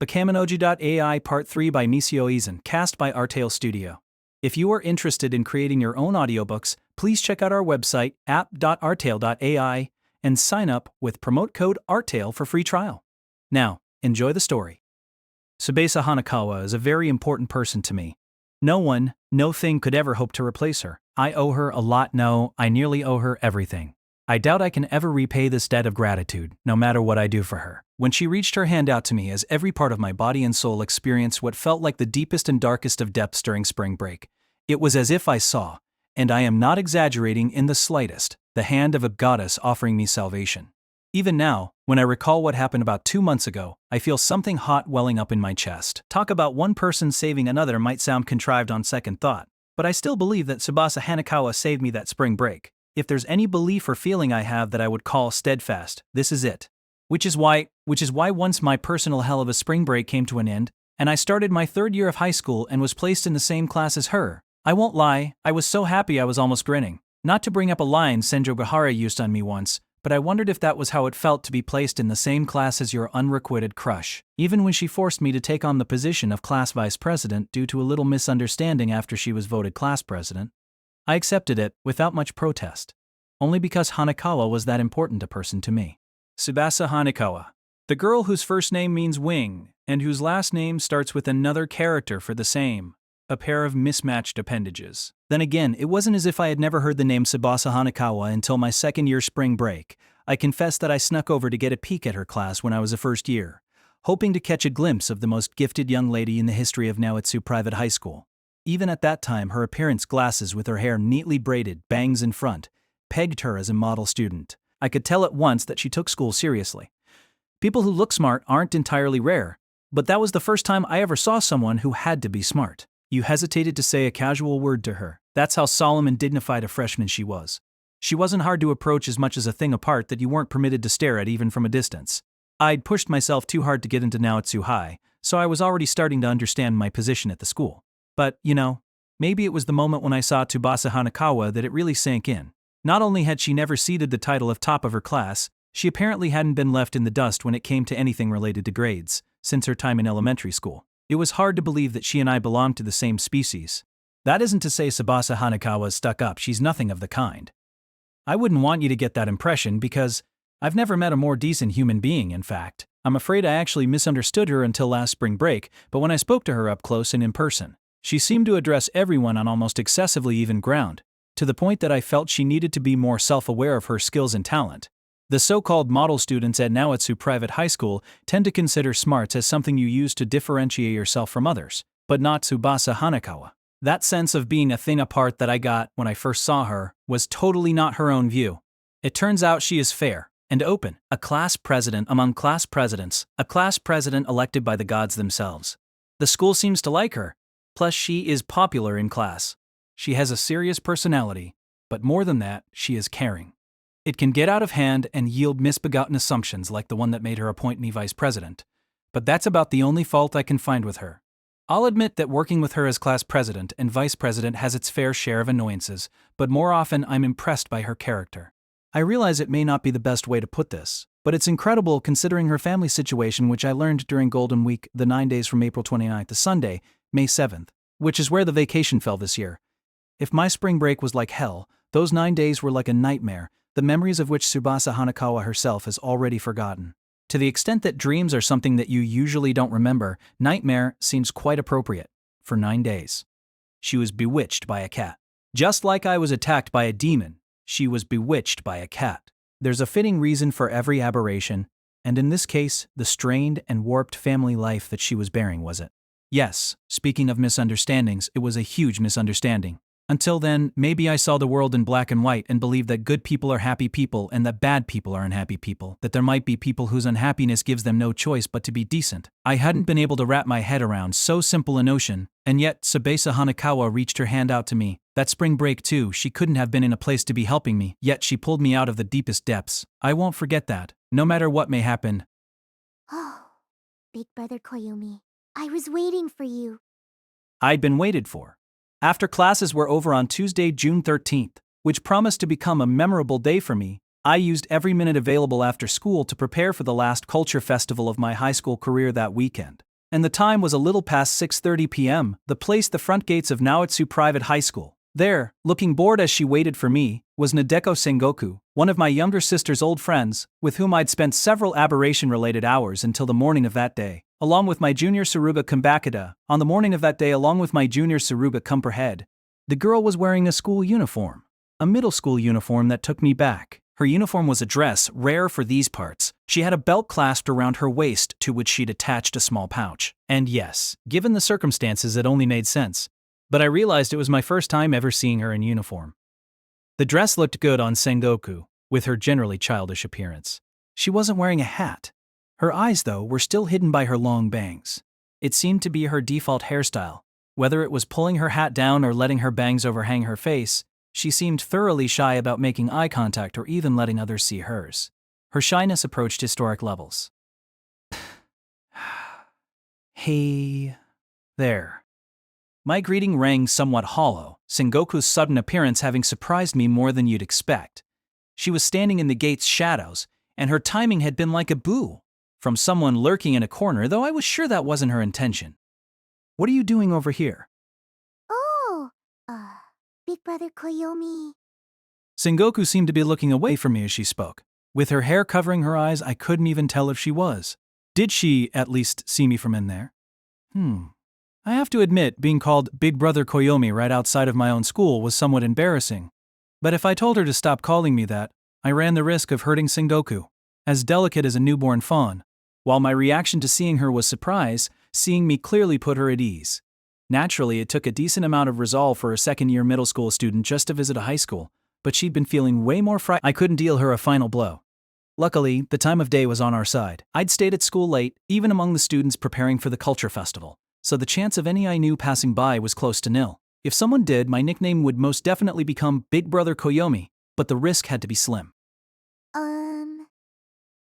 Bakemonogatari Part 3 by Misio Izan, cast by Artale Studio. If you are interested in creating your own audiobooks, please check out our website app.artale.ai and sign up with promote code ARTALE for free trial. Now, enjoy the story. Tsubasa Hanakawa is a very important person to me. No one, no thing could ever hope to replace her. I owe her a lot. No, I nearly owe her everything. I doubt I can ever repay this debt of gratitude, no matter what I do for her. When she reached her hand out to me, as every part of my body and soul experienced what felt like the deepest and darkest of depths during spring break, it was as if I saw, and I am not exaggerating in the slightest, the hand of a goddess offering me salvation. Even now, when I recall what happened about 2 months ago, I feel something hot welling up in my chest. Talk about one person saving another might sound contrived on second thought, but I still believe that Tsubasa Hanakawa saved me that spring break. If there's any belief or feeling I have that I would call steadfast, this is it. Which is why once my personal hell of a spring break came to an end, and I started my 3rd year of high school and was placed in the same class as her, I won't lie, I was so happy I was almost grinning. Not to bring up a line Senjo Gahara used on me once, but I wondered if that was how it felt to be placed in the same class as your unrequited crush. Even when she forced me to take on the position of class vice president due to a little misunderstanding after she was voted class president, I accepted it without much protest, only because Hanakawa was that important a person to me. Tsubasa Hanakawa, the girl whose first name means wing, and whose last name starts with another character for the same, a pair of mismatched appendages. Then again, it wasn't as if I had never heard the name Tsubasa Hanakawa until my 2nd year spring break. I confess that I snuck over to get a peek at her class when I was a first year, hoping to catch a glimpse of the most gifted young lady in the history of Naoitsu Private High School. Even at that time, her appearance, glasses with her hair neatly braided, bangs in front, pegged her as a model student. I could tell at once that she took school seriously. People who look smart aren't entirely rare, but that was the first time I ever saw someone who had to be smart. You hesitated to say a casual word to her. That's how solemn and dignified a freshman she was. She wasn't hard to approach as much as a thing apart that you weren't permitted to stare at even from a distance. I'd pushed myself too hard to get into Naoitsu High, so I was already starting to understand my position at the school. But, maybe it was the moment when I saw Tsubasa Hanakawa that it really sank in. Not only had she never ceded the title of top of her class, she apparently hadn't been left in the dust when it came to anything related to grades, since her time in elementary school. It was hard to believe that she and I belonged to the same species. That isn't to say Tsubasa Hanakawa is stuck up, she's nothing of the kind. I wouldn't want you to get that impression because I've never met a more decent human being, in fact. I'm afraid I actually misunderstood her until last spring break, but when I spoke to her up close and in person, she seemed to address everyone on almost excessively even ground, to the point that I felt she needed to be more self-aware of her skills and talent. The so-called model students at Naoitsu Private High School tend to consider smarts as something you use to differentiate yourself from others, but not Tsubasa Hanakawa. That sense of being a thing apart that I got when I first saw her was totally not her own view. It turns out she is fair and open, a class president among class presidents, a class president elected by the gods themselves. The school seems to like her. Plus, she is popular in class. She has a serious personality, but more than that, she is caring. It can get out of hand and yield misbegotten assumptions like the one that made her appoint me vice president, but that's about the only fault I can find with her. I'll admit that working with her as class president and vice president has its fair share of annoyances, but more often I'm impressed by her character. I realize it may not be the best way to put this, but it's incredible considering her family situation, which I learned during Golden Week, the 9 days from April 29th to Sunday, May 7th, which is where the vacation fell this year. If my spring break was like hell, those 9 days were like a nightmare, the memories of which Tsubasa Hanakawa herself has already forgotten. To the extent that dreams are something that you usually don't remember, nightmare seems quite appropriate. For 9 days. She was bewitched by a cat. Just like I was attacked by a demon, she was bewitched by a cat. There's a fitting reason for every aberration, and in this case, the strained and warped family life that she was bearing was it. Yes, speaking of misunderstandings, it was a huge misunderstanding. Until then, maybe I saw the world in black and white and believed that good people are happy people and that bad people are unhappy people, that there might be people whose unhappiness gives them no choice but to be decent. I hadn't been able to wrap my head around so simple a notion, and yet Tsubasa Hanakawa reached her hand out to me. That spring break too, she couldn't have been in a place to be helping me, yet she pulled me out of the deepest depths. I won't forget that, no matter what may happen. Oh, Big Brother Koyumi, I was waiting for you. I'd been waited for. After classes were over on Tuesday, June 13th, which promised to become a memorable day for me, I used every minute available after school to prepare for the last culture festival of my high school career that weekend. and the time was a little past 6:30 p.m., the front gates of Naotsu Private High School. There, looking bored as she waited for me, was Nadeko Sengoku, one of my younger sister's old friends, with whom I'd spent several aberration-related hours until the morning of that day, along with my junior Suruga Kanbaru. On the morning of that day, along with my junior Suruga Kanbaru, the girl was wearing a school uniform. A middle school uniform that took me back. Her uniform was a dress, rare for these parts. She had a belt clasped around her waist to which she'd attached a small pouch. And yes, given the circumstances, it only made sense. But I realized it was my first time ever seeing her in uniform. The dress looked good on Sengoku, with her generally childish appearance. She wasn't wearing a hat. Her eyes, though, were still hidden by her long bangs. It seemed to be her default hairstyle. Whether it was pulling her hat down or letting her bangs overhang her face, she seemed thoroughly shy about making eye contact or even letting others see hers. Her shyness approached historic levels. Hey there. My greeting rang somewhat hollow, Sengoku's sudden appearance having surprised me more than you'd expect. She was standing in the gate's shadows, and her timing had been like a boo from someone lurking in a corner, though I was sure that wasn't her intention. What are you doing over here? Oh, Big Brother Koyomi. Sengoku seemed to be looking away from me as she spoke. With her hair covering her eyes, I couldn't even tell if she was. Did she, at least, see me from in there? I have to admit, being called Big Brother Koyomi right outside of my own school was somewhat embarrassing. But if I told her to stop calling me that, I ran the risk of hurting Sengoku, as delicate as a newborn fawn. While my reaction to seeing her was surprise, seeing me clearly put her at ease. Naturally, it took a decent amount of resolve for a second-year middle school student just to visit a high school, but she'd been feeling way more frightened. I couldn't deal her a final blow. Luckily, the time of day was on our side. I'd stayed at school late, even among the students preparing for the culture festival, so the chance of any I knew passing by was close to nil. If someone did, my nickname would most definitely become Big Brother Koyomi, but the risk had to be slim.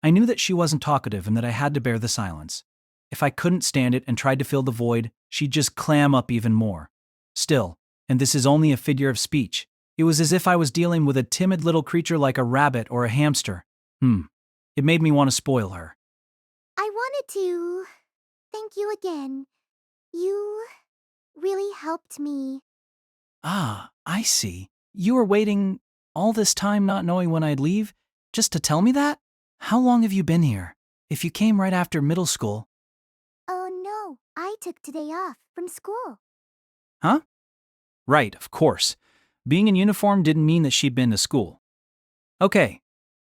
I knew that she wasn't talkative and that I had to bear the silence. If I couldn't stand it and tried to fill the void, she'd just clam up even more. Still, and this is only a figure of speech, it was as if I was dealing with a timid little creature like a rabbit or a hamster. It made me want to spoil her. I wanted to thank you again. You really helped me. Ah, I see. You were waiting all this time not knowing when I'd leave, just to tell me that? How long have you been here? If you came right after middle school. Oh no, I took today off from school. Huh? Right, of course. Being in uniform didn't mean that she'd been to school. Okay,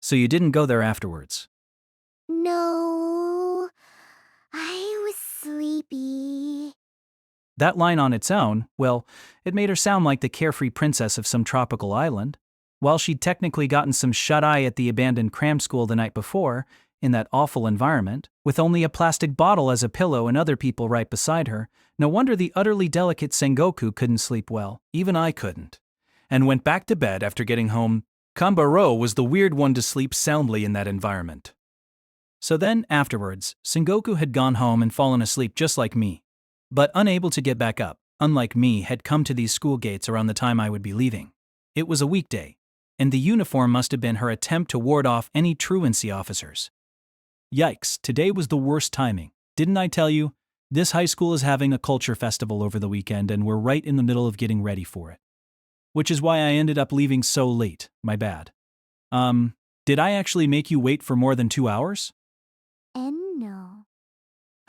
so you didn't go there afterwards. No, I was sleepy. That line on its own, well, it made her sound like the carefree princess of some tropical island. While she'd technically gotten some shut-eye at the abandoned cram school the night before, in that awful environment, with only a plastic bottle as a pillow and other people right beside her, no wonder the utterly delicate Sengoku couldn't sleep well. Even I couldn't. And went back to bed after getting home. Kanbaru was the weird one to sleep soundly in that environment. So then, afterwards, Sengoku had gone home and fallen asleep just like me. But unable to get back up, unlike me, had come to these school gates around the time I would be leaving. It was a weekday, and the uniform must have been her attempt to ward off any truancy officers. Yikes, today was the worst timing. Didn't I tell you? This high school is having a culture festival over the weekend and we're right in the middle of getting ready for it. Which is why I ended up leaving so late, my bad. Did I actually make you wait for more than 2 hours? And no.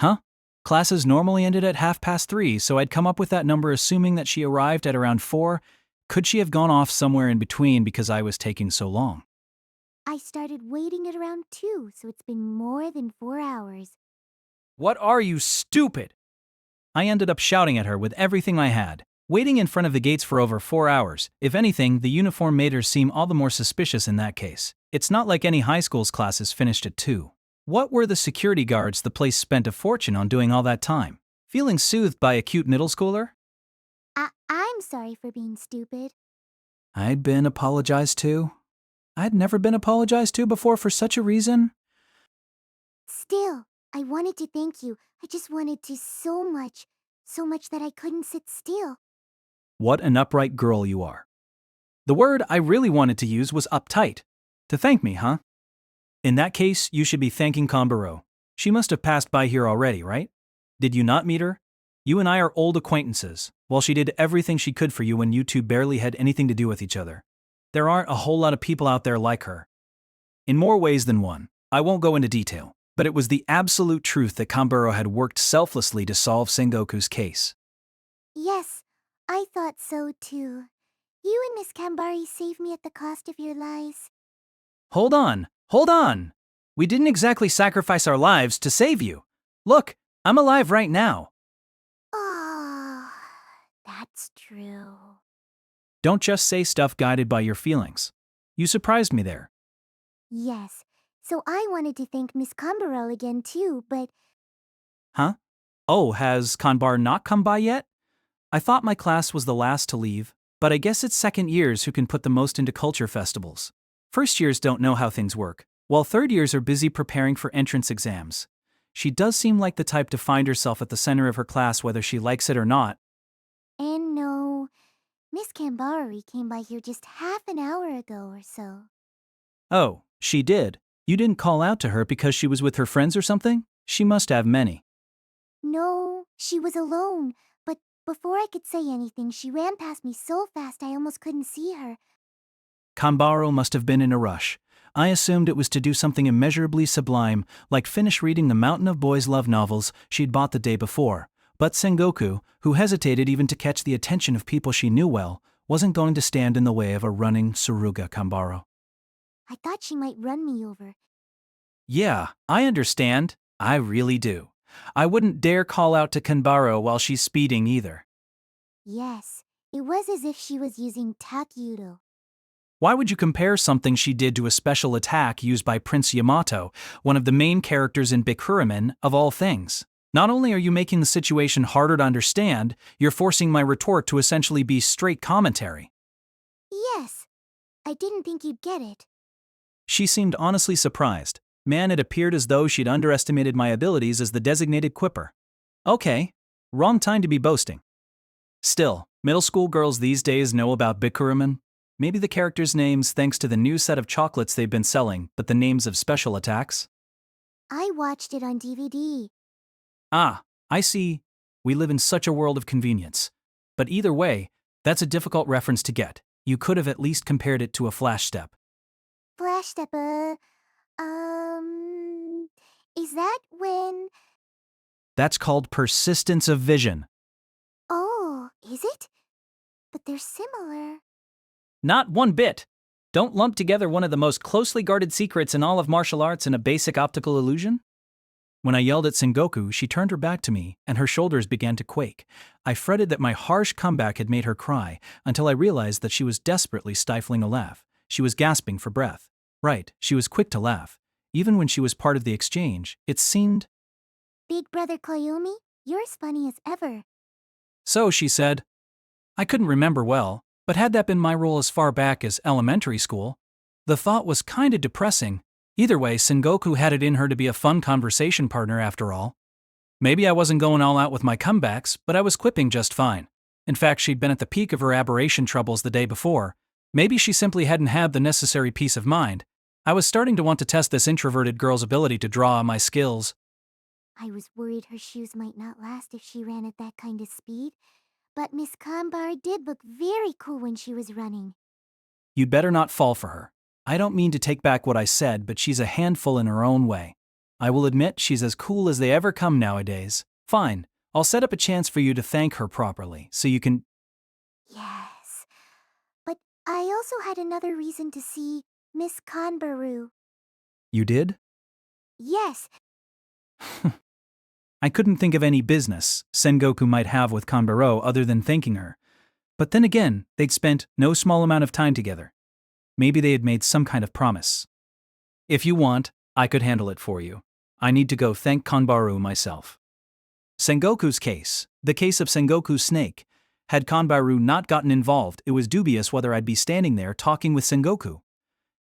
Huh? Classes normally ended at 3:30, so I'd come up with that number assuming that she arrived at around 4. Could she have gone off somewhere in between because I was taking so long? I started waiting at around 2, so it's been more than 4 hours. What are you, stupid? I ended up shouting at her with everything I had. Waiting in front of the gates for over 4 hours. If anything, the uniform made her seem all the more suspicious in that case. It's not like any high school's classes finished at 2. What were the security guards the place spent a fortune on doing all that time? Feeling soothed by a cute middle schooler? I'm sorry for being stupid. I'd been apologized to. I'd never been apologized to before for such a reason. Still, I wanted to thank you. I just wanted to so much that I couldn't sit still. What an upright girl you are. The word I really wanted to use was uptight. To thank me, huh? In that case, you should be thanking Kanbaru. She must have passed by here already, right? Did you not meet her? You and I are old acquaintances, while she did everything she could for you when you two barely had anything to do with each other. There aren't a whole lot of people out there like her. In more ways than one, I won't go into detail, but it was the absolute truth that Kanbaru had worked selflessly to solve Sengoku's case. Yes, I thought so too. You and Miss Kambari saved me at the cost of your lives. Hold on, hold on! We didn't exactly sacrifice our lives to save you. Look, I'm alive right now. Oh, that's true. Don't just say stuff guided by your feelings. You surprised me there. Yes, so I wanted to thank Miss Kambaro again too, but Huh? Oh, has Kanbar not come by yet? I thought my class was the last to leave, but I guess it's second years who can put the most into culture festivals. First years don't know how things work, while third years are busy preparing for entrance exams. She does seem like the type to find herself at the center of her class whether she likes it or not. and no, Miss Kambari came by here just half an hour ago or so. Oh, she did. You didn't call out to her because she was with her friends or something? She must have many. No, she was alone, but before I could say anything, she ran past me so fast I almost couldn't see her. Kanbaro must have been in a rush. I assumed it was to do something immeasurably sublime, like finish reading the Mountain of Boys' Love novels she'd bought the day before. But Sengoku, who hesitated even to catch the attention of people she knew well, wasn't going to stand in the way of a running Suruga Kanbaru. I thought she might run me over. Yeah, I understand. I really do. I wouldn't dare call out to Kanbaro while she's speeding either. Yes, it was as if she was using takyudo. Why would you compare something she did to a special attack used by Prince Yamato, one of the main characters in Bakemonogatari of all things? Not only are you making the situation harder to understand, you're forcing my retort to essentially be straight commentary. Yes, I didn't think you'd get it. She seemed honestly surprised. Man, it appeared as though she'd underestimated my abilities as the designated quipper. Okay, wrong time to be boasting. Still, middle school girls these days know about Bakemonogatari. Maybe the characters' names thanks to the new set of chocolates they've been selling, but the names of special attacks? I watched it on DVD. Ah, I see. We live in such a world of convenience. But either way, that's a difficult reference to get. You could have at least compared it to a flash step. Flash step, is that when... That's called persistence of vision. Oh, is it? But they're similar. Not one bit. Don't lump together one of the most closely guarded secrets in all of martial arts in a basic optical illusion. When I yelled at Sengoku, she turned her back to me, and her shoulders began to quake. I fretted that my harsh comeback had made her cry, until I realized that she was desperately stifling a laugh. She was gasping for breath. Right, she was quick to laugh. Even when she was part of the exchange, it seemed... Big Brother Koyomi, you're as funny as ever. So, she said. I couldn't remember well, but had that been my role as far back as elementary school? The thought was kinda depressing. Either way, Sengoku had it in her to be a fun conversation partner after all. Maybe I wasn't going all out with my comebacks, but I was quipping just fine. In fact, she'd been at the peak of her aberration troubles the day before. Maybe she simply hadn't had the necessary peace of mind. I was starting to want to test this introverted girl's ability to draw on my skills. I was worried her shoes might not last if she ran at that kind of speed, but Miss Kanbar did look very cool when she was running. You'd better not fall for her. I don't mean to take back what I said, but she's a handful in her own way. I will admit she's as cool as they ever come nowadays. Fine, I'll set up a chance for you to thank her properly, so you can... Yes, but I also had another reason to see Miss Kanbaru. You did? Yes, I couldn't think of any business Sengoku might have with Kanbaro other than thanking her. But then again, they'd spent no small amount of time together. Maybe they had made some kind of promise. If you want, I could handle it for you. I need to go thank Kanbaru myself. Sengoku's case, the case of Sengoku's snake, had Kanbaru not gotten involved, it was dubious whether I'd be standing there talking with Sengoku.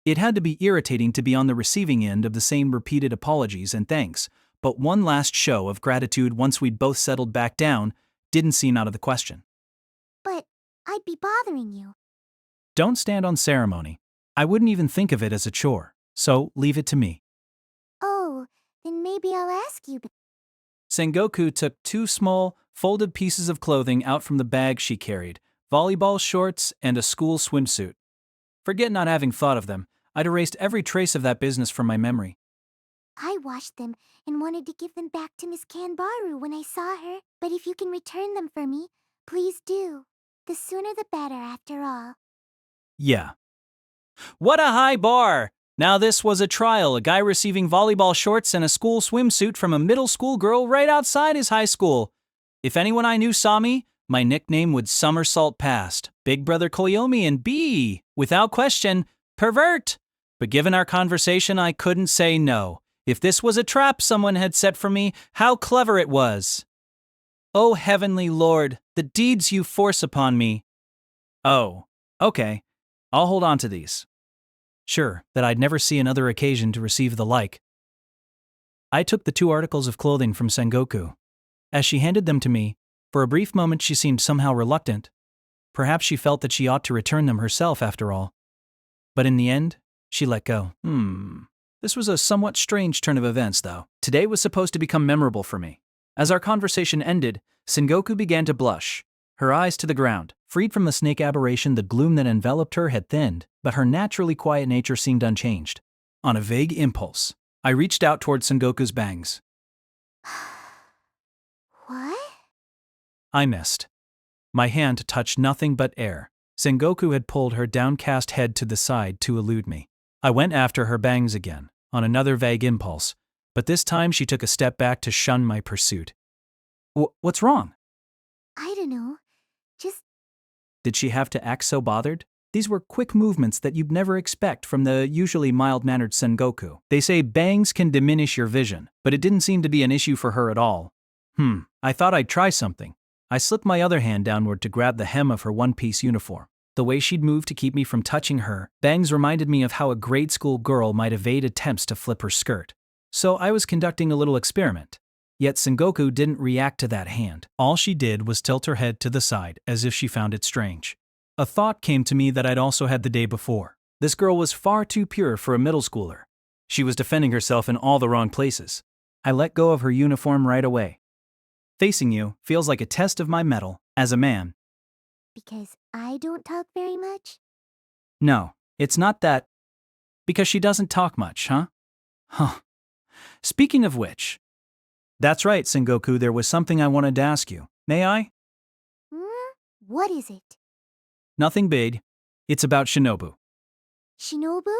It had to be irritating to be on the receiving end of the same repeated apologies and thanks, but one last show of gratitude once we'd both settled back down didn't seem out of the question. but I'd be bothering you. Don't stand on ceremony. I wouldn't even think of it as a chore, so leave it to me. Oh, then maybe I'll ask you. Sengoku took two small, folded pieces of clothing out from the bag she carried, volleyball shorts and a school swimsuit. Forget not having thought of them. I'd erased every trace of that business from my memory. I washed them and wanted to give them back to Miss Kanbaru when I saw her, but if you can return them for me, please do. The sooner the better, after all. Yeah. What a high bar! Now this was a trial, a guy receiving volleyball shorts and a school swimsuit from a middle school girl right outside his high school. If anyone I knew saw me, my nickname would somersault past. Big Brother Koyomi and B, without question, pervert. But given our conversation, I couldn't say no. If this was a trap someone had set for me, how clever it was. Oh, heavenly Lord, the deeds you force upon me. Oh, okay. I'll hold on to these. Sure, that I'd never see another occasion to receive the like. I took the two articles of clothing from Sengoku. As she handed them to me, for a brief moment she seemed somehow reluctant. Perhaps she felt that she ought to return them herself after all. But in the end, she let go. This was a somewhat strange turn of events, though. Today was supposed to become memorable for me. As our conversation ended, Sengoku began to blush, her eyes to the ground. Freed from the snake aberration, the gloom that enveloped her had thinned, but her naturally quiet nature seemed unchanged. On a vague impulse, I reached out toward Sengoku's bangs. What? I missed. My hand touched nothing but air. Sengoku had pulled her downcast head to the side to elude me. I went after her bangs again, on another vague impulse, but this time she took a step back to shun my pursuit. What's wrong? I don't know. Just... Did she have to act so bothered? These were quick movements that you'd never expect from the usually mild-mannered Sengoku. They say bangs can diminish your vision, but it didn't seem to be an issue for her at all. I thought I'd try something. I slipped my other hand downward to grab the hem of her one-piece uniform. The way she'd moved to keep me from touching her bangs reminded me of how a grade school girl might evade attempts to flip her skirt. So I was conducting a little experiment. Yet Sengoku didn't react to that hand. All she did was tilt her head to the side as if she found it strange. A thought came to me that I'd also had the day before. This girl was far too pure for a middle schooler. She was defending herself in all the wrong places. I let go of her uniform right away. Facing you feels like a test of my mettle as a man. Because I don't talk very much? No, it's not that. Because she doesn't talk much, huh? Huh. Speaking of which... That's right, Sengoku, there was something I wanted to ask you. May I? What is it? Nothing big. It's about Shinobu. Shinobu?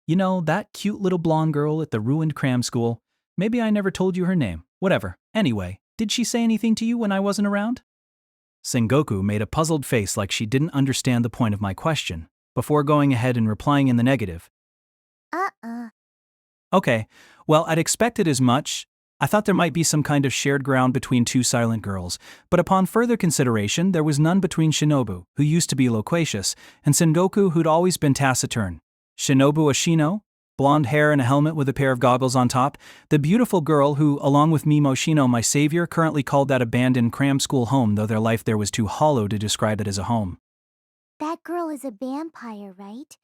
You know, that cute little blonde girl at the ruined cram school. Maybe I never told you her name. Whatever. Anyway, did she say anything to you when I wasn't around? Sengoku made a puzzled face like she didn't understand the point of my question, before going ahead and replying in the negative. Okay, well, I'd expected as much. I thought there might be some kind of shared ground between two silent girls, but upon further consideration, there was none between Shinobu, who used to be loquacious, and Sengoku, who'd always been taciturn. Shinobu Ashino, blonde hair and a helmet with a pair of goggles on top, the beautiful girl who, along with Mimo Shino, my savior, currently called that abandoned cram school home, though their life there was too hollow to describe it as a home. That girl is a vampire, right?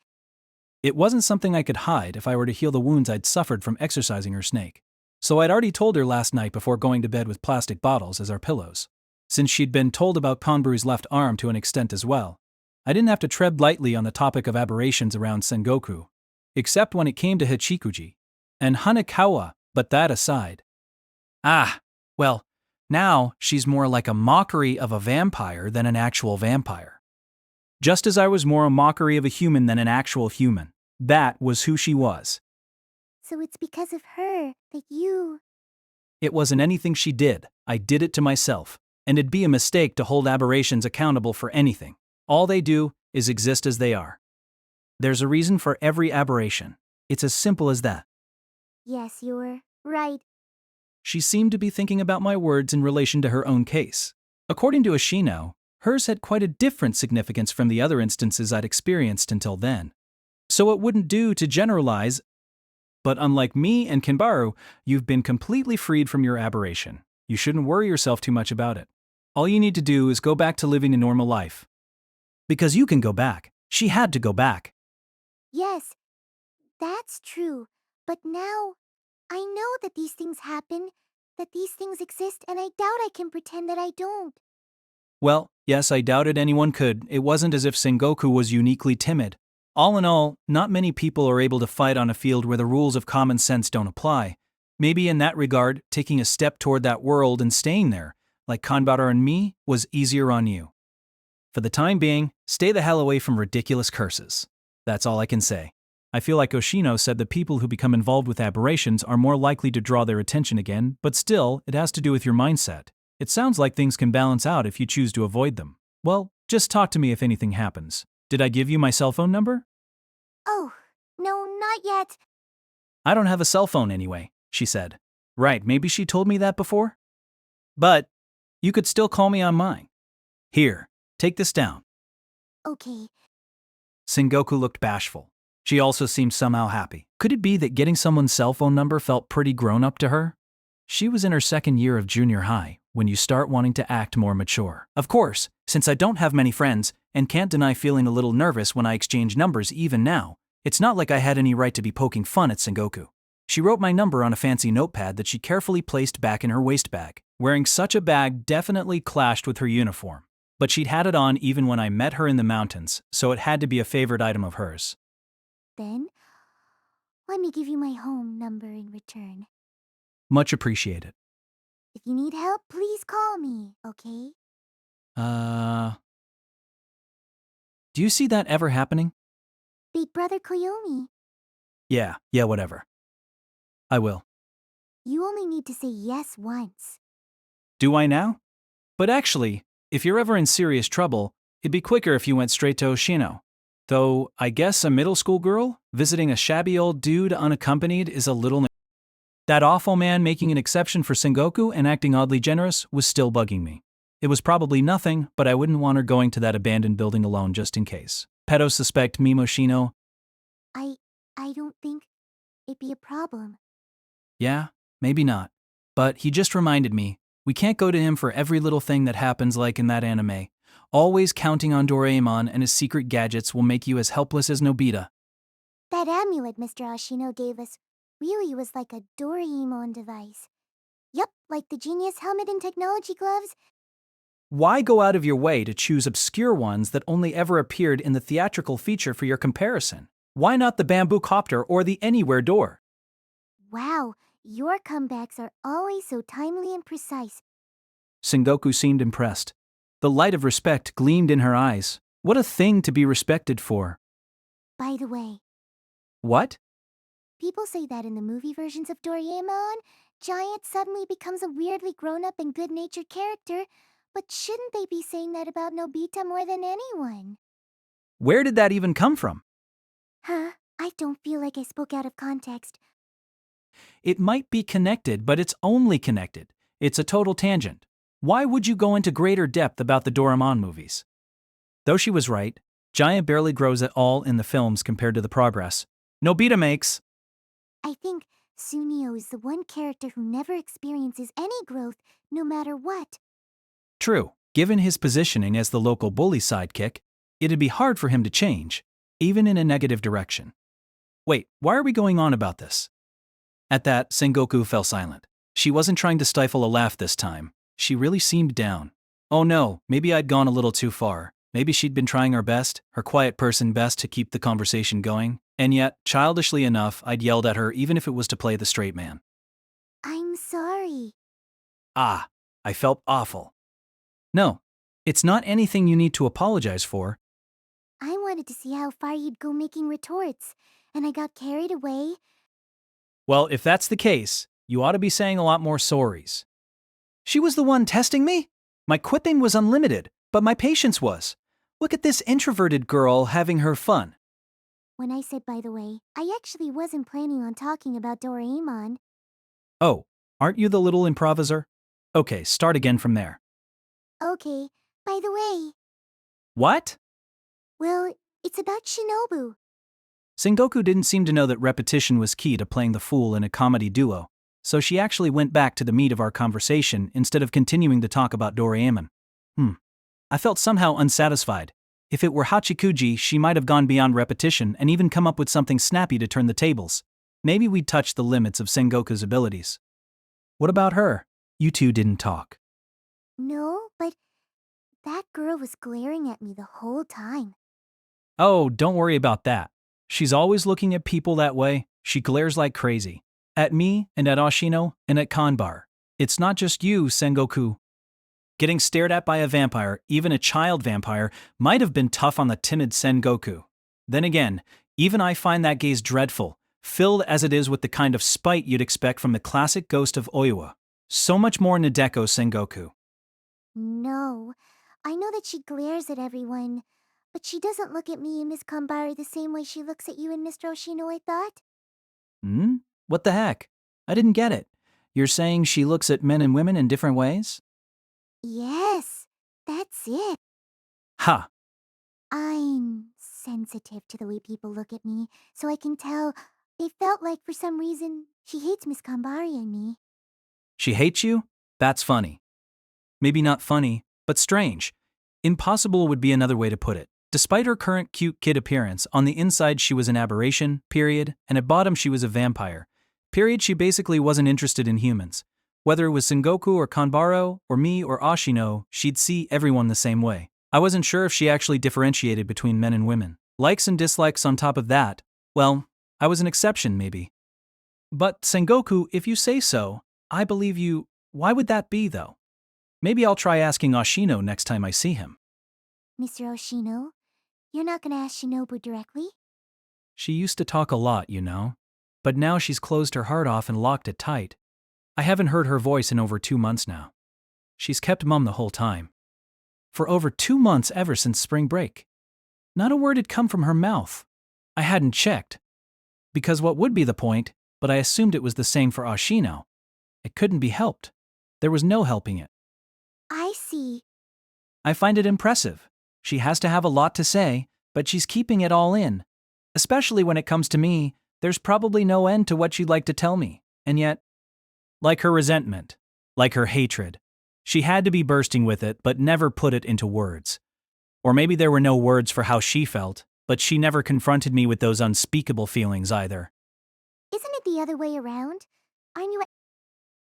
It wasn't something I could hide if I were to heal the wounds I'd suffered from exorcising her snake. So I'd already told her last night before going to bed with plastic bottles as our pillows. Since she'd been told about Kanbaru's left arm to an extent as well, I didn't have to tread lightly on the topic of aberrations around Sengoku, except when it came to Hachikuji and Hanekawa, but that aside. Well, now she's more like a mockery of a vampire than an actual vampire. Just as I was more a mockery of a human than an actual human. That was who she was. So it's because of her that you... It wasn't anything she did. I did it to myself. And it'd be a mistake to hold aberrations accountable for anything. All they do is exist as they are. There's a reason for every aberration. It's as simple as that. Yes, you're right. She seemed to be thinking about my words in relation to her own case. According to Ashino, hers had quite a different significance from the other instances I'd experienced until then. So it wouldn't do to generalize. But unlike me and Kanbaru, you've been completely freed from your aberration. You shouldn't worry yourself too much about it. All you need to do is go back to living a normal life. Because you can go back. She had to go back. Yes, that's true. But now, I know that these things happen, that these things exist, and I doubt I can pretend that I don't. Well, yes, I doubted anyone could. It wasn't as if Sengoku was uniquely timid. All in all, not many people are able to fight on a field where the rules of common sense don't apply. Maybe in that regard, taking a step toward that world and staying there, like Kanbaru and me, was easier on you. For the time being, stay the hell away from ridiculous curses. That's all I can say. I feel like Oshino said that people who become involved with aberrations are more likely to draw their attention again, but still, it has to do with your mindset. It sounds like things can balance out if you choose to avoid them. Well, just talk to me if anything happens. Did I give you my cell phone number? Oh, no, not yet. I don't have a cell phone anyway, she said. Right, maybe she told me that before? But you could still call me on mine. Here, take this down. Okay. Sengoku looked bashful. She also seemed somehow happy. Could it be that getting someone's cell phone number felt pretty grown-up to her? She was in her second year of junior high, when you start wanting to act more mature. Of course, since I don't have many friends, and can't deny feeling a little nervous when I exchange numbers even now, it's not like I had any right to be poking fun at Sengoku. She wrote my number on a fancy notepad that she carefully placed back in her waist bag. Wearing such a bag definitely clashed with her uniform. But she'd had it on even when I met her in the mountains, so it had to be a favorite item of hers. Then, let me give you my home number in return. Much appreciated. If you need help, please call me, okay? Do you see that ever happening? Big Brother Koyomi, Yeah, whatever. I will. you only need to say yes once. Do I now? But actually, if you're ever in serious trouble, it'd be quicker if you went straight to Oshino. Though, I guess a middle school girl visiting a shabby old dude unaccompanied is a little... That awful man making an exception for Sengoku and acting oddly generous was still bugging me. It was probably nothing, but I wouldn't want her going to that abandoned building alone just in case. Pedo suspect Mimoshino. I don't think it'd be a problem. Yeah, maybe not. But he just reminded me, we can't go to him for every little thing that happens like in that anime. Always counting on Doraemon and his secret gadgets will make you as helpless as Nobita. That amulet Mr. Ashino gave us really was like a Doraemon device. Yup, like the genius helmet and technology gloves. Why go out of your way to choose obscure ones that only ever appeared in the theatrical feature for your comparison? Why not the bamboo copter or the anywhere door? Wow, your comebacks are always so timely and precise. Sengoku seemed impressed. The light of respect gleamed in her eyes. What a thing to be respected for. By the way, What? people say that in the movie versions of Doraemon, Giant suddenly becomes a weirdly grown-up and good-natured character, but shouldn't they be saying that about Nobita more than anyone? Where did that even come from? Huh? I don't feel like I spoke out of context. It might be connected, but it's only connected. It's a total tangent. Why would you go into greater depth about the Doraemon movies? Though she was right, Giant barely grows at all in the films compared to the progress Nobita makes. I think Sunio is the one character who never experiences any growth, no matter what. True, given his positioning as the local bully sidekick, it'd be hard for him to change, even in a negative direction. Wait, why are we going on about this? At that, Sengoku fell silent. She wasn't trying to stifle a laugh this time. She really seemed down. Oh no, maybe I'd gone a little too far. Maybe she'd been trying her best, her quiet person best to keep the conversation going, and yet, childishly enough, I'd yelled at her even if it was to play the straight man. I'm sorry. Ah, I felt awful. No, it's not anything you need to apologize for. I wanted to see how far you'd go making retorts, and I got carried away. Well, if that's the case, you ought to be saying a lot more sorries. She was the one testing me? My quipping was unlimited, but my patience was. Look at this introverted girl having her fun. When I said, by the way, I actually wasn't planning on talking about Doraemon. Oh, aren't you the little improviser? Okay, start again from there. Okay, by the way, What? well, it's about Shinobu. Sengoku didn't seem to know that repetition was key to playing the fool in a comedy duo, so she actually went back to the meat of our conversation instead of continuing to talk about Doraemon. I felt somehow unsatisfied. If it were Hachikuji, she might have gone beyond repetition and even come up with something snappy to turn the tables. Maybe we'd touched the limits of Sengoku's abilities. What about her? You two didn't talk. No, but that girl was glaring at me the whole time. Oh, don't worry about that. She's always looking at people that way. She glares like crazy. At me, and at Oshino, and at Kanbaru. It's not just you, Sengoku. Getting stared at by a vampire, even a child vampire, might have been tough on the timid Sengoku. Then again, even I find that gaze dreadful, filled as it is with the kind of spite you'd expect from the classic ghost of Oiwa. So much more Nadeko Sengoku. No, I know that she glares at everyone, but she doesn't look at me and Miss Kanbaru the same way she looks at you and Mr. Oshino, I thought. Hmm? What the heck? I didn't get it. You're saying she looks at men and women in different ways? Yes, that's it. Ha! I'm sensitive to the way people look at me, so I can tell they felt like for some reason she hates Miss Kanbari and me. She hates you? That's funny. Maybe not funny, but strange. Impossible would be another way to put it. Despite her current cute kid appearance, on the inside she was an aberration, period, and at bottom she was a vampire. Period, she basically wasn't interested in humans. Whether it was Sengoku or Kanbaro, or me or Oshino, she'd see everyone the same way. I wasn't sure if she actually differentiated between men and women. Likes and dislikes on top of that, well, I was an exception maybe. But Sengoku, if you say so, I believe you. Why would that be though? Maybe I'll try asking Oshino next time I see him. Mr. Oshino, you're not gonna ask Shinobu directly? She used to talk a lot, you know. But now she's closed her heart off and locked it tight. I haven't heard her voice in over 2 months now. She's kept mum the whole time. For over 2 months ever since spring break. Not a word had come from her mouth. I hadn't checked. Because what would be the point, but I assumed it was the same for Oshino. It couldn't be helped. There was no helping it. I see. I find it impressive. She has to have a lot to say, but she's keeping it all in. Especially when it comes to me, there's probably no end to what she'd like to tell me. And yet, like her resentment, like her hatred, she had to be bursting with it but never put it into words. Or maybe there were no words for how she felt, but she never confronted me with those unspeakable feelings either. Isn't it the other way around? Aren't you?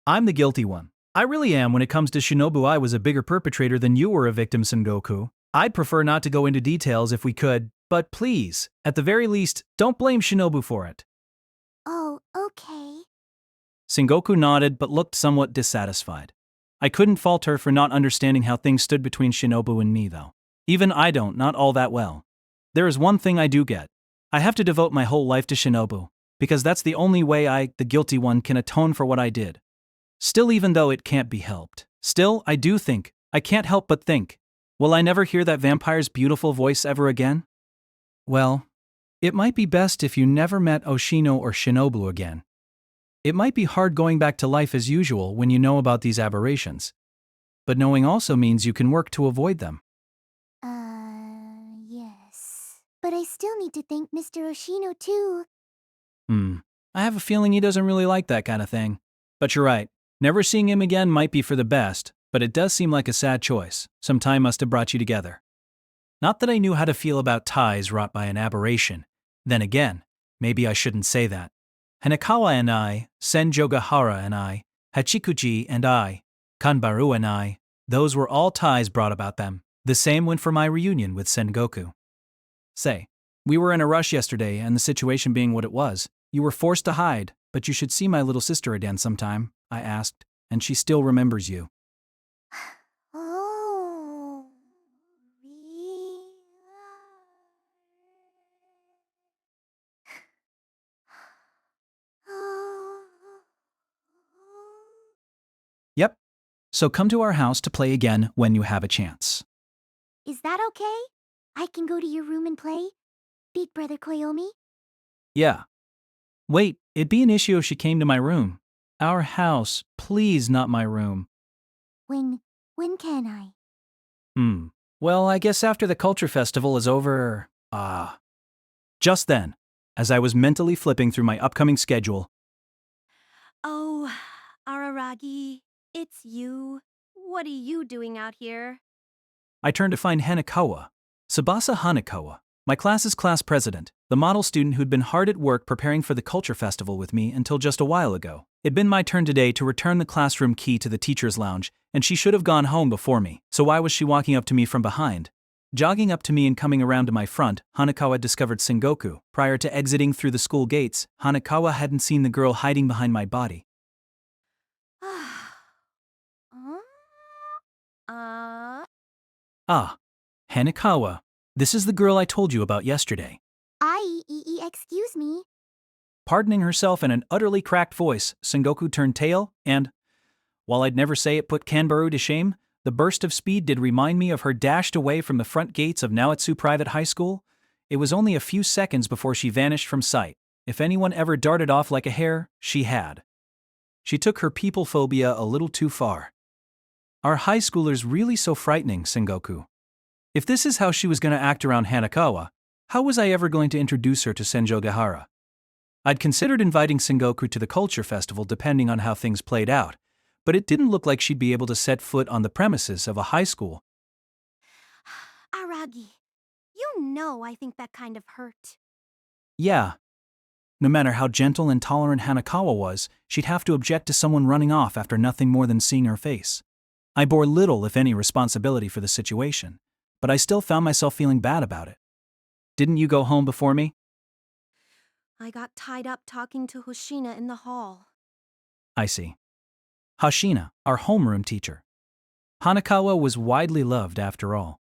I'm the guilty one. I really am when it comes to Shinobu. I was a bigger perpetrator than you were a victim, Sengoku. I'd prefer not to go into details if we could, but please, at the very least, don't blame Shinobu for it. Oh, okay. Sengoku nodded but looked somewhat dissatisfied. I couldn't fault her for not understanding how things stood between Shinobu and me, though. Even I don't, not all that well. There is one thing I do get. I have to devote my whole life to Shinobu, because that's the only way I, the guilty one, can atone for what I did. Still, even though it can't be helped, still, I do think, I can't help but think, will I never hear that vampire's beautiful voice ever again? Well, it might be best if you never met Oshino or Shinobu again. It might be hard going back to life as usual when you know about these aberrations. But knowing also means you can work to avoid them. Yes. But I still need to thank Mr. Oshino too. I have a feeling he doesn't really like that kind of thing. But you're right, never seeing him again might be for the best, but it does seem like a sad choice. Some time must have brought you together. Not that I knew how to feel about ties wrought by an aberration. Then again, maybe I shouldn't say that. Hanekawa and I, Senjogahara and I, Hachikuji and I, Kanbaru and I, those were all ties brought about them. The same went for my reunion with Sengoku. Say, we were in a rush yesterday, and the situation being what it was, you were forced to hide, but you should see my little sister again sometime, I asked, and she still remembers you. Oh. Yep. So come to our house to play again when you have a chance. Is that okay? I can go to your room and play? Big Brother Koyomi? Yeah. Wait, it'd be an issue if she came to my room. Our house, please, not my room. When can I? Well, I guess after the culture festival is over, Just then, as I was mentally flipping through my upcoming schedule. Oh, Araragi, it's you. What are you doing out here? I turned to find Hanekawa, Tsubasa Hanekawa, my class's class president, the model student who'd been hard at work preparing for the culture festival with me until just a while ago. It'd been my turn today to return the classroom key to the teacher's lounge, and she should have gone home before me, so why was she walking up to me from behind? Jogging up to me and coming around to my front, Hanakawa discovered Sengoku. Prior to exiting through the school gates, Hanakawa hadn't seen the girl hiding behind my body. Ah, Hanakawa. This is the girl I told you about yesterday. Excuse me. Pardoning herself in an utterly cracked voice, Sengoku turned tail, and, while I'd never say it put Kanbaru to shame, the burst of speed did remind me of her dashed away from the front gates of Naotsu Private High School. It was only a few seconds before she vanished from sight. If anyone ever darted off like a hare, she had. She took her people phobia a little too far. Are high schoolers really so frightening, Sengoku? If this is how she was going to act around Hanakawa, how was I ever going to introduce her to Senjogahara? I'd considered inviting Sengoku to the culture festival depending on how things played out, but it didn't look like she'd be able to set foot on the premises of a high school. Araragi, you know I think that kind of hurt. Yeah. No matter how gentle and tolerant Hanakawa was, she'd have to object to someone running off after nothing more than seeing her face. I bore little, if any, responsibility for the situation, but I still found myself feeling bad about it. Didn't you go home before me? I got tied up talking to Hoshina in the hall. I see. Hashina, our homeroom teacher. Hanakawa was widely loved after all.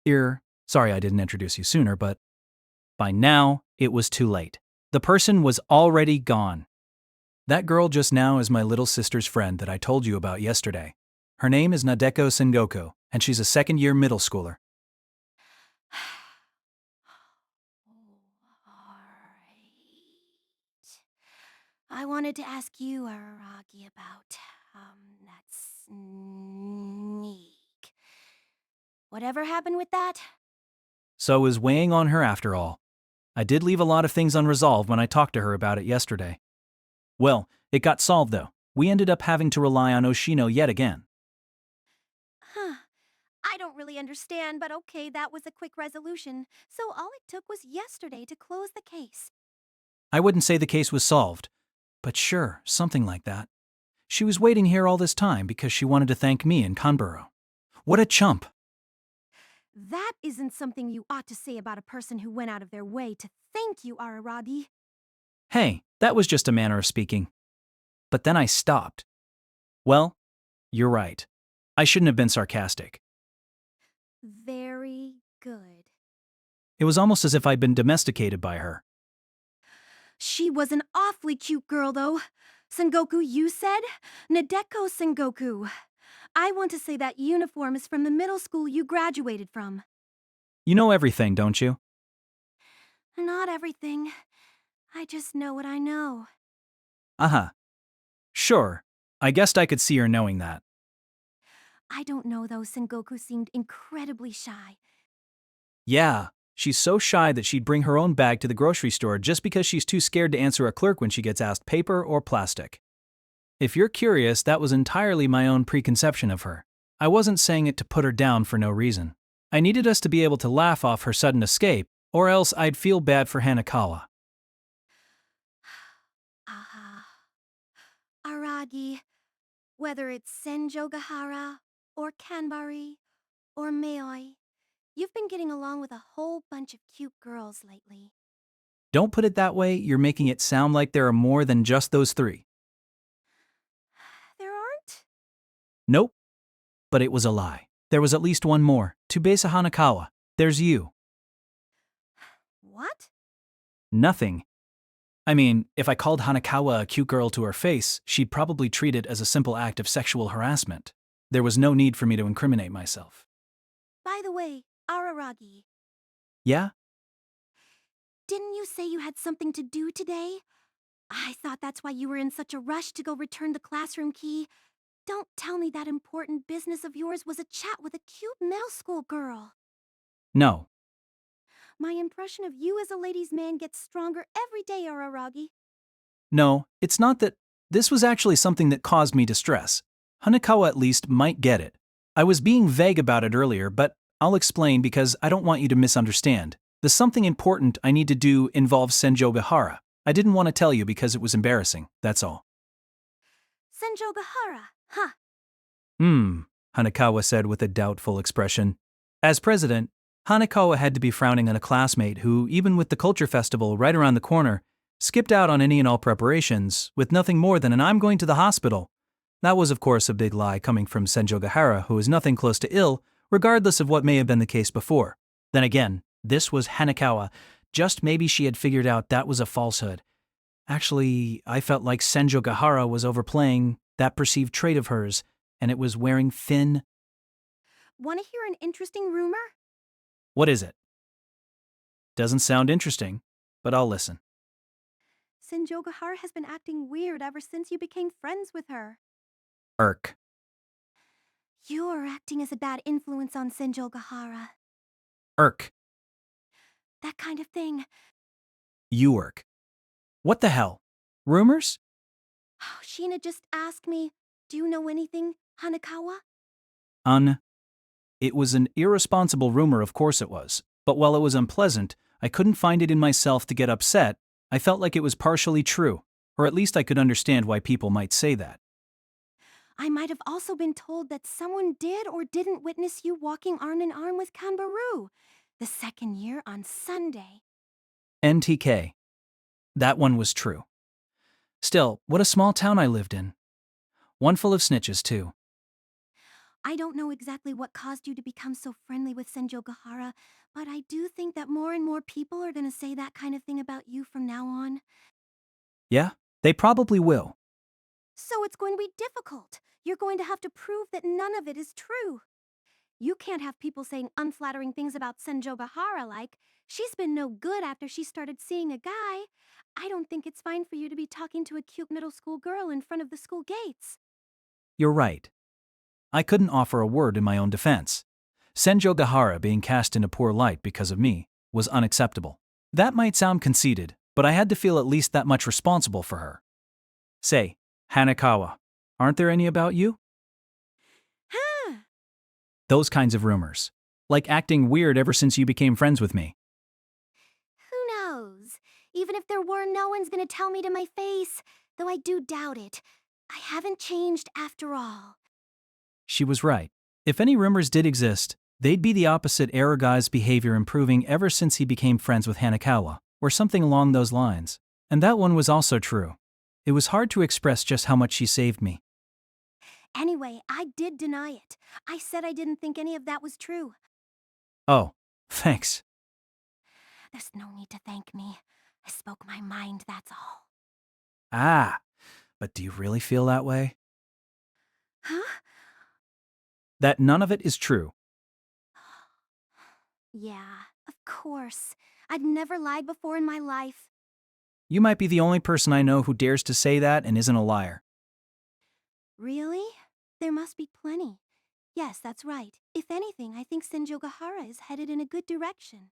Sorry I didn't introduce you sooner, but by now, it was too late. The person was already gone. That girl just now is my little sister's friend that I told you about yesterday. Her name is Nadeko Sengoku, and she's a second-year middle schooler. I wanted to ask you, Araragi, about, that sneak. Whatever happened with that? So is weighing on her after all. I did leave a lot of things unresolved when I talked to her about it yesterday. Well, it got solved though. We ended up having to rely on Oshino yet again. I don't really understand, but okay, that was a quick resolution. So all it took was yesterday to close the case. I wouldn't say the case was solved, but sure, something like that. She was waiting here all this time because she wanted to thank me and Kanbaru. What a chump! That isn't something you ought to say about a person who went out of their way to thank you, Araragi. Hey, that was just a manner of speaking. But then I stopped. Well, you're right. I shouldn't have been sarcastic. Very good. It was almost as if I'd been domesticated by her. She was an awfully cute girl, though. Sengoku, you said? Nadeko Sengoku. I want to say that uniform is from the middle school you graduated from. You know everything, don't you? Not everything. I just know what I know. Uh-huh. Sure. I guessed I could see her knowing that. I don't know, though. Sengoku seemed incredibly shy. Yeah, she's so shy that she'd bring her own bag to the grocery store just because she's too scared to answer a clerk when she gets asked paper or plastic. If you're curious, that was entirely my own preconception of her. I wasn't saying it to put her down for no reason. I needed us to be able to laugh off her sudden escape, or else I'd feel bad for Hanakawa. Araragi, whether it's Senjogahara, or Kanbari, or Maoi, you've been getting along with a whole bunch of cute girls lately. Don't put it that way, you're making it sound like there are more than just those three. There aren't? Nope. But it was a lie. There was at least one more. Tsubasa Hanakawa. There's you. What? Nothing. I mean, if I called Hanakawa a cute girl to her face, she'd probably treat it as a simple act of sexual harassment. There was no need for me to incriminate myself. By the way, Araragi. Yeah? Didn't you say you had something to do today? I thought that's why you were in such a rush to go return the classroom key. Don't tell me that important business of yours was a chat with a cute middle school girl. No. My impression of you as a ladies' man gets stronger every day, Araragi. No, it's not that. This was actually something that caused me distress. Hanakawa at least might get it. I was being vague about it earlier, but I'll explain because I don't want you to misunderstand. The something important I need to do involves Senjogahara. I didn't want to tell you because it was embarrassing, that's all. Senjogahara, huh? Hanekawa said with a doubtful expression. As president, Hanekawa had to be frowning on a classmate who, even with the culture festival right around the corner, skipped out on any and all preparations with nothing more than an "I'm going to the hospital." That was of course a big lie coming from Senjogahara, who was nothing close to ill, regardless of what may have been the case before. Then again, this was Hanekawa. Just maybe she had figured out that was a falsehood. Actually, I felt like Senjogahara was overplaying that perceived trait of hers, and it was wearing thin. Want to hear an interesting rumor? What is it? Doesn't sound interesting, but I'll listen. Senjogahara has been acting weird ever since you became friends with her. Irk. You're acting as a bad influence on Senjogahara. Irk. That kind of thing. You irk. What the hell? Rumors? Sheena just asked me, do you know anything, Hanekawa? It was an irresponsible rumor, of course it was. But while it was unpleasant, I couldn't find it in myself to get upset. I felt like it was partially true, or at least I could understand why people might say that. I might have also been told that someone did or didn't witness you walking arm in arm with Kanbaru the second year on Sunday. NTK. That one was true. Still, what a small town I lived in. One full of snitches, too. I don't know exactly what caused you to become so friendly with Senjogahara, but I do think that more and more people are going to say that kind of thing about you from now on. Yeah, they probably will. So it's going to be difficult. You're going to have to prove that none of it is true. You can't have people saying unflattering things about Senjogahara like, she's been no good after she started seeing a guy. I don't think it's fine for you to be talking to a cute middle school girl in front of the school gates. You're right. I couldn't offer a word in my own defense. Senjogahara being cast in a poor light because of me was unacceptable. That might sound conceited, but I had to feel at least that much responsible for her. Say, Hanekawa, aren't there any about you? Huh? Those kinds of rumors. Like acting weird ever since you became friends with me. Who knows? Even if there were, no one's gonna tell me to my face, though I do doubt it. I haven't changed after all. She was right. If any rumors did exist, they'd be the opposite. Araraga's behavior improving ever since he became friends with Hanekawa, or something along those lines. And that one was also true. It was hard to express just how much she saved me. Anyway, I did deny it. I said I didn't think any of that was true. Oh, thanks. There's no need to thank me. I spoke my mind, that's all. Ah, but do you really feel that way? Huh? That none of it is true. Yeah, of course. I'd never lied before in my life. You might be the only person I know who dares to say that and isn't a liar. Really? There must be plenty. Yes, that's right. If anything, I think Senjogahara is headed in a good direction.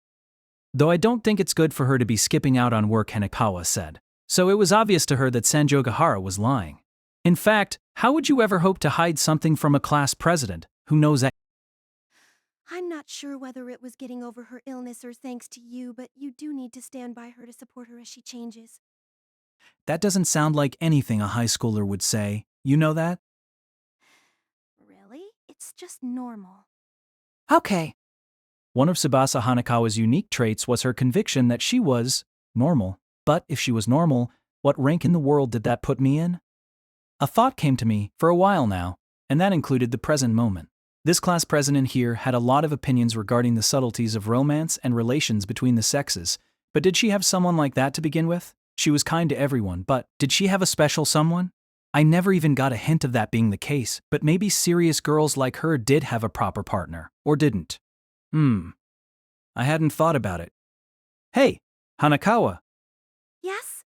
Though I don't think it's good for her to be skipping out on work, Hanekawa said. So it was obvious to her that Senjogahara was lying. In fact, how would you ever hope to hide something from a class president who knows that? I'm not sure whether it was getting over her illness or thanks to you, but you do need to stand by her to support her as she changes. That doesn't sound like anything a high schooler would say. You know that? Really? It's just normal. Okay. One of Tsubasa Hanekawa's unique traits was her conviction that she was normal. But if she was normal, what rank in the world did that put me in? A thought came to me for a while now, and that included the present moment. This class president here had a lot of opinions regarding the subtleties of romance and relations between the sexes, but did she have someone like that to begin with? She was kind to everyone, but did she have a special someone? I never even got a hint of that being the case, but maybe serious girls like her did have a proper partner, or didn't. I hadn't thought about it. Hey, Hanekawa. Yes?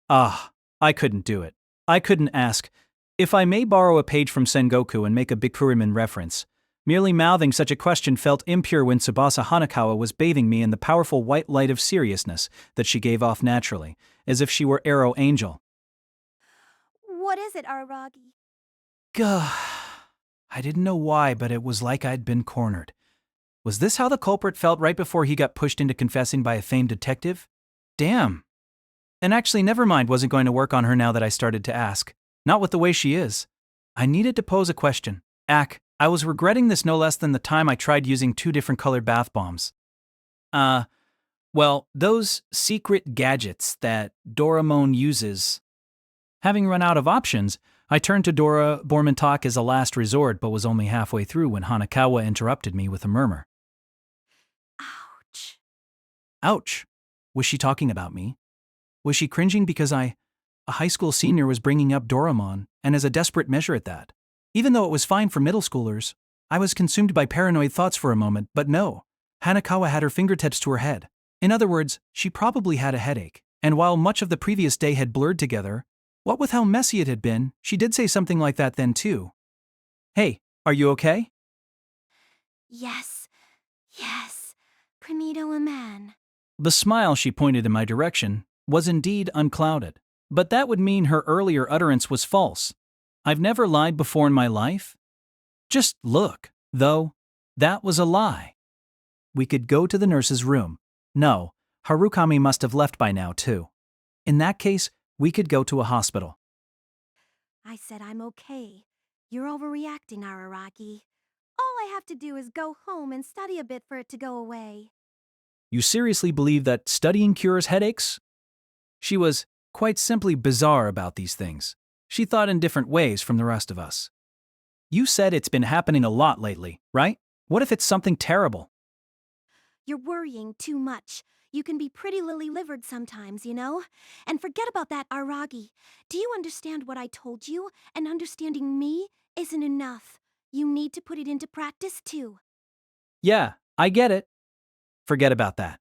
I couldn't do it. I couldn't ask. If I may borrow a page from Sengoku and make a Bikurumin reference, merely mouthing such a question felt impure when Tsubasa Hanekawa was bathing me in the powerful white light of seriousness that she gave off naturally, as if she were Arrow Angel. What is it, Araragi? Gah. I didn't know why, but it was like I'd been cornered. Was this how the culprit felt right before he got pushed into confessing by a famed detective? Damn. And actually, never mind, wasn't going to work on her now that I started to ask. Not with the way she is. I needed to pose a question. I was regretting this no less than the time I tried using 2 different colored bath bombs. Well, those secret gadgets that Doraemon uses. Having run out of options, I turned to Dora Bormantak as a last resort, but was only halfway through when Hanakawa interrupted me with a murmur. Ouch. Ouch. Was she talking about me? Was she cringing because a high school senior, was bringing up Doraemon, and as a desperate measure at that? Even though it was fine for middle schoolers, I was consumed by paranoid thoughts for a moment, but no. Hanakawa had her fingertips to her head. In other words, she probably had a headache, and while much of the previous day had blurred together, what with how messy it had been, she did say something like that then too. Hey, are you okay? Yes. Pranito a man. The smile she pointed in my direction was indeed unclouded, but that would mean her earlier utterance was false. I've never lied before in my life. Just look, though, that was a lie. We could go to the nurse's room. No, Harukami must have left by now too. In that case, we could go to a hospital. I said I'm okay. You're overreacting, Araragi. All I have to do is go home and study a bit for it to go away. You seriously believe that studying cures headaches? She was quite simply bizarre about these things. She thought in different ways from the rest of us. You said it's been happening a lot lately, right? What if it's something terrible? You're worrying too much. You can be pretty lily-livered sometimes, you know? And forget about that, Araragi. Do you understand what I told you? And understanding me isn't enough. You need to put it into practice, too. Yeah, I get it. Forget about that.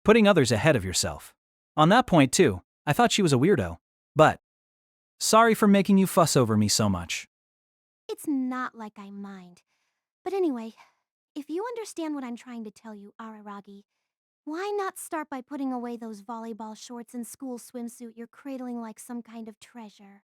Putting others ahead of yourself. On that point, too, I thought she was a weirdo. But sorry for making you fuss over me so much. It's not like I mind. But anyway, if you understand what I'm trying to tell you, Araragi, why not start by putting away those volleyball shorts and school swimsuit you're cradling like some kind of treasure?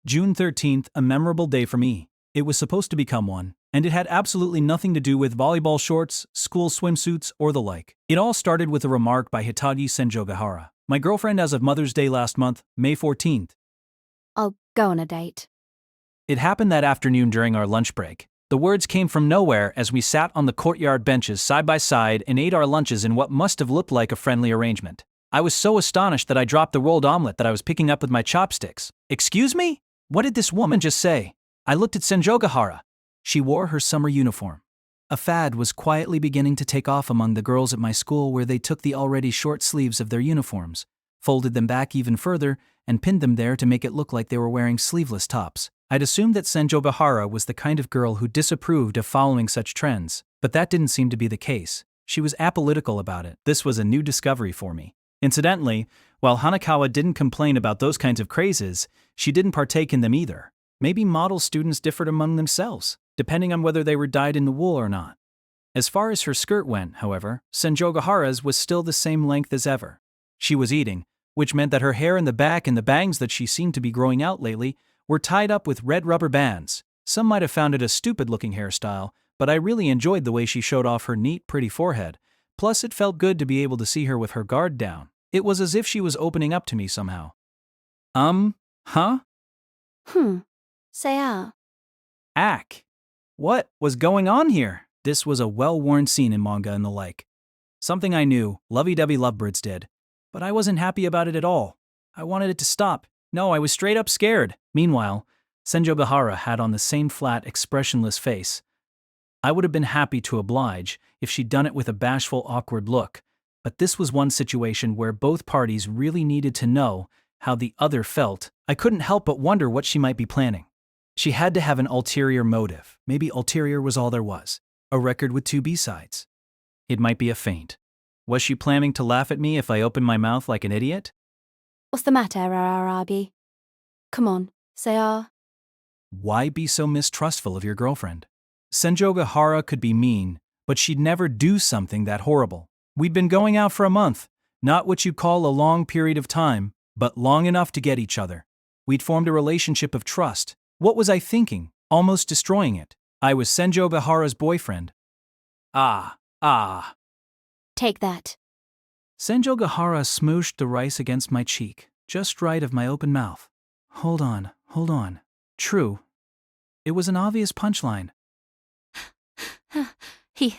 June 13th, a memorable day for me. It was supposed to become one, and it had absolutely nothing to do with volleyball shorts, school swimsuits, or the like. It all started with a remark by Hitagi Senjogahara, my girlfriend as of Mother's Day last month, May 14th. I'll go on a date. It happened that afternoon during our lunch break. The words came from nowhere as we sat on the courtyard benches side by side and ate our lunches in what must have looked like a friendly arrangement. I was so astonished that I dropped the rolled omelet that I was picking up with my chopsticks. Excuse me? What did this woman just say? I looked at Senjogahara. She wore her summer uniform. A fad was quietly beginning to take off among the girls at my school where they took the already short sleeves of their uniforms, folded them back even further, and pinned them there to make it look like they were wearing sleeveless tops. I'd assumed that Senjogahara was the kind of girl who disapproved of following such trends, but that didn't seem to be the case. She was apolitical about it. This was a new discovery for me. Incidentally, while Hanakawa didn't complain about those kinds of crazes, she didn't partake in them either. Maybe model students differed among themselves, depending on whether they were dyed in the wool or not. As far as her skirt went, however, Senjogahara's was still the same length as ever. She was eating, which meant that her hair in the back and the bangs that she seemed to be growing out lately were tied up with red rubber bands. Some might have found it a stupid-looking hairstyle, but I really enjoyed the way she showed off her neat, pretty forehead. Plus, it felt good to be able to see her with her guard down. It was as if she was opening up to me somehow. Huh? Say Ack. What was going on here? This was a well-worn scene in manga and the like. Something I knew, lovey-dovey lovebirds did. But I wasn't happy about it at all. I wanted it to stop. No, I was straight up scared. Meanwhile, Senjogahara had on the same flat, expressionless face. I would have been happy to oblige if she'd done it with a bashful, awkward look, but this was one situation where both parties really needed to know how the other felt. I couldn't help but wonder what she might be planning. She had to have an ulterior motive. Maybe ulterior was all there was. A record with 2 B-sides. It might be a feint. Was she planning to laugh at me if I opened my mouth like an idiot? What's the matter, Araragi? Come on, say Why be so mistrustful of your girlfriend? Senjogahara could be mean, but she'd never do something that horrible. We'd been going out for a month, not what you'd call a long period of time, but long enough to get each other. We'd formed a relationship of trust. What was I thinking? Almost destroying it. I was Senjogahara's boyfriend. Take that. Senjogahara smooshed the rice against my cheek, just right of my open mouth. Hold Hold on. True. It was an obvious punchline. He,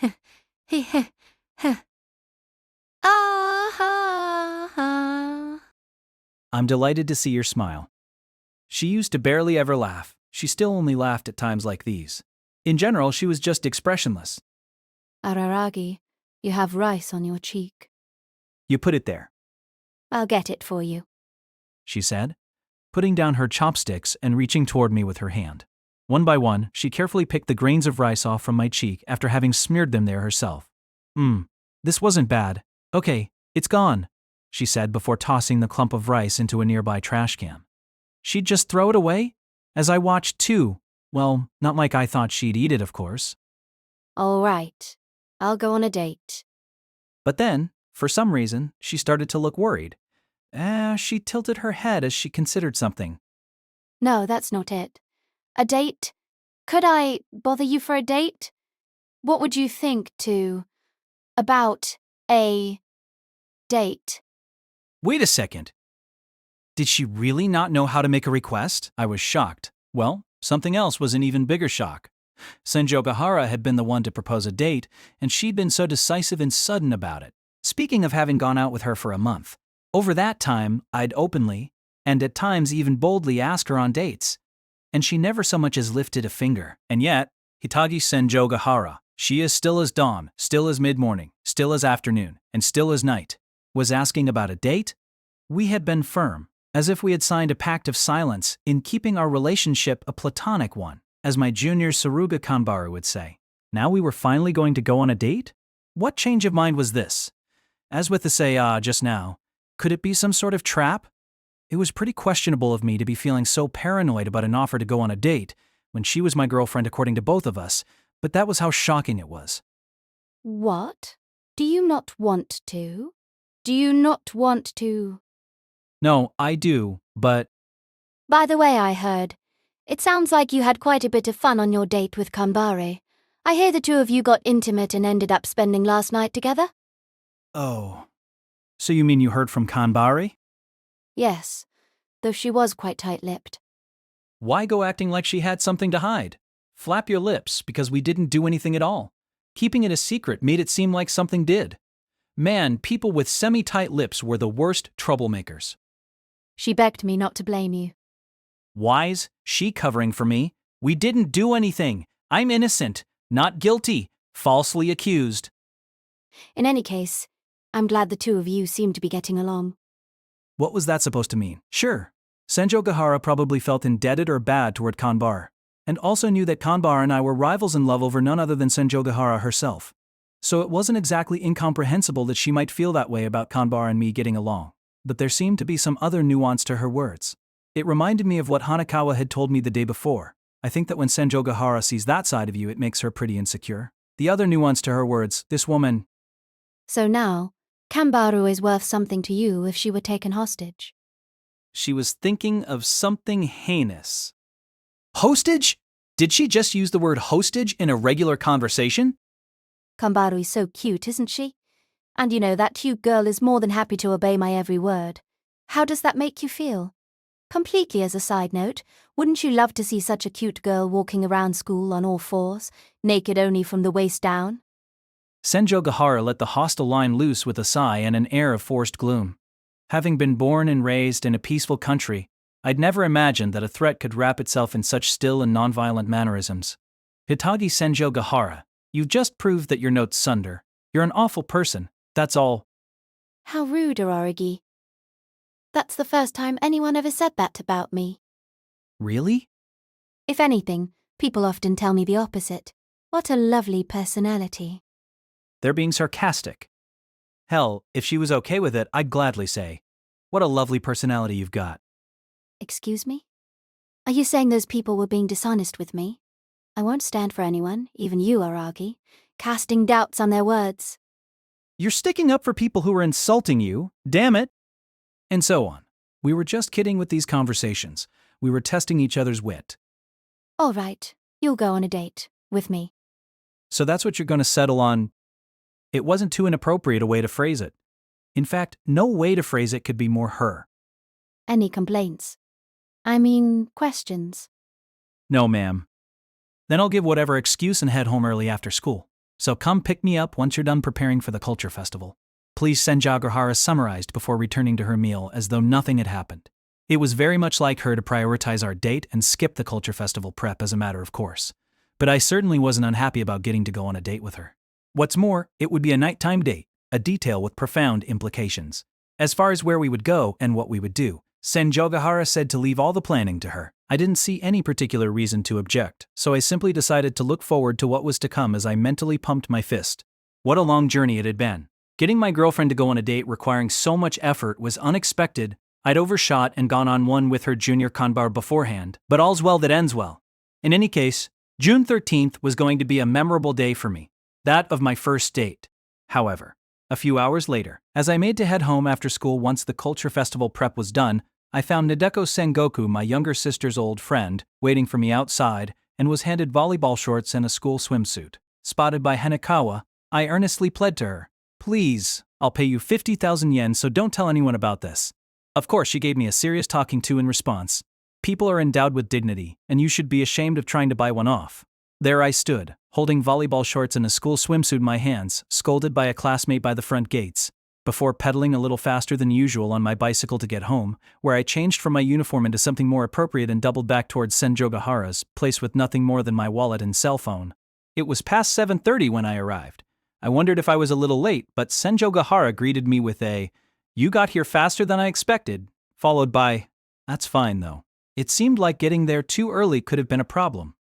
he, ah, ha, ha. I'm delighted to see your smile. She used to barely ever laugh. She still only laughed at times like these. In general, she was just expressionless. Araragi, you have rice on your cheek. You put it there, I'll get it for you. she said, putting down her chopsticks and reaching toward me with her hand. One by one, she carefully picked the grains of rice off from my cheek after having smeared them there herself. This wasn't bad. Okay, it's gone, she said before tossing the clump of rice into a nearby trash can. She'd just throw it away? As I watched too. Well, not like I thought she'd eat it, of course. All right, I'll go on a date. But then, for some reason, she started to look worried. She tilted her head as she considered something. No, that's not it. A date? Could I bother you for a date? What would you think about a date? Wait a second. Did she really not know how to make a request? I was shocked. Well, something else was an even bigger shock. Senjogahara had been the one to propose a date, and she'd been so decisive and sudden about it. Speaking of having gone out with her for a month, over that time, I'd openly, and at times even boldly asked her on dates. And she never so much as lifted a finger. And yet, Hitagi Senjogahara, she is still as dawn, still as mid-morning, still as afternoon, and still as night, was asking about a date? We had been firm, as if we had signed a pact of silence in keeping our relationship a platonic one, as my junior Suruga Kanbaru would say. Now we were finally going to go on a date? What change of mind was this? As with the say just now, could it be some sort of trap? It was pretty questionable of me to be feeling so paranoid about an offer to go on a date when she was my girlfriend according to both of us, but that was how shocking it was. What? Do you not want to? Do you not want to? No, I do, but By the way, I heard. It sounds like you had quite a bit of fun on your date with Kanbare. I hear the two of you got intimate and ended up spending last night together? oh. So you mean you heard from Kanbari? Yes, though she was quite tight-lipped. Why go acting like she had something to hide? Flap your lips because we didn't do anything at all. Keeping it a secret made it seem like something did. Man, people with semi-tight lips were the worst troublemakers. She begged me not to blame you. Wise, she covering for me. We didn't do anything. I'm innocent, not guilty, falsely accused. In any case, I'm glad the two of you seem to be getting along. What was that supposed to mean? Sure, Senjogahara probably felt indebted or bad toward Kanbar, and also knew that Kanbar and I were rivals in love over none other than Senjogahara herself. So it wasn't exactly incomprehensible that she might feel that way about Kanbar and me getting along, but there seemed to be some other nuance to her words. It reminded me of what Hanakawa had told me the day before. I think that when Senjogahara sees that side of you, it makes her pretty insecure. The other nuance to her words, this woman. So now, Kanbaru is worth something to you if she were taken hostage. She was thinking of something heinous. Hostage? Did she just use the word hostage in a regular conversation? Kanbaru is so cute, isn't she? And you know, that cute girl is more than happy to obey my every word. How does that make you feel? Completely as a side note, wouldn't you love to see such a cute girl walking around school on all fours, naked only from the waist down? Senjogahara let the hostile line loose with a sigh and an air of forced gloom. Having been born and raised in a peaceful country, I'd never imagined that a threat could wrap itself in such still and nonviolent mannerisms. Hitagi Senjogahara, you've just proved that you're no tsunder. You're an awful person, that's all. How rude, Araragi. That's the first time anyone ever said that about me. Really? If anything, people often tell me the opposite. What a lovely personality. They're being sarcastic. Hell, if she was okay with it, I'd gladly say, what a lovely personality you've got. Excuse me? Are you saying those people were being dishonest with me? I won't stand for anyone, even you, Araragi, casting doubts on their words. You're sticking up for people who are insulting you, damn it! And so on. We were just kidding with these conversations. We were testing each other's wit. All right, you'll go on a date with me. So that's what you're going to settle on? It wasn't too inappropriate a way to phrase it. In fact, no way to phrase it could be more her. Any complaints? I mean, questions. No, ma'am. Then I'll give whatever excuse and head home early after school. So come pick me up once you're done preparing for the culture festival. Please, Senjogahara summarized before returning to her meal as though nothing had happened. It was very much like her to prioritize our date and skip the culture festival prep as a matter of course. But I certainly wasn't unhappy about getting to go on a date with her. What's more, it would be a nighttime date, a detail with profound implications. As far as where we would go and what we would do, Senjogahara said to leave all the planning to her. I didn't see any particular reason to object, so I simply decided to look forward to what was to come as I mentally pumped my fist. What a long journey it had been. Getting my girlfriend to go on a date requiring so much effort was unexpected. I'd overshot and gone on one with her Junior Kanbaru beforehand, but all's well that ends well. In any case, June 13th was going to be a memorable day for me, that of my first date. However, a few hours later, as I made to head home after school once the culture festival prep was done, I found Nadeko Sengoku, my younger sister's old friend, waiting for me outside and was handed volleyball shorts and a school swimsuit. Spotted by Hanekawa, I earnestly pled to her, "Please, I'll pay you 50,000 yen, so don't tell anyone about this." Of course, she gave me a serious talking to in response. People are endowed with dignity, and you should be ashamed of trying to buy one off. There I stood, holding volleyball shorts and a school swimsuit in my hands, scolded by a classmate by the front gates, before pedaling a little faster than usual on my bicycle to get home, where I changed from my uniform into something more appropriate and doubled back towards Senjogahara's place with nothing more than my wallet and cell phone. It was past 7:30 when I arrived. I wondered if I was a little late, but Senjogahara greeted me with a, "You got here faster than I expected," followed by, "That's fine though." It seemed like getting there too early could have been a problem.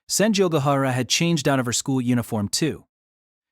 Senjogahara had changed out of her school uniform too.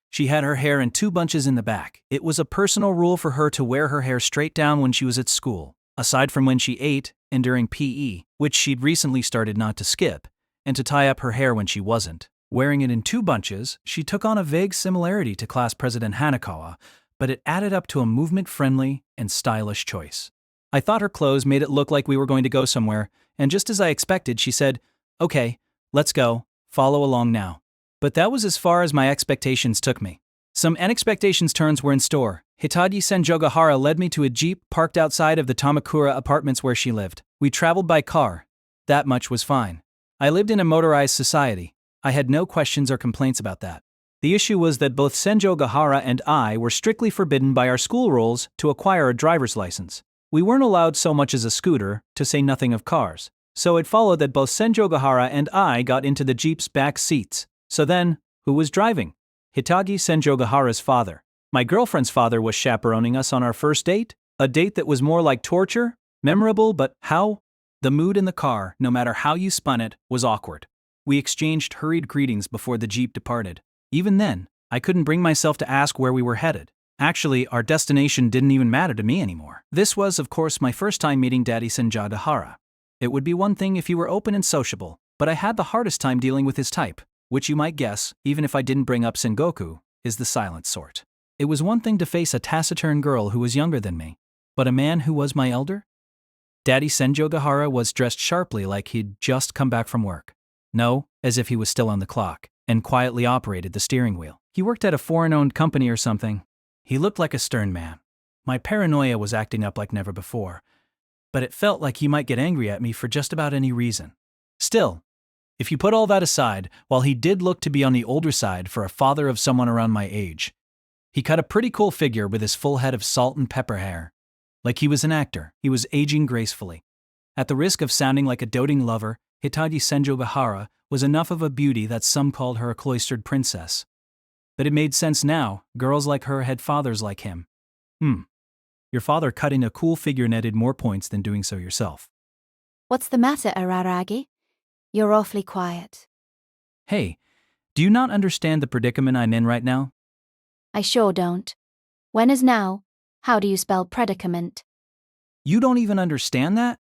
She had her hair in 2 bunches in the back. It was a personal rule for her to wear her hair straight down when she was at school, aside from when she ate and during PE, which she'd recently started not to skip, and to tie up her hair when she wasn't. Wearing it in 2 bunches, she took on a vague similarity to class president Hanekawa, but it added up to a movement-friendly and stylish choice. I thought her clothes made it look like we were going to go somewhere, and just as I expected, she said, "Okay, let's go, follow along now." But that was as far as my expectations took me. Some unexpected turns were in store. Hitachi Senjogahara led me to a jeep parked outside of the Tamakura apartments where she lived. We traveled by car. That much was fine. I lived in a motorized society. I had no questions or complaints about that. The issue was that both Senjogahara and I were strictly forbidden by our school rules to acquire a driver's license. We weren't allowed so much as a scooter, to say nothing of cars. So it followed that both Senjogahara and I got into the jeep's back seats. So then, who was driving? Hitachi Senjogahara's father. My girlfriend's father was chaperoning us on our first date? A date that was more like torture? Memorable, but how? The mood in the car, no matter how you spun it, was awkward. We exchanged hurried greetings before the jeep departed. Even then, I couldn't bring myself to ask where we were headed. Actually, our destination didn't even matter to me anymore. This was, of course, my first time meeting Daddy Senjogahara. It would be one thing if he were open and sociable, but I had the hardest time dealing with his type, which you might guess, even if I didn't bring up Sengoku, is the silent sort. It was one thing to face a taciturn girl who was younger than me, but a man who was my elder? Daddy Senjogahara was dressed sharply like he'd just come back from work. No, as if he was still on the clock, and quietly operated the steering wheel. He worked at a foreign-owned company or something. He looked like a stern man. My paranoia was acting up like never before, but it felt like he might get angry at me for just about any reason. Still, if you put all that aside, while he did look to be on the older side for a father of someone around my age, he cut a pretty cool figure with his full head of salt and pepper hair. Like he was an actor, he was aging gracefully. At the risk of sounding like a doting lover, Hitachi Senjogahara was enough of a beauty that some called her a cloistered princess. But it made sense now, girls like her had fathers like him. Your father cutting a cool figure netted more points than doing so yourself. What's the matter, Araragi? You're awfully quiet. Hey, do you not understand the predicament I'm in right now? I sure don't. When is now? How do you spell predicament? You don't even understand that?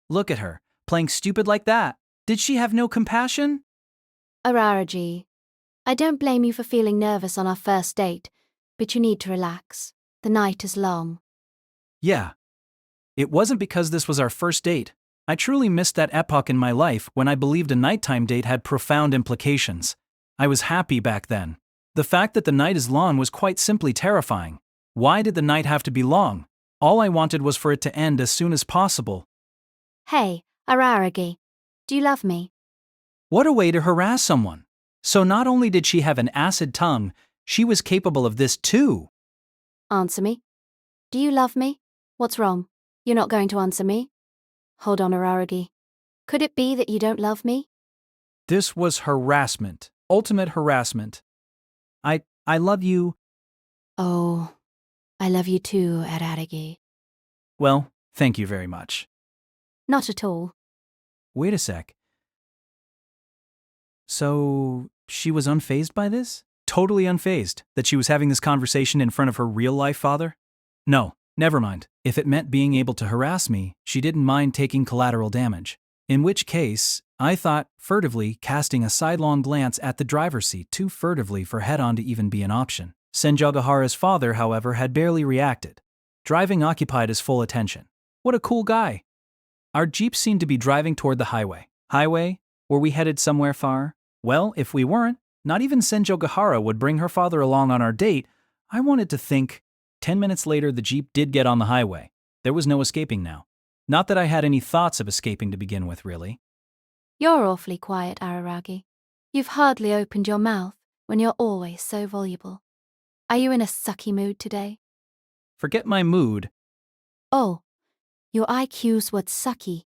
Look at her, playing stupid like that. Did she have no compassion? Araragi, I don't blame you for feeling nervous on our first date, but you need to relax. The night is long. Yeah. It wasn't because this was our first date. I truly missed that epoch in my life when I believed a nighttime date had profound implications. I was happy back then. The fact that the night is long was quite simply terrifying. Why did the night have to be long? All I wanted was for it to end as soon as possible. Hey, Araragi, do you love me? What a way to harass someone. So not only did she have an acid tongue, she was capable of this too. Answer me. Do you love me? What's wrong? You're not going to answer me? Hold on, Araragi. Could it be that you don't love me? This was harassment. Ultimate harassment. I love you. Oh, I love you too, Araragi. Well, thank you very much. Not at all. Wait a sec. So, she was unfazed by this? Totally unfazed that she was having this conversation in front of her real-life father? No, never mind. If it meant being able to harass me, she didn't mind taking collateral damage. In which case, I thought, furtively, casting a sidelong glance at the driver's seat, too furtively for head-on to even be an option. Senjogahara's father, however, had barely reacted. Driving occupied his full attention. What a cool guy. Our Jeep seemed to be driving toward the highway. Highway? Were we headed somewhere far? Well, if we weren't, not even Senjogahara would bring her father along on our date. I wanted to think. 10 minutes later, the Jeep did get on the highway. There was no escaping now. Not that I had any thoughts of escaping to begin with, really. You're awfully quiet, Araragi. You've hardly opened your mouth when you're always so voluble. Are you in a sucky mood today? Forget my mood. Oh, your IQ's what's sucky.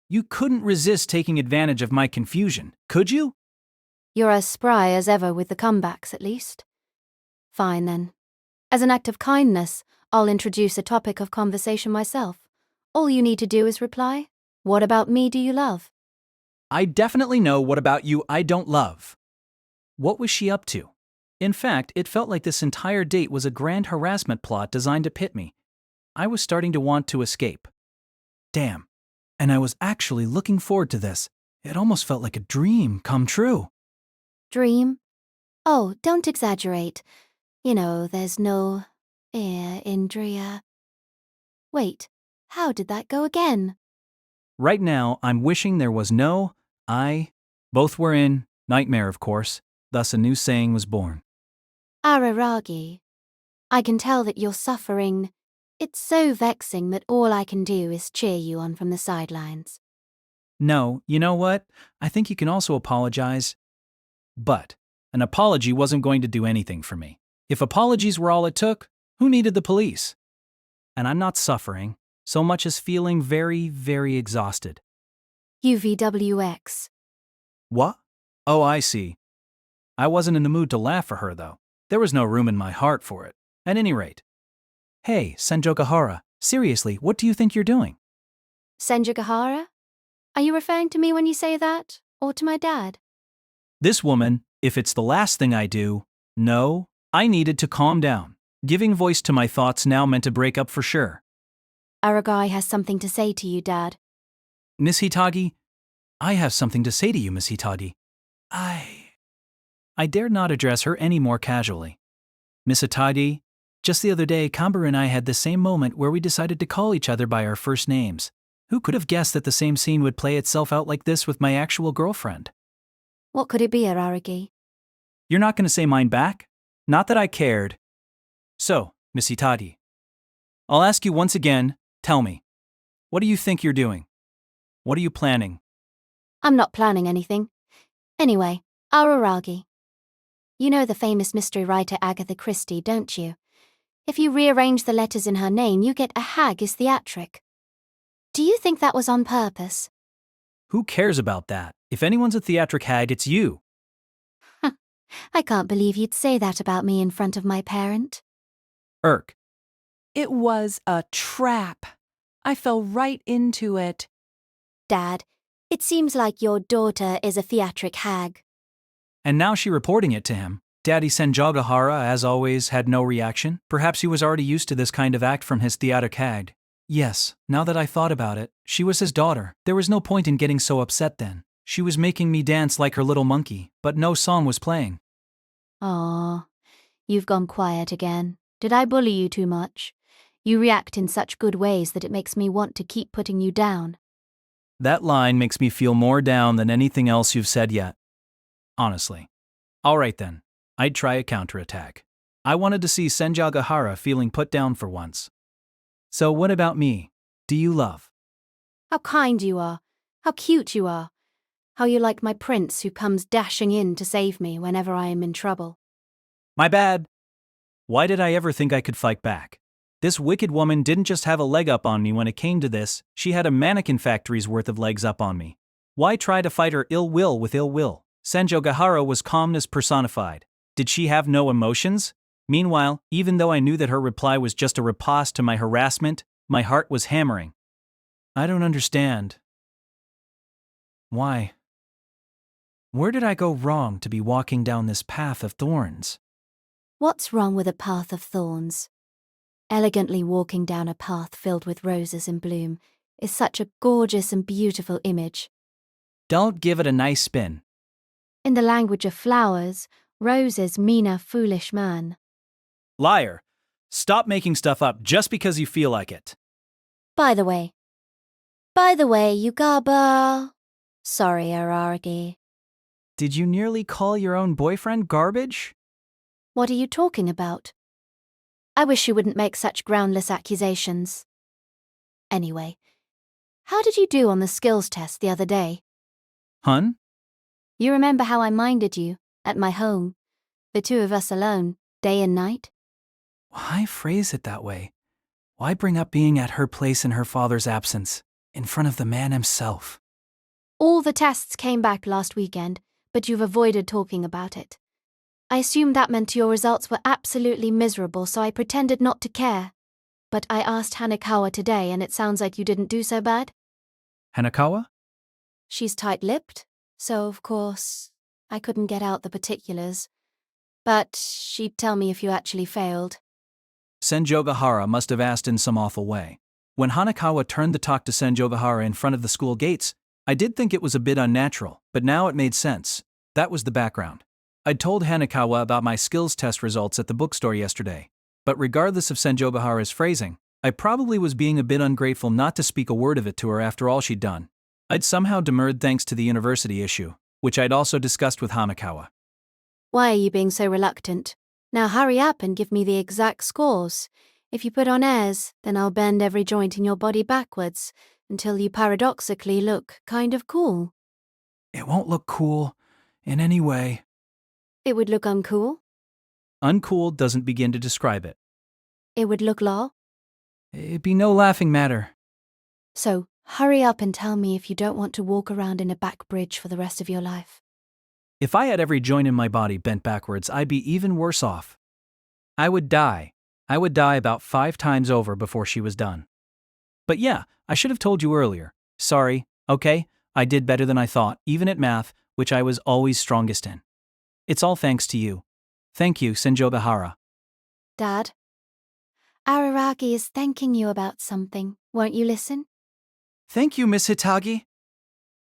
You couldn't resist taking advantage of my confusion, could you? You're as spry as ever with the comebacks, at least. Fine, then. As an act of kindness, I'll introduce a topic of conversation myself. All you need to do is reply, "What about me do you love?" I definitely know what about you I don't love. What was she up to? In fact, it felt like this entire date was a grand harassment plot designed to pit me. I was starting to want to escape. Damn. And I was actually looking forward to this. It almost felt like a dream come true. Dream? Oh, don't exaggerate. You know, there's no air in Drea. Wait, how did that go again? Right now, I'm wishing there was no I. Both were in nightmare, of course. Thus a new saying was born. Araragi, I can tell that you're suffering. It's so vexing that all I can do is cheer you on from the sidelines. No, you know what? I think you can also apologize. But an apology wasn't going to do anything for me. If apologies were all it took, who needed the police? And I'm not suffering, so much as feeling very, very exhausted. UVWX. What? Oh, I see. I wasn't in the mood to laugh for her, though. There was no room in my heart for it. At any rate. Hey, Senjogahara, seriously, what do you think you're doing? Senjogahara? Are you referring to me when you say that, or to my dad? This woman, if it's the last thing I do, no, I needed to calm down. Giving voice to my thoughts now meant a breakup for sure. Araragi has something to say to you, Dad. Miss Hitagi, I have something to say to you, Miss Hitagi. I dared not address her any more casually. Miss Hitagi, just the other day, Kanbaru and I had the same moment where we decided to call each other by our first names. Who could have guessed that the same scene would play itself out like this with my actual girlfriend? What could it be, Araragi? You're not going to say mine back? Not that I cared. So, Miss Hitagi, I'll ask you once again, tell me, what do you think you're doing? What are you planning? I'm not planning anything. Anyway, Araragi. You know the famous mystery writer Agatha Christie, don't you? If you rearrange the letters in her name, you get a haggis theatric. Do you think that was on purpose? Who cares about that? If anyone's a theatric hag, it's you. I can't believe you'd say that about me in front of my parent. Irk. It was a trap. I fell right into it. Dad, it seems like your daughter is a theatric hag. And now she reporting it to him. Daddy Senjogahara, as always, had no reaction. Perhaps he was already used to this kind of act from his theatric hag. Yes, now that I thought about it, she was his daughter. There was no point in getting so upset then. She was making me dance like her little monkey, but no song was playing. Aw, you've gone quiet again. Did I bully you too much? You react in such good ways that it makes me want to keep putting you down. That line makes me feel more down than anything else you've said yet. Honestly. All right then, I'd try a counterattack. I wanted to see Senjogahara feeling put down for once. So what about me? Do you love? How kind you are. How cute you are. How you're like my prince who comes dashing in to save me whenever I am in trouble. My bad. Why did I ever think I could fight back? This wicked woman didn't just have a leg up on me when it came to this, she had a mannequin factory's worth of legs up on me. Why try to fight her ill will with ill will? Senjogahara was calmness personified. Did she have no emotions? Meanwhile, even though I knew that her reply was just a riposte to my harassment, my heart was hammering. I don't understand. Why? Where did I go wrong to be walking down this path of thorns? What's wrong with a path of thorns? Elegantly walking down a path filled with roses in bloom is such a gorgeous and beautiful image. Don't give it a nice spin. In the language of flowers, roses mean a foolish man. Liar. Stop making stuff up just because you feel like it. By the way, Yugaba. Sorry, Araragi. Did you nearly call your own boyfriend garbage? What are you talking about? I wish you wouldn't make such groundless accusations. Anyway, how did you do on the skills test the other day? Hun? You remember how I minded you, at my home, the two of us alone, day and night? Why phrase it that way? Why bring up being at her place in her father's absence, in front of the man himself? All the tests came back last weekend, but you've avoided talking about it. I assumed that meant your results were absolutely miserable, so I pretended not to care. But I asked Hanekawa today, and it sounds like you didn't do so bad. Hanekawa? She's tight-lipped, so of course, I couldn't get out the particulars. But she'd tell me if you actually failed. Senjogahara must have asked in some awful way. When Hanekawa turned the talk to Senjogahara in front of the school gates, I did think it was a bit unnatural, but now it made sense. That was the background. I'd told Hanekawa about my skills test results at the bookstore yesterday, but regardless of Senjogahara's phrasing, I probably was being a bit ungrateful not to speak a word of it to her after all she'd done. I'd somehow demurred thanks to the university issue, which I'd also discussed with Hanekawa. Why are you being so reluctant? Now hurry up and give me the exact scores. If you put on airs, then I'll bend every joint in your body backwards until you paradoxically look kind of cool. It won't look cool in any way. It would look uncool. Uncool doesn't begin to describe it. It would look law. It'd be no laughing matter. So hurry up and tell me if you don't want to walk around in a back bridge for the rest of your life. If I had every joint in my body bent backwards, I'd be even worse off. I would die. I would die about 5 times over before she was done. But yeah, I should have told you earlier. Sorry, okay? I did better than I thought, even at math, which I was always strongest in. It's all thanks to you. Thank you, Senjogahara. Dad, Araragi is thanking you about something. Won't you listen? Thank you, Miss Hitagi.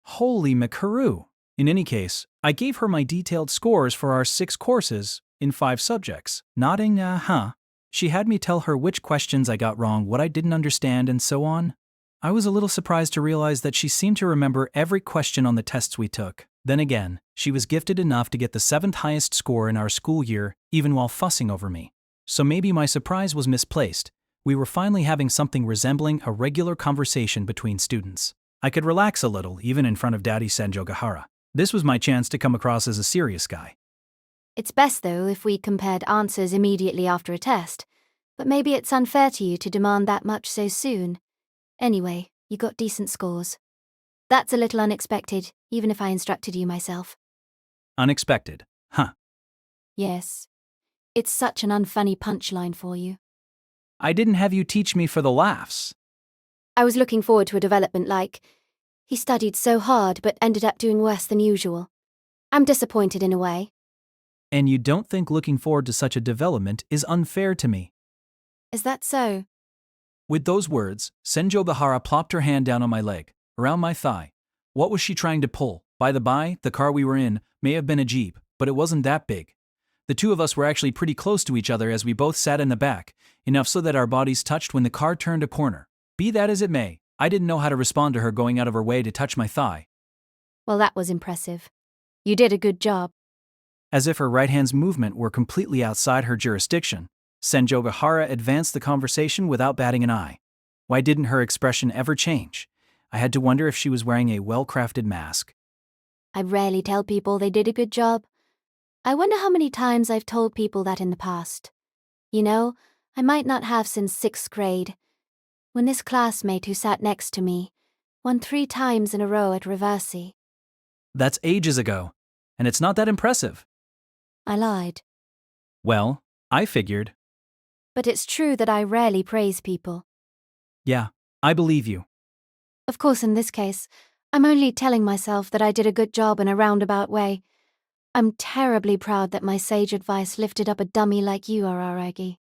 Holy Makaru. In any case, I gave her my detailed scores for our 6 courses in 5 subjects. Nodding, She had me tell her which questions I got wrong, what I didn't understand, and so on. I was a little surprised to realize that she seemed to remember every question on the tests we took. Then again, she was gifted enough to get the 7th highest score in our school year, even while fussing over me. So maybe my surprise was misplaced. We were finally having something resembling a regular conversation between students. I could relax a little, even in front of Daddy Senjogahara. This was my chance to come across as a serious guy. It's best, though, if we compared answers immediately after a test. But maybe it's unfair to you to demand that much so soon. Anyway, you got decent scores. That's a little unexpected, even if I instructed you myself. Unexpected, huh? Yes. It's such an unfunny punchline for you. I didn't have you teach me for the laughs. I was looking forward to a development like, he studied so hard but ended up doing worse than usual. I'm disappointed in a way. And you don't think looking forward to such a development is unfair to me? Is that so? With those words, Senjogahara plopped her hand down on my leg, around my thigh. What was she trying to pull? By the by, the car we were in may have been a Jeep, but it wasn't that big. The two of us were actually pretty close to each other as we both sat in the back, enough so that our bodies touched when the car turned a corner. Be that as it may, I didn't know how to respond to her going out of her way to touch my thigh. Well, that was impressive. You did a good job. As if her right hand's movement were completely outside her jurisdiction, Senjogahara advanced the conversation without batting an eye. Why didn't her expression ever change? I had to wonder if she was wearing a well-crafted mask. I rarely tell people they did a good job. I wonder how many times I've told people that in the past. You know, I might not have since 6th grade, when this classmate who sat next to me won 3 times in a row at Reversi. That's ages ago, and it's not that impressive. I lied. Well, I figured. But it's true that I rarely praise people. Yeah, I believe you. Of course, in this case, I'm only telling myself that I did a good job in a roundabout way. I'm terribly proud that my sage advice lifted up a dummy like you, Araragi.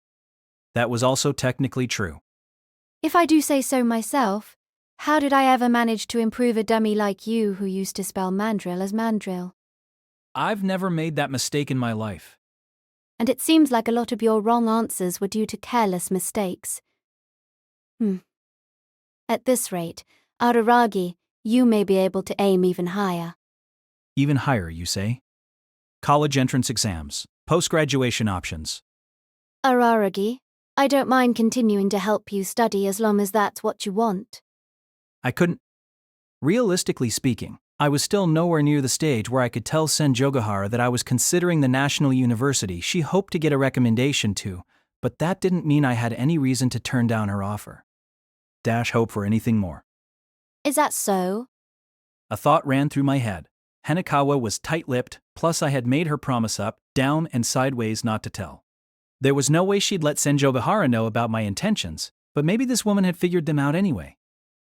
That was also technically true. If I do say so myself, how did I ever manage to improve a dummy like you who used to spell mandrill as mandrill? I've never made that mistake in my life. And it seems like a lot of your wrong answers were due to careless mistakes. At this rate, Araragi, you may be able to aim even higher. Even higher, you say? College entrance exams, post-graduation options. Araragi, I don't mind continuing to help you study as long as that's what you want. I couldn't. Realistically speaking, I was still nowhere near the stage where I could tell Senjogahara that I was considering the national university she hoped to get a recommendation to, but that didn't mean I had any reason to turn down her offer. Hope for anything more. Is that so? A thought ran through my head. Hanekawa was tight-lipped, plus I had made her promise up, down, and sideways not to tell. There was no way she'd let Senjogahara know about my intentions, but maybe this woman had figured them out anyway.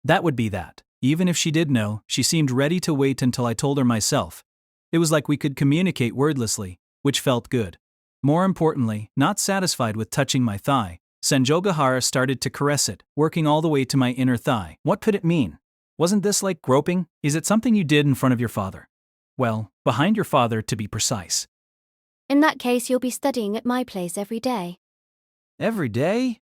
That would be that. Even if she did know, she seemed ready to wait until I told her myself. It was like we could communicate wordlessly, which felt good. More importantly, not satisfied with touching my thigh, Senjogahara started to caress it, working all the way to my inner thigh. What could it mean? Wasn't this like groping? Is it something you did in front of your father? Well, behind your father, to be precise. In that case, you'll be studying at my place every day. Every day?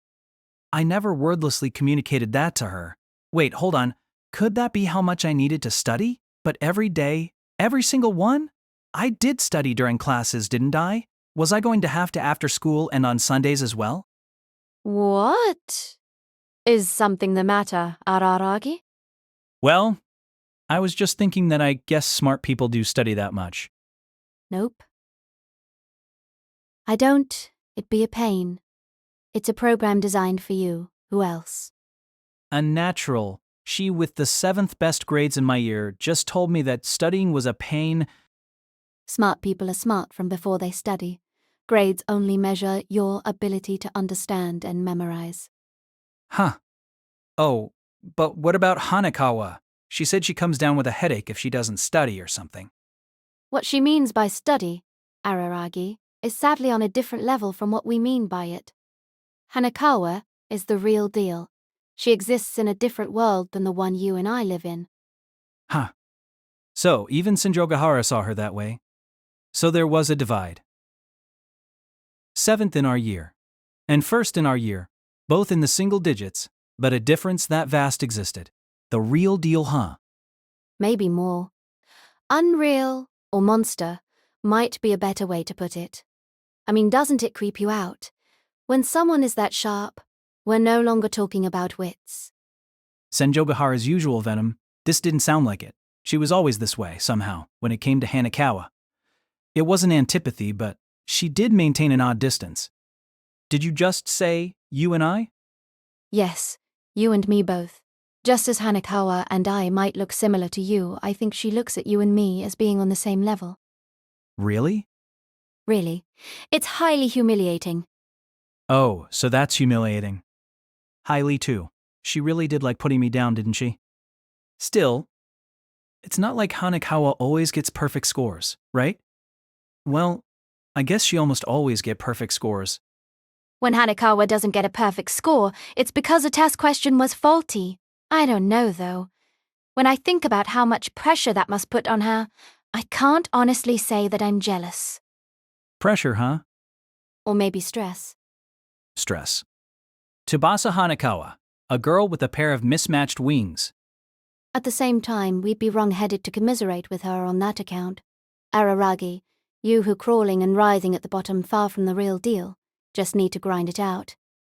I never wordlessly communicated that to her. Wait, hold on. Could that be how much I needed to study? But every day? Every single one? I did study during classes, didn't I? Was I going to have to after school and on Sundays as well? What? Is something the matter, Araragi? Well, I was just thinking that I guess smart people do study that much. Nope. I don't. It'd be a pain. It's a program designed for you. Who else? A natural, she with the 7th best grades in my year, just told me that studying was a pain. Smart people are smart from before they study. Grades only measure your ability to understand and memorize. Huh. Oh, but what about Hanekawa? She said she comes down with a headache if she doesn't study or something. What she means by study, Araragi, is sadly on a different level from what we mean by it. Hanekawa is the real deal. She exists in a different world than the one you and I live in. Huh. So, even Senjogahara saw her that way. So there was a divide. 7th in our year. And 1st in our year. Both in the single digits, but a difference that vast existed. The real deal, huh? Maybe more. Unreal, or monster, might be a better way to put it. I mean, doesn't it creep you out? When someone is that sharp, we're no longer talking about wits. Senjogahara's usual venom, this didn't sound like it. She was always this way, somehow, when it came to Hanekawa. It wasn't antipathy, but she did maintain an odd distance. Did you just say, you and I? Yes, you and me both. Just as Hanekawa and I might look similar to you, I think she looks at you and me as being on the same level. Really? Really. It's highly humiliating. Oh, so that's humiliating. Highly, too. She really did like putting me down, didn't she? Still, it's not like Hanekawa always gets perfect scores, right? Well, I guess she almost always get perfect scores. When Hanekawa doesn't get a perfect score, it's because a test question was faulty. I don't know, though. When I think about how much pressure that must put on her, I can't honestly say that I'm jealous. Pressure, huh? Or maybe stress. Stress. Tsubasa Hanekawa, a girl with a pair of mismatched wings. At the same time, we'd be wrong-headed to commiserate with her on that account. Araragi, you who crawling and writhing at the bottom far from the real deal, just need to grind it out.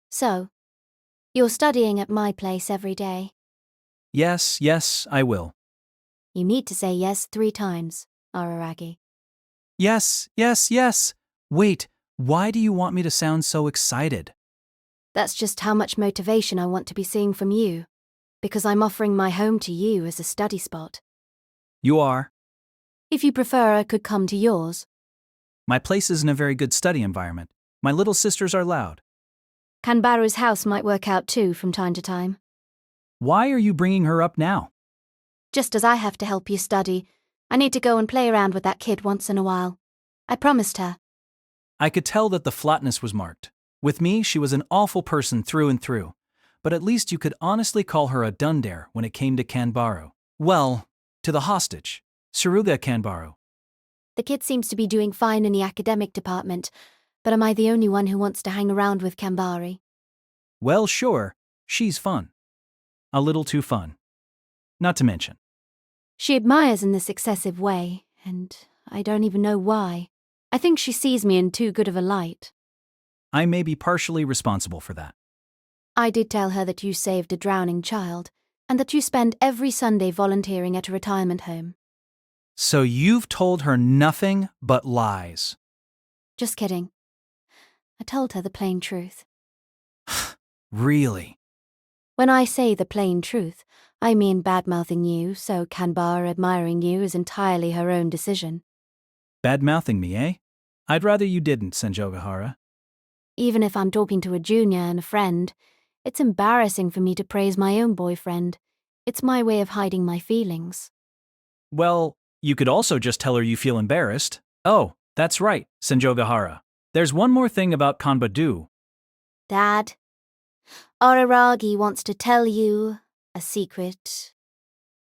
So, you're studying at my place every day. Yes, yes, I will. You need to say yes 3 times, Araragi. Yes, yes, yes. Wait, why do you want me to sound so excited? That's just how much motivation I want to be seeing from you, because I'm offering my home to you as a study spot. You are. If you prefer, I could come to yours. My place isn't a very good study environment. My little sisters are loud. Kanbaru's house might work out too from time to time. Why are you bringing her up now? Just as I have to help you study, I need to go and play around with that kid once in a while. I promised her. I could tell that the flatness was marked. With me, she was an awful person through and through. But at least you could honestly call her a dundare when it came to Kanbaru. Well, to the hostage, Suruga Kanbaru. The kid seems to be doing fine in the academic department, but am I the only one who wants to hang around with Kanbari? Well, sure, she's fun. A little too fun. Not to mention. She admires in this excessive way, and I don't even know why. I think she sees me in too good of a light. I may be partially responsible for that. I did tell her that you saved a drowning child, and that you spend every Sunday volunteering at a retirement home. So you've told her nothing but lies. Just kidding. I told her the plain truth. Really? When I say the plain truth, I mean bad-mouthing you, so Kanbara admiring you is entirely her own decision. Bad-mouthing me, eh? I'd rather you didn't, Senjogahara. Even if I'm talking to a junior and a friend, it's embarrassing for me to praise my own boyfriend. It's my way of hiding my feelings. Well, you could also just tell her you feel embarrassed. Oh, that's right, Senjogahara. There's one more thing about Kanbadu. Dad, Araragi wants to tell you a secret.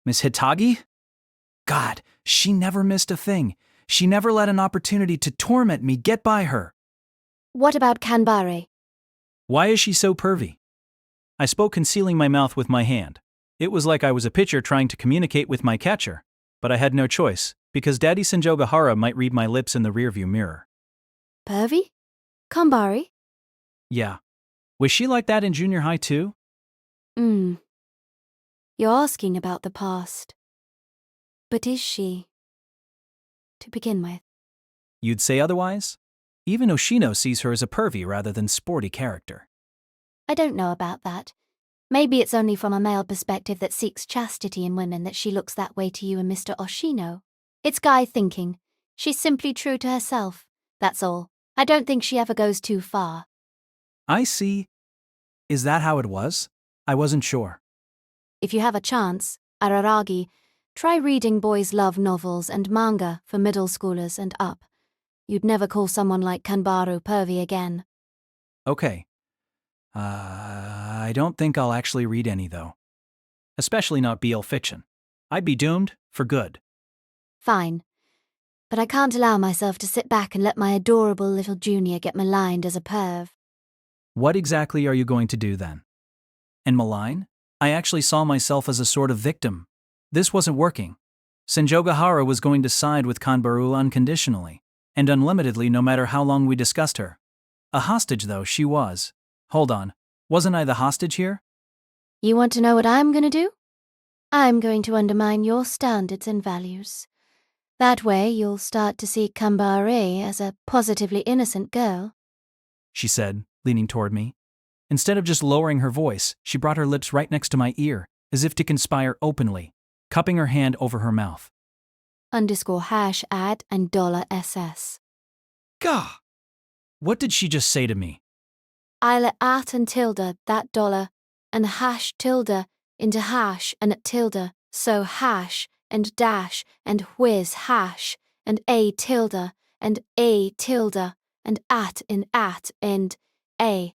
Miss Hitagi? God, she never missed a thing. She never let an opportunity to torment me get by her. What about Kanbare? Why is she so pervy? I spoke concealing my mouth with my hand. It was like I was a pitcher trying to communicate with my catcher. But I had no choice, because Daddy Senjogahara might read my lips in the rearview mirror. Pervy? Kanbare? Yeah. Was she like that in junior high too? You're asking about the past. But is she? To begin with. You'd say otherwise? Even Oshino sees her as a pervy rather than sporty character. I don't know about that. Maybe it's only from a male perspective that seeks chastity in women that she looks that way to you and Mr. Oshino. It's guy thinking. She's simply true to herself. That's all. I don't think she ever goes too far. I see. Is that how it was? I wasn't sure. If you have a chance, Araragi, try reading boys' love novels and manga for middle schoolers and up. You'd never call someone like Kanbaru pervy again. Okay. I don't think I'll actually read any, though. Especially not BL fiction. I'd be doomed for good. Fine. But I can't allow myself to sit back and let my adorable little junior get maligned as a perv. What exactly are you going to do then? And malign? I actually saw myself as a sort of victim. This wasn't working. Senjogahara was going to side with Kanbaru unconditionally, and unlimitedly no matter how long we discussed her. A hostage, though, she was. Hold on, wasn't I the hostage here? You want to know what I'm going to do? I'm going to undermine your standards and values. That way you'll start to see Kanbare as a positively innocent girl. She said, leaning toward me. Instead of just lowering her voice, she brought her lips right next to my ear, as if to conspire openly, cupping her hand over her mouth. _ad and $SS. Gah! What did she just say to me? I'll at and tilde that dollar, and hash tilde into hash and at tilde, so hash and dash and whiz hash and a tilde and a tilde and at in at and a.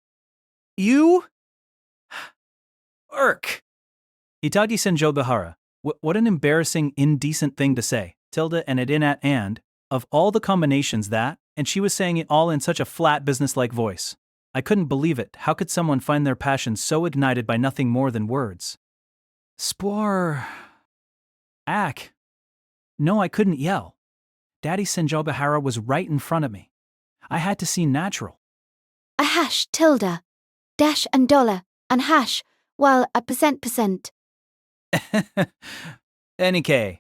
You? Irk! Itagi Senjogahara, what an embarrassing, indecent thing to say. Tilde and it in at and, of all the combinations that, and she was saying it all in such a flat businesslike voice. I couldn't believe it. How could someone find their passion so ignited by nothing more than words? Spore. Ack. No, I couldn't yell. Daddy Senjogahara was right in front of me. I had to seem natural. A hash tilde, dash and dollar, and hash, while a percent. NK.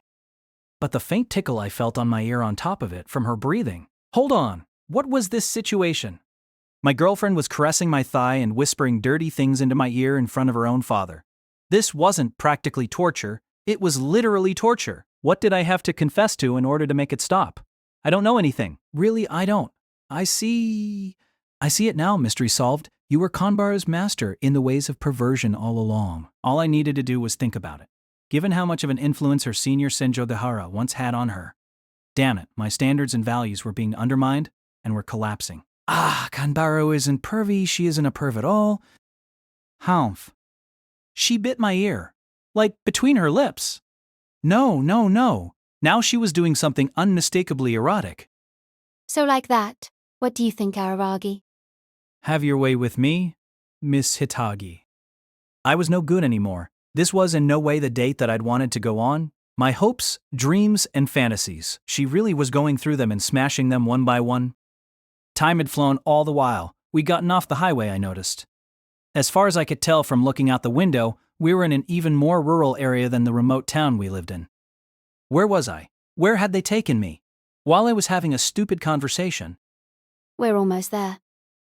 But the faint tickle I felt on my ear on top of it from her breathing. Hold on, what was this situation? My girlfriend was caressing my thigh and whispering dirty things into my ear in front of her own father. This wasn't practically torture, it was literally torture. What did I have to confess to in order to make it stop? I don't know anything. Really, I don't. I see it now, mystery solved. You were Kanbaru's master in the ways of perversion all along. All I needed to do was think about it. Given how much of an influence her senior Senjo Gahara once had on her. Damn it, my standards and values were being undermined and were collapsing. Kanbaru isn't pervy, she isn't a perv at all. Humph. She bit my ear. Like, between her lips. No. Now she was doing something unmistakably erotic. So like that, what do you think, Araragi? Have your way with me, Miss Hitagi. I was no good anymore. This was in no way the date that I'd wanted to go on. My hopes, dreams, and fantasies. She really was going through them and smashing them one by one. Time had flown all the while. We'd gotten off the highway, I noticed. As far as I could tell from looking out the window, we were in an even more rural area than the remote town we lived in. Where was I? Where had they taken me? While I was having a stupid conversation. We're almost there.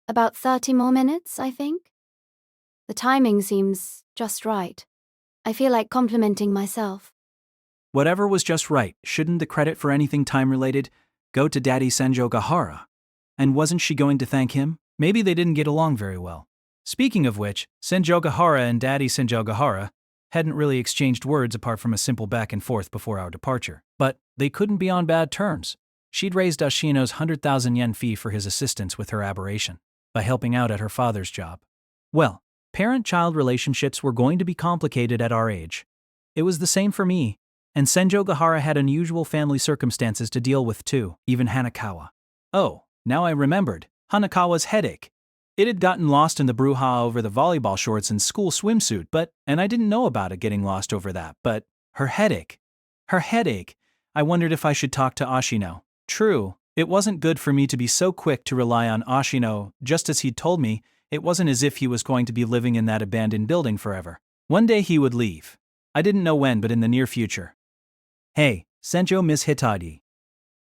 About 30 more minutes, I think. The timing seems just right. I feel like complimenting myself. Whatever was just right, shouldn't the credit for anything time-related go to Daddy Senjo Gahara? And wasn't she going to thank him? Maybe they didn't get along very well. Speaking of which, Senjo Gahara and Daddy Senjo Gahara hadn't really exchanged words apart from a simple back and forth before our departure. But they couldn't be on bad terms. She'd raised Ashino's 100,000 yen fee for his assistance with her aberration, by helping out at her father's job. Well, parent-child relationships were going to be complicated at our age. It was the same for me, and Senjo Gahara had unusual family circumstances to deal with too, even Hanakawa. Oh, now I remembered, Hanakawa's headache. It had gotten lost in the brouhaha over the volleyball shorts and school swimsuit, and I didn't know about it getting lost over that, but her headache. I wondered if I should talk to Ashino. True, it wasn't good for me to be so quick to rely on Ashino, just as he'd told me, it wasn't as if he was going to be living in that abandoned building forever. One day he would leave. I didn't know when, but in the near future. Hey, Senjo Miss Hitagi.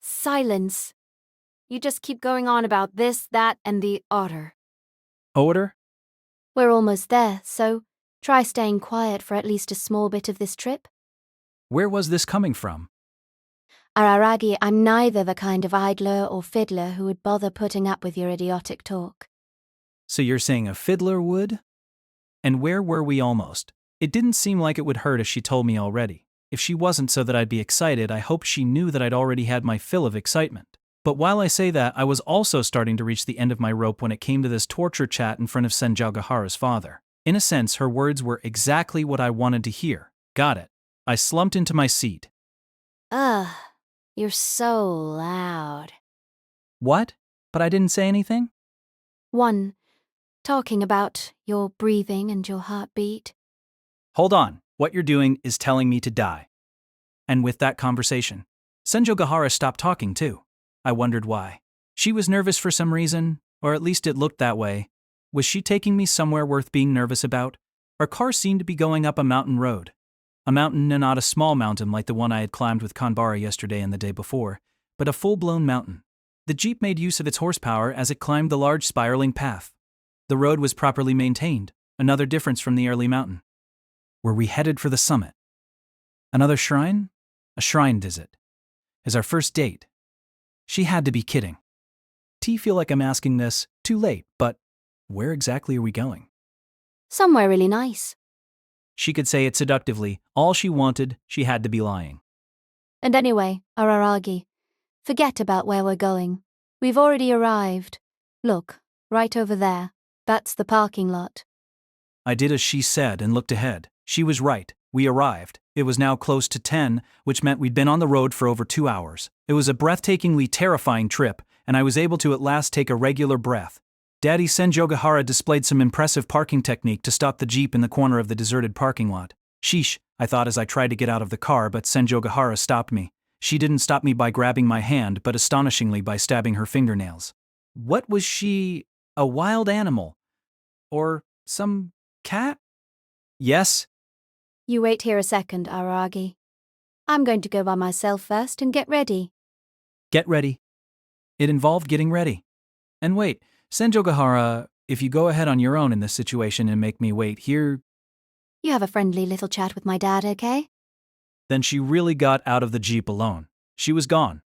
Silence. You just keep going on about this, that, and the otter. Order? We're almost there, so try staying quiet for at least a small bit of this trip. Where was this coming from? Araragi, I'm neither the kind of idler or fiddler who would bother putting up with your idiotic talk. So you're saying a fiddler would? And where were we almost? It didn't seem like it would hurt if she told me already. If she wasn't so that I'd be excited, I hoped she knew that I'd already had my fill of excitement. But while I say that, I was also starting to reach the end of my rope when it came to this torture chat in front of Senjo Gahara's father. In a sense, her words were exactly what I wanted to hear. Got it. I slumped into my seat. Ugh, you're so loud. What? But I didn't say anything? 1. Talking about your breathing and your heartbeat. Hold on. What you're doing is telling me to die. And with that conversation, Senjo Gahara stopped talking too. I wondered why. She was nervous for some reason, or at least it looked that way. Was she taking me somewhere worth being nervous about? Our car seemed to be going up a mountain road. A mountain and not a small mountain like the one I had climbed with Kanbaru yesterday and the day before, but a full-blown mountain. The Jeep made use of its horsepower as it climbed the large spiraling path. The road was properly maintained, another difference from the early mountain. Were we headed for the summit? Another shrine? A shrine visit. As our first date. She had to be kidding. Feel like I'm asking this too late, but where exactly are we going? Somewhere really nice. She could say it seductively. All she wanted, she had to be lying. And anyway, Araragi, forget about where we're going. We've already arrived. Look, right over there. That's the parking lot. I did as she said and looked ahead. She was right. We arrived. It was now close to 10, which meant we'd been on the road for over 2 hours. It was a breathtakingly terrifying trip, and I was able to at last take a regular breath. Daddy Senjo Gahara displayed some impressive parking technique to stop the Jeep in the corner of the deserted parking lot. Sheesh, I thought as I tried to get out of the car, but Senjo Gahara stopped me. She didn't stop me by grabbing my hand, but astonishingly by stabbing her fingernails. What was she? A wild animal? Or some cat? Yes. You wait here a second, Araragi. I'm going to go by myself first and get ready. Get ready. It involved getting ready. And wait, Senjogahara, if you go ahead on your own in this situation and make me wait here, You have a friendly little chat with my dad, okay? then she really got out of the Jeep alone. She was gone.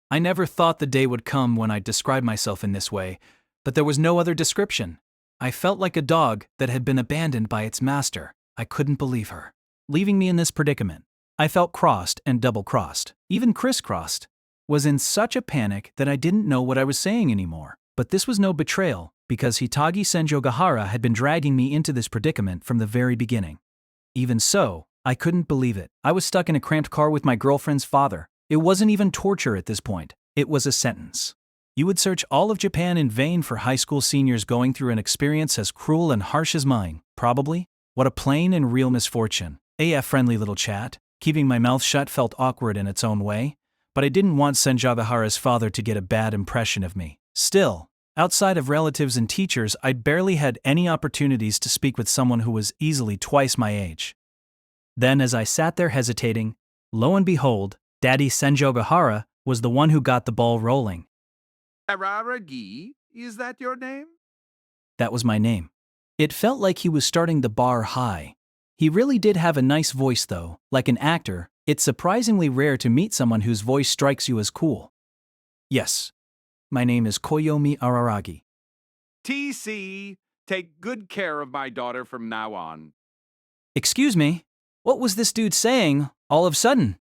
I never thought the day would come when I'd describe myself in this way, but there was no other description. I felt like a dog that had been abandoned by its master. I couldn't believe her, leaving me in this predicament. I felt crossed and double-crossed, even crisscrossed. Was in such a panic that I didn't know what I was saying anymore. But this was no betrayal, because Hitagi Senjogahara had been dragging me into this predicament from the very beginning. Even so, I couldn't believe it. I was stuck in a cramped car with my girlfriend's father. It wasn't even torture at this point. It was a sentence. You would search all of Japan in vain for high school seniors going through an experience as cruel and harsh as mine, probably. What a plain and real misfortune. AF friendly little chat. Keeping my mouth shut felt awkward in its own way, but I didn't want Senjogahara's father to get a bad impression of me. Still, outside of relatives and teachers, I'd barely had any opportunities to speak with someone who was easily twice my age. Then, as I sat there hesitating, lo and behold, Daddy Senjogahara was the one who got the ball rolling. Araragi, is that your name? That was my name. It felt like he was starting the bar high. He really did have a nice voice though. Like an actor, it's surprisingly rare to meet someone whose voice strikes you as cool. Yes, my name is Koyomi Araragi. TC, take good care of my daughter from now on. Excuse me, what was this dude saying all of a sudden?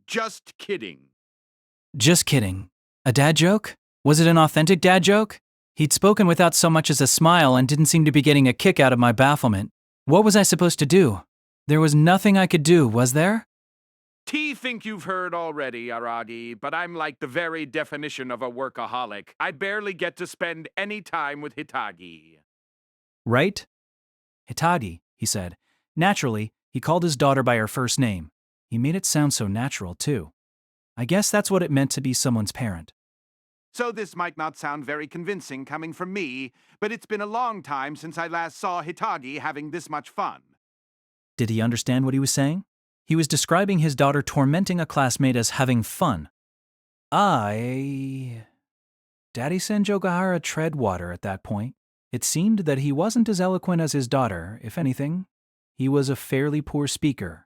Just kidding. Just kidding. A dad joke? Was it an authentic dad joke? He'd spoken without so much as a smile and didn't seem to be getting a kick out of my bafflement. What was I supposed to do? There was nothing I could do, was there? T think you've heard already, Araragi, but I'm like the very definition of a workaholic. I barely get to spend any time with Hitagi. Right? Hitagi, he said. Naturally, he called his daughter by her first name. He made it sound so natural, too. I guess that's what it meant to be someone's parent. So this might not sound very convincing coming from me, but it's been a long time since I last saw Hitagi having this much fun. Did he understand what he was saying? He was describing his daughter tormenting a classmate as having fun. Daddy Senjogahara tread water at that point. It seemed that he wasn't as eloquent as his daughter, if anything. He was a fairly poor speaker.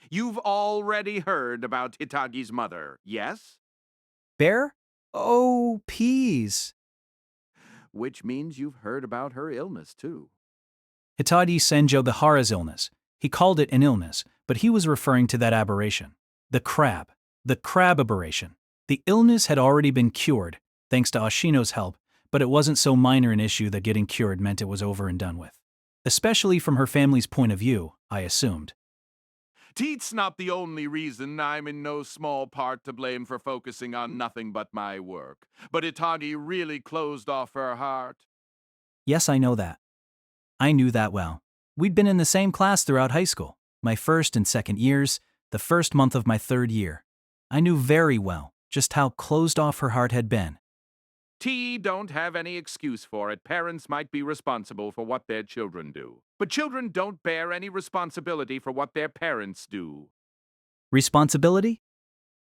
You've already heard about Hitagi's mother, yes? Bear? Oh, peas. Which means you've heard about her illness, too. Hitagi Senjogahara's illness. He called it an illness, but he was referring to that aberration. The crab aberration. The illness had already been cured, thanks to Ashino's help, but it wasn't so minor an issue that getting cured meant it was over and done with. Especially from her family's point of view, I assumed. Teet's not the only reason. I'm in no small part to blame for focusing on nothing but my work. But Hitagi really closed off her heart. Yes, I know that. I knew that well. We'd been in the same class throughout high school, my first and second years, the first month of my third year. I knew very well just how closed off her heart had been. T don't have any excuse for it. Parents might be responsible for what their children do. But children don't bear any responsibility for what their parents do. Responsibility?